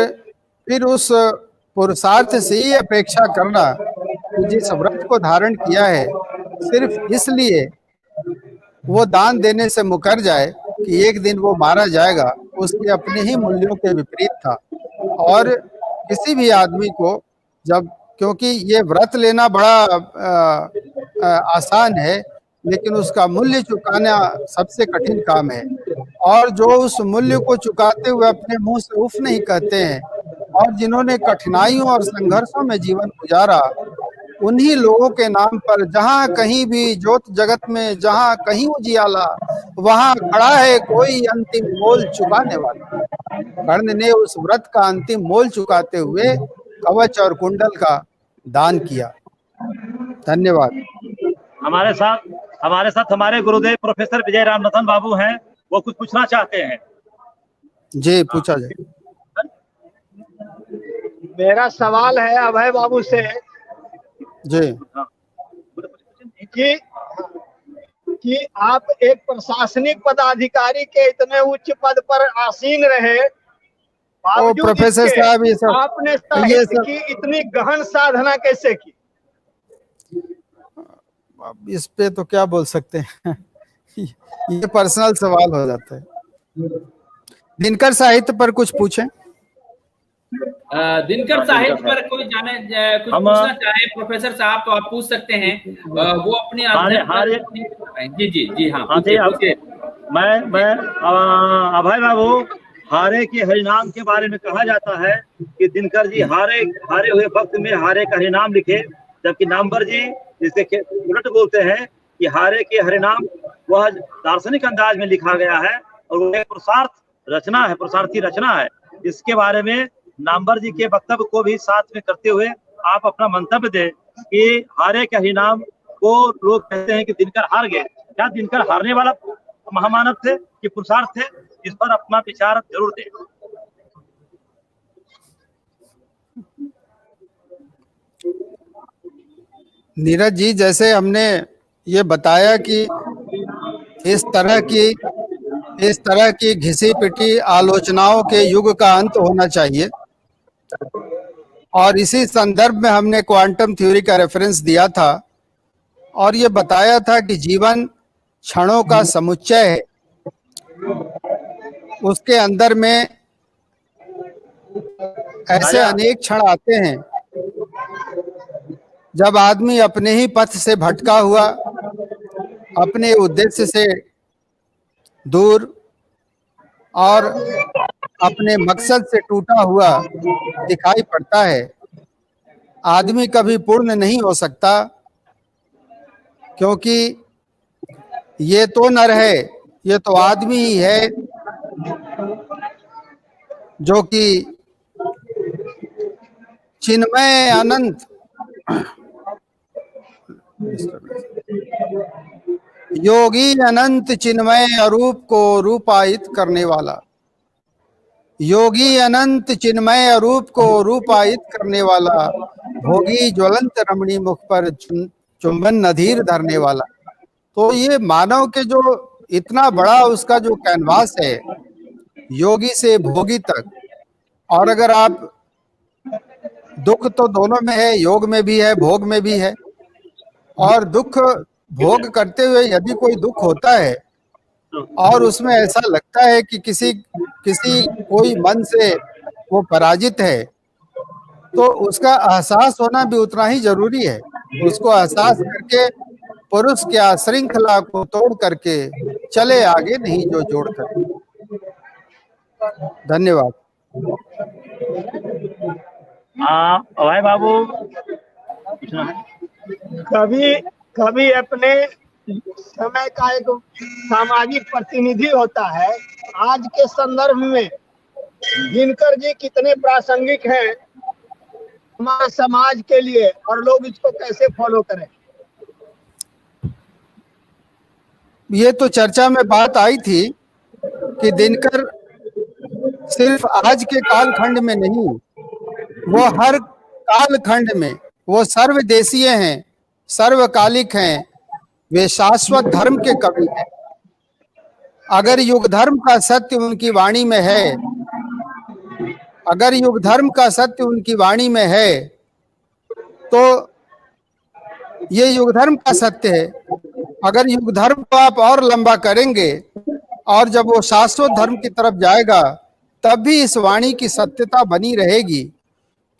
फिर उस पुरुषार्थ से ही अपेक्षा करना कि जिस व्रत को धारण किया है सिर्फ इसलिए वो दान देने से मुकर जाए कि एक दिन वो मारा जाएगा, उसके अपने ही मूल्यों के विपरीत था। और किसी भी आदमी को जब, क्योंकि ये व्रत लेना बड़ा आसान है, लेकिन उसका मूल्य चुकाना सबसे कठिन काम है। और जो उस मूल्य को चुकाते हुए अपने मुंह से उफ नहीं कहते हैं और जिन्होंने कठिनाइयों और संघर्षों में जीवन गुजारा, उन्हीं लोगों के नाम पर जहां कहीं भी ज्योत जगत में जहां कहीं उजियाला, वहां खड़ा है कोई अंतिम मोल चुकाने वाला। कर्ण ने उस व्रत का अंतिम मोल चुकाते हुए कवच और कुंडल का दान किया। धन्यवाद। हमारे साथ हमारे गुरुदेव प्रोफेसर विजय रामनाथन बाबू हैं, वो कुछ पूछना चाहते हैं। जी, पूछा जाए। मेरा सवाल है अभय बाबू से जी कि आप एक प्रशासनिक पदाधिकारी के इतने उच्च पद पर आसीन रहे, बावजूद प्रोफेसर इसके साहब ये सब आपने साहित्य की इतनी गहन साधना कैसे की? अब इस पे तो क्या बोल सकते हैं ये पर्सनल सवाल हो जाता है। दिनकर साहित्य पर कुछ पूछें। दिनकर साहित्य पर कोई जाने कुछ पूछना चाहे प्रोफेसर साहब तो आप पूछ सकते हैं। वो अपने जी हाँ मैं अभय बाबू, हारे के हरिनाम के बारे में कहा जाता है कि दिनकर जी हारे हुए वक्त में हारे का हरिनाम लिखे, जबकि नामवर जी जिसके उलट बोलते हैं कि हारे के हरिनाम वह दार्शनिक अंदाज में लिखा गया है और वो एक पुरुषार्थी रचना है। इसके बारे में नामवर जी के वक्तव्य को भी साथ में करते हुए आप अपना मंतव्य दें कि हारे के हरिनाम को लोग कहते हैं कि दिनकर हार गए, क्या दिनकर हारने वाला महामानव थे कि पुरुषार्थ थे? इस पर अपना विचार जरूर दें। नीरज जी, जैसे हमने ये बताया कि इस तरह की घिसी पिटी आलोचनाओं के युग का अंत होना चाहिए, और इसी संदर्भ में हमने क्वांटम थ्योरी का रेफरेंस दिया था और ये बताया था कि जीवन क्षणों का समुच्चय है। उसके अंदर में ऐसे अनेक क्षण आते हैं जब आदमी अपने ही पथ से भटका हुआ, अपने उद्देश्य से दूर और अपने मकसद से टूटा हुआ दिखाई पड़ता है। आदमी कभी पूर्ण नहीं हो सकता, क्योंकि ये तो नर है, ये तो आदमी ही है जो कि चिन्मय अनंत योगी अनंत चिन्मय अरूप को रूपायित करने वाला, योगी अनंत चिन्मय अरूप को रूपायित करने वाला, भोगी ज्वलंत रमणी मुख पर चुंबन नधीर धरने वाला। तो ये मानव के जो इतना बड़ा उसका जो कैनवास है, योगी से भोगी तक, और अगर आप दुख तो दोनों में है, योग में भी है, भोग में भी है, और दुख भोग करते हुए यदि कोई दुख होता है और उसमें ऐसा लगता है कि किसी कोई मन से वो पराजित है, तो उसका एहसास होना भी उतना ही जरूरी है। उसको एहसास करके पुरुष क्या श्रृंखला को तोड़ करके चले आगे, नहीं जो जोड़ कर। धन्यवाद। अभय बाबू कभी अपने समय का एक सामाजिक प्रतिनिधि होता है। आज के संदर्भ में दिनकर जी कितने प्रासंगिक हैं हमारे समाज के लिए, और लोग इसको कैसे फॉलो करें? ये तो चर्चा में बात आई थी कि दिनकर सिर्फ आज के कालखंड में नहीं, वो हर कालखंड में वो सर्वदेशीय हैं, सर्वकालिक हैं, वे शाश्वत धर्म के कवि हैं। अगर युग धर्म का सत्य उनकी वाणी में है, अगर युग धर्म का सत्य उनकी वाणी में है, तो ये युग धर्म का सत्य है। अगर युग धर्म को आप और लंबा करेंगे और जब वो शाश्वत धर्म की तरफ जाएगा, तब भी इस वाणी की सत्यता बनी रहेगी,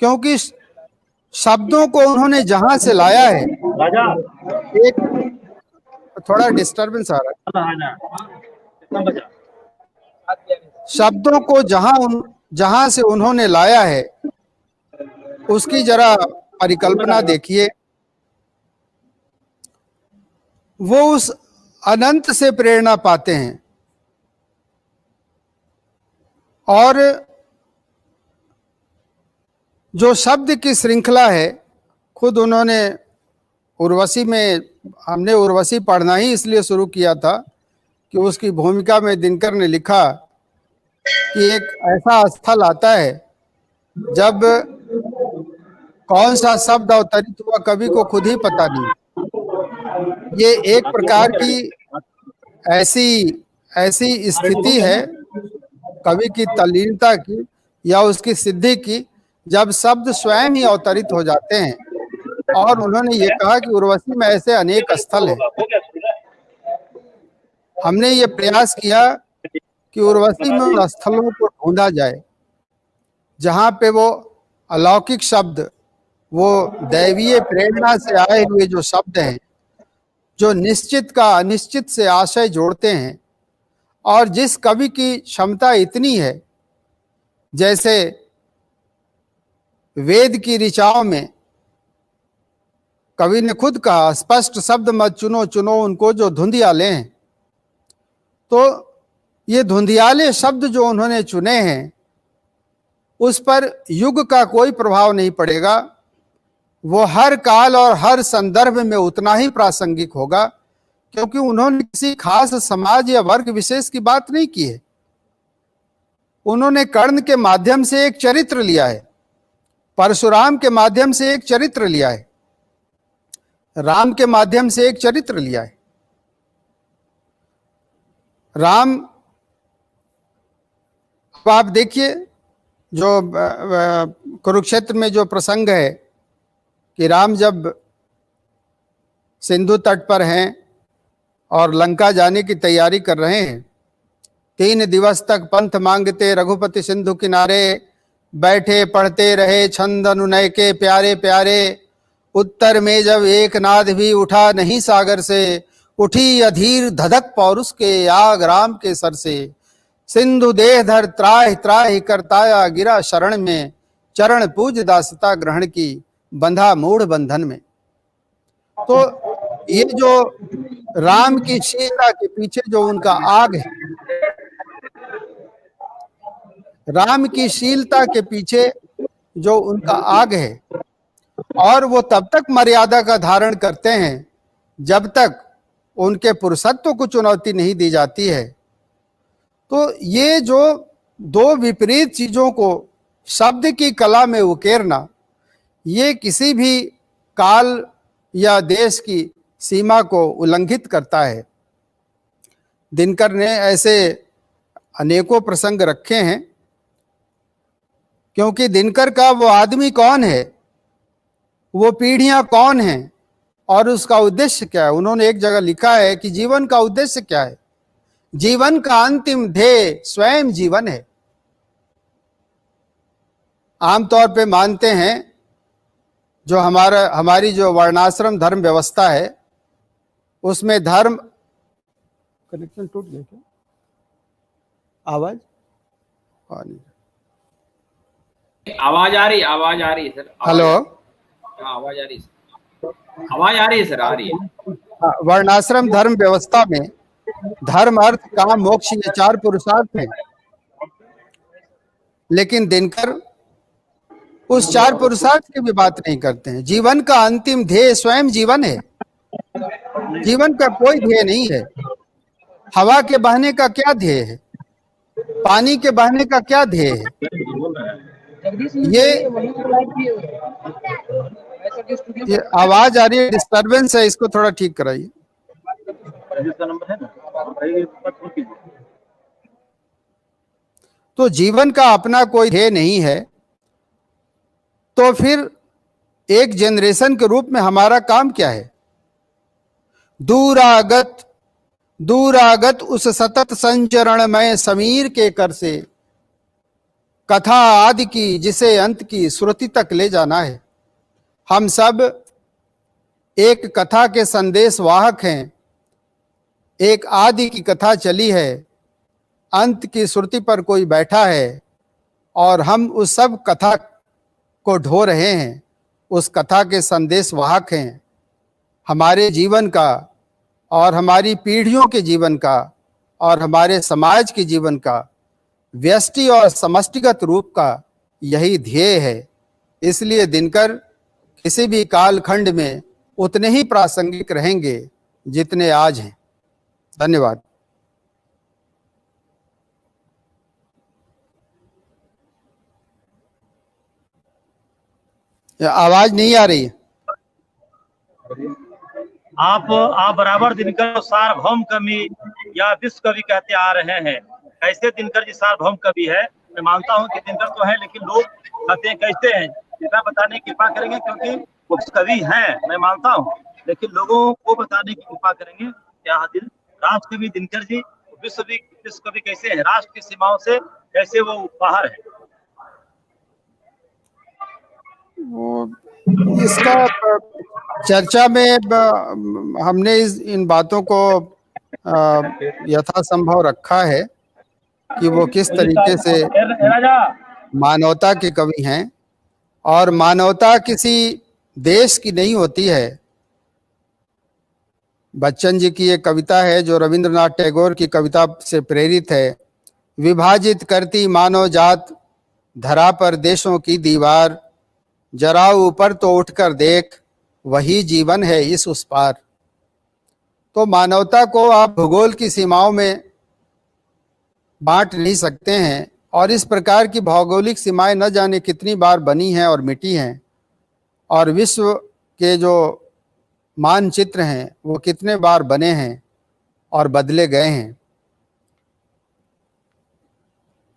क्योंकि शब्दों को उन्होंने जहां से लाया है। एक थोड़ा डिस्टरबेंस आ रहा है। शब्दों को जहां से उन्होंने लाया है, उसकी जरा परिकल्पना देखिए। वो उस अनंत से प्रेरणा पाते हैं, और जो शब्द की श्रृंखला है, खुद उन्होंने उर्वशी में, हमने उर्वशी पढ़ना ही इसलिए शुरू किया था कि उसकी भूमिका में दिनकर ने लिखा कि एक ऐसा स्थल आता है जब कौन सा शब्द अवतरित हुआ कवि को खुद ही पता नहीं। ये एक प्रकार की ऐसी स्थिति है कवि की तल्लीनता की या उसकी सिद्धि की, जब शब्द स्वयं ही अवतरित हो जाते हैं। और उन्होंने ये कहा कि उर्वशी में ऐसे अनेक स्थल हैं। हमने ये प्रयास किया कि उर्वशी में उन स्थलों को ढूंढा जाए जहाँ पे वो अलौकिक शब्द, वो दैवीय प्रेरणा से आए हुए जो शब्द हैं, जो निश्चित का अनिश्चित से आशय जोड़ते हैं, और जिस कवि की क्षमता इतनी है, जैसे वेद की ऋचाओं में कवि ने खुद कहा, स्पष्ट शब्द मत चुनो चुनो उनको जो धुंधियाले हैं। तो ये धुंधियाले शब्द जो उन्होंने चुने हैं, उस पर युग का कोई प्रभाव नहीं पड़ेगा। वो हर काल और हर संदर्भ में उतना ही प्रासंगिक होगा, क्योंकि उन्होंने किसी खास समाज या वर्ग विशेष की बात नहीं की है। उन्होंने कर्ण के माध्यम से एक चरित्र लिया है, परशुराम के माध्यम से एक चरित्र लिया है, राम के माध्यम से एक चरित्र लिया है। राम, अब आप देखिए जो कुरुक्षेत्र में जो प्रसंग है कि राम जब सिंधु तट पर हैं और लंका जाने की तैयारी कर रहे हैं, 3 दिवस तक पंथ मांगते रघुपति सिंधु किनारे, बैठे पढ़ते रहे छंद अनुनय के प्यारे प्यारे, उत्तर में जब एक नाद भी उठा नहीं सागर से, उठी अधीर धधक पौरुष के आग राम के सर से, सिंधु देह धर त्राहि त्राहि करताया गिरा शरण में, चरण पूज दासता ग्रहण की बंधा मूढ़ बंधन में। तो ये जो राम की शीलता के पीछे जो उनका आग है, राम की शीलता के पीछे जो उनका आग है, और वो तब तक मर्यादा का धारण करते हैं जब तक उनके पुरुषत्व को चुनौती नहीं दी जाती है। तो ये जो दो विपरीत चीजों को शब्द की कला में उकेरना, ये किसी भी काल या देश की सीमा को उल्लंघित करता है। दिनकर ने ऐसे अनेकों प्रसंग रखे हैं, क्योंकि दिनकर का वो आदमी कौन है, वो पीढ़ियां कौन हैं और उसका उद्देश्य क्या है। उन्होंने एक जगह लिखा है कि जीवन का उद्देश्य क्या है। जीवन का अंतिम ध्येय स्वयं जीवन है। आमतौर पे मानते हैं जो हमारी जो वर्णाश्रम धर्म व्यवस्था है, उसमें धर्म कनेक्शन टूट गया क्या? आवाज आवाज आ रही है सर। हेलो, आवाज आ रही है, आवाज आ रही है सर, आ रही है। वर्णाश्रम धर्म व्यवस्था में धर्म, अर्थ, काम, मोक्ष ये 4 पुरुषार्थ हैं, लेकिन दिनकर उस 4 पुरुषार्थ की भी बात नहीं करते हैं। जीवन का अंतिम ध्येय स्वयं जीवन है। जीवन का कोई ध्येय नहीं है। हवा के बहने का क्या ध्येय है? पानी के बहने का क्या ध्येय है? ये आवाज आ रही है, डिस्टरबेंस है, इसको थोड़ा ठीक कराइए। तो जीवन का अपना कोई ध्येय नहीं है, तो फिर एक जनरेशन के रूप में हमारा काम क्या है? दूरागत उस सतत संचरणमय समीर के कर से कथा आदि की जिसे अंत की श्रुति तक ले जाना है। हम सब एक कथा के संदेश वाहक हैं। एक आदि की कथा चली है, अंत की श्रुति पर कोई बैठा है और हम उस सब कथा को ढो रहे हैं। उस कथा के संदेश वाहक हैं। हमारे जीवन का और हमारी पीढ़ियों के जीवन का और हमारे समाज के जीवन का व्यष्टि और समष्टिगत रूप का यही ध्येय है। इसलिए दिनकर किसी भी कालखंड में उतने ही प्रासंगिक रहेंगे जितने आज हैं। धन्यवाद। आवाज नहीं आ रही है। आप बराबर दिनकर सार्वभौम कवि या विश्व कवि कहते आ रहे हैं। कैसे दिनकर जी सार्वभौम कवि है? मैं मानता हूं कि दिनकर तो है, लेकिन लोग कहते हैं कैसे हैं, कृपया बताने की कृपा करेंगे, क्योंकि वो कवि हैं मैं मानता हूं, लेकिन लोगों को बताने की कृपा करेंगे क्या राष्ट्र कवि दिनकर जी विश्व कवि कैसे है, राष्ट्र की सीमाओं से कैसे वो बाहर है? वो इसका चर्चा में हमने इन बातों को यथासंभव रखा है कि वो किस तरीके से मानवता के कवि हैं। और मानवता किसी देश की नहीं होती है। बच्चन जी की एक कविता है जो रविंद्रनाथ टैगोर की कविता से प्रेरित है। विभाजित करती मानव जात धरा पर देशों की दीवार, जरा ऊपर तो उठकर देख वही जीवन है इस उस पार। तो मानवता को आप भूगोल की सीमाओं में बांट नहीं सकते हैं, और इस प्रकार की भौगोलिक सीमाएं न जाने कितनी बार बनी हैं और मिटी हैं, और विश्व के जो मानचित्र हैं वो कितने बार बने हैं और बदले गए हैं।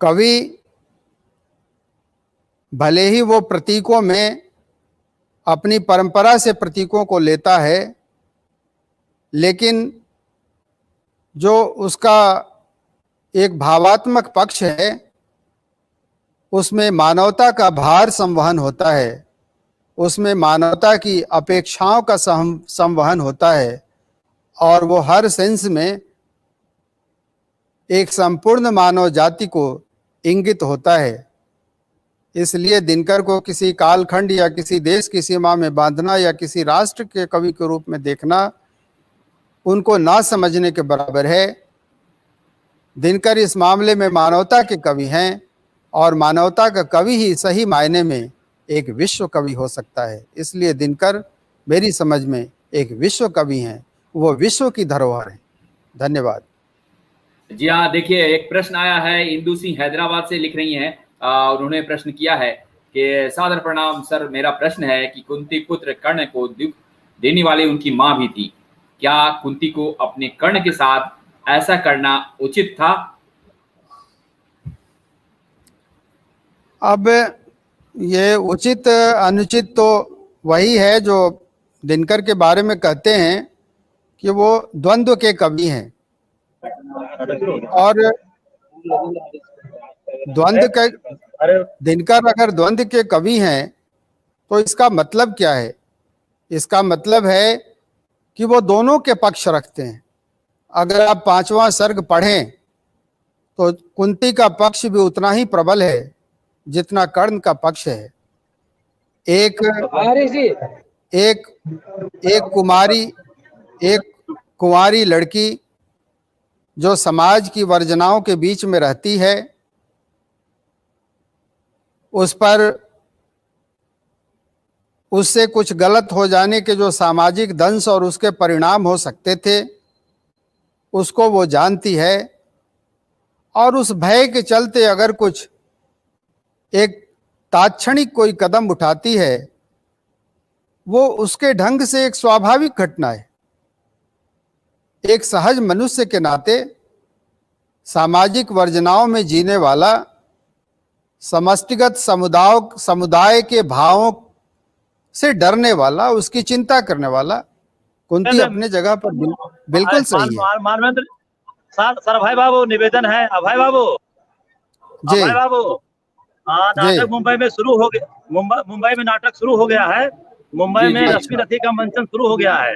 कवि भले ही वो प्रतीकों में अपनी परंपरा से प्रतीकों को लेता है, लेकिन जो उसका एक भावात्मक पक्ष है उसमें मानवता का भार संवहन होता है, उसमें मानवता की अपेक्षाओं का संवहन होता है, और वो हर सेंस में एक संपूर्ण मानव जाति को इंगित होता है। इसलिए दिनकर को किसी कालखंड या किसी देश की सीमा में बांधना या किसी राष्ट्र के कवि के रूप में देखना उनको ना समझने के बराबर है। दिनकर इस मामले में मानवता के कवि हैं, और मानवता का कवि ही सही मायने में एक विश्व कवि हो सकता है। इसलिए दिनकर मेरी समझ में एक विश्व कवि हैं, वो विश्व की धरोहर है। धन्यवाद। जी हाँ, देखिए एक प्रश्न आया है, इंदू सिंह हैदराबाद से लिख रही हैं। उन्होंने प्रश्न किया है कि सादर प्रणाम सर, मेरा प्रश्न है कि कुंती पुत्र कर्ण को दुख देने वाली उनकी मां भी थी, क्या कुंती को अपने कर्ण के साथ ऐसा करना उचित था? अब ये उचित अनुचित तो वही है जो दिनकर के बारे में कहते हैं कि वो द्वंद्व के कवि हैं, और द्वंद्व के दिनकर अगर द्वंद्व के कवि हैं तो इसका मतलब क्या है? इसका मतलब है कि वो दोनों के पक्ष रखते हैं। अगर आप 5वां सर्ग पढ़ें तो कुंती का पक्ष भी उतना ही प्रबल है जितना कर्ण का पक्ष है। एक कुंवारी लड़की जो समाज की वर्जनाओं के बीच में रहती है, उस पर उससे कुछ गलत हो जाने के जो सामाजिक दंश और उसके परिणाम हो सकते थे, उसको वो जानती है, और उस भय के चलते अगर कुछ एक तात्क्षणिक कोई कदम उठाती है, वो उसके ढंग से एक स्वाभाविक घटना है। एक सहज मनुष्य के नाते सामाजिक वर्जनाओं में जीने वाला, समष्टिगत समुदाय के भावों से डरने वाला, उसकी चिंता करने वाला कुंती अपने जगह पर बिल्कुल सही है। मानवेंद्र सर, अभय बाबू निवेदन है, अभय बाबू जी, अभय बाबू, नाटक मुंबई में शुरू हो गया, मुंबई में नाटक शुरू हो गया है, मुंबई में रश्मि रथी का मंचन शुरू हो गया है।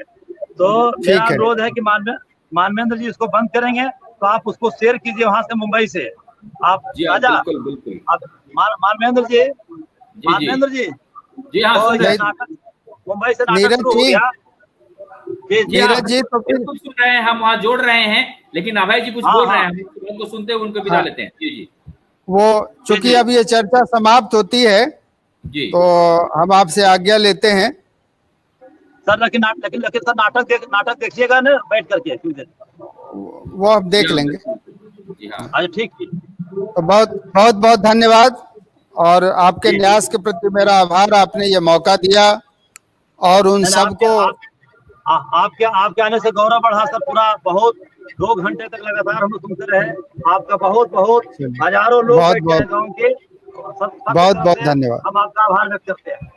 तो मेरा अनुरोध है कि मानवेंद्र जी इसको बंद करेंगे तो आप उसको शेयर कीजिए वहां से, मुंबई से आप। बिल्कुल। मानवेंद्र जी जी हाँ, मुंबई से नाटक शुरू हो गया। नीरज जी तो फिर सुन रहे हैं, हम वहाँ जोड़ रहे हैं, लेकिन अभय जी कुछ बोल रहे हैं, उनको सुनते हुए उनको विदा लेते हैं। जी वो चूंकि अब ये चर्चा समाप्त होती है जी, तो हम आपसे आज्ञा लेते हैं सर। लेकिन सर नाटक देखिएगा ना बैठ करके, वो आप देख लेंगे। जी हाँ, अच्छा ठीक। तो बहुत धन्यवाद, और आपके न्यास के प्रति मेरा आभार, आपने ये मौका दिया, और उन सबको आपके आने से गौरव बढ़ा सर। पूरा बहुत 2 घंटे तक लगातार हम सुनते रहे। आपका बहुत हजारों लोग बैठे हैं गाँव के। बहुत धन्यवाद। हम आपका आभार व्यक्त करते हैं।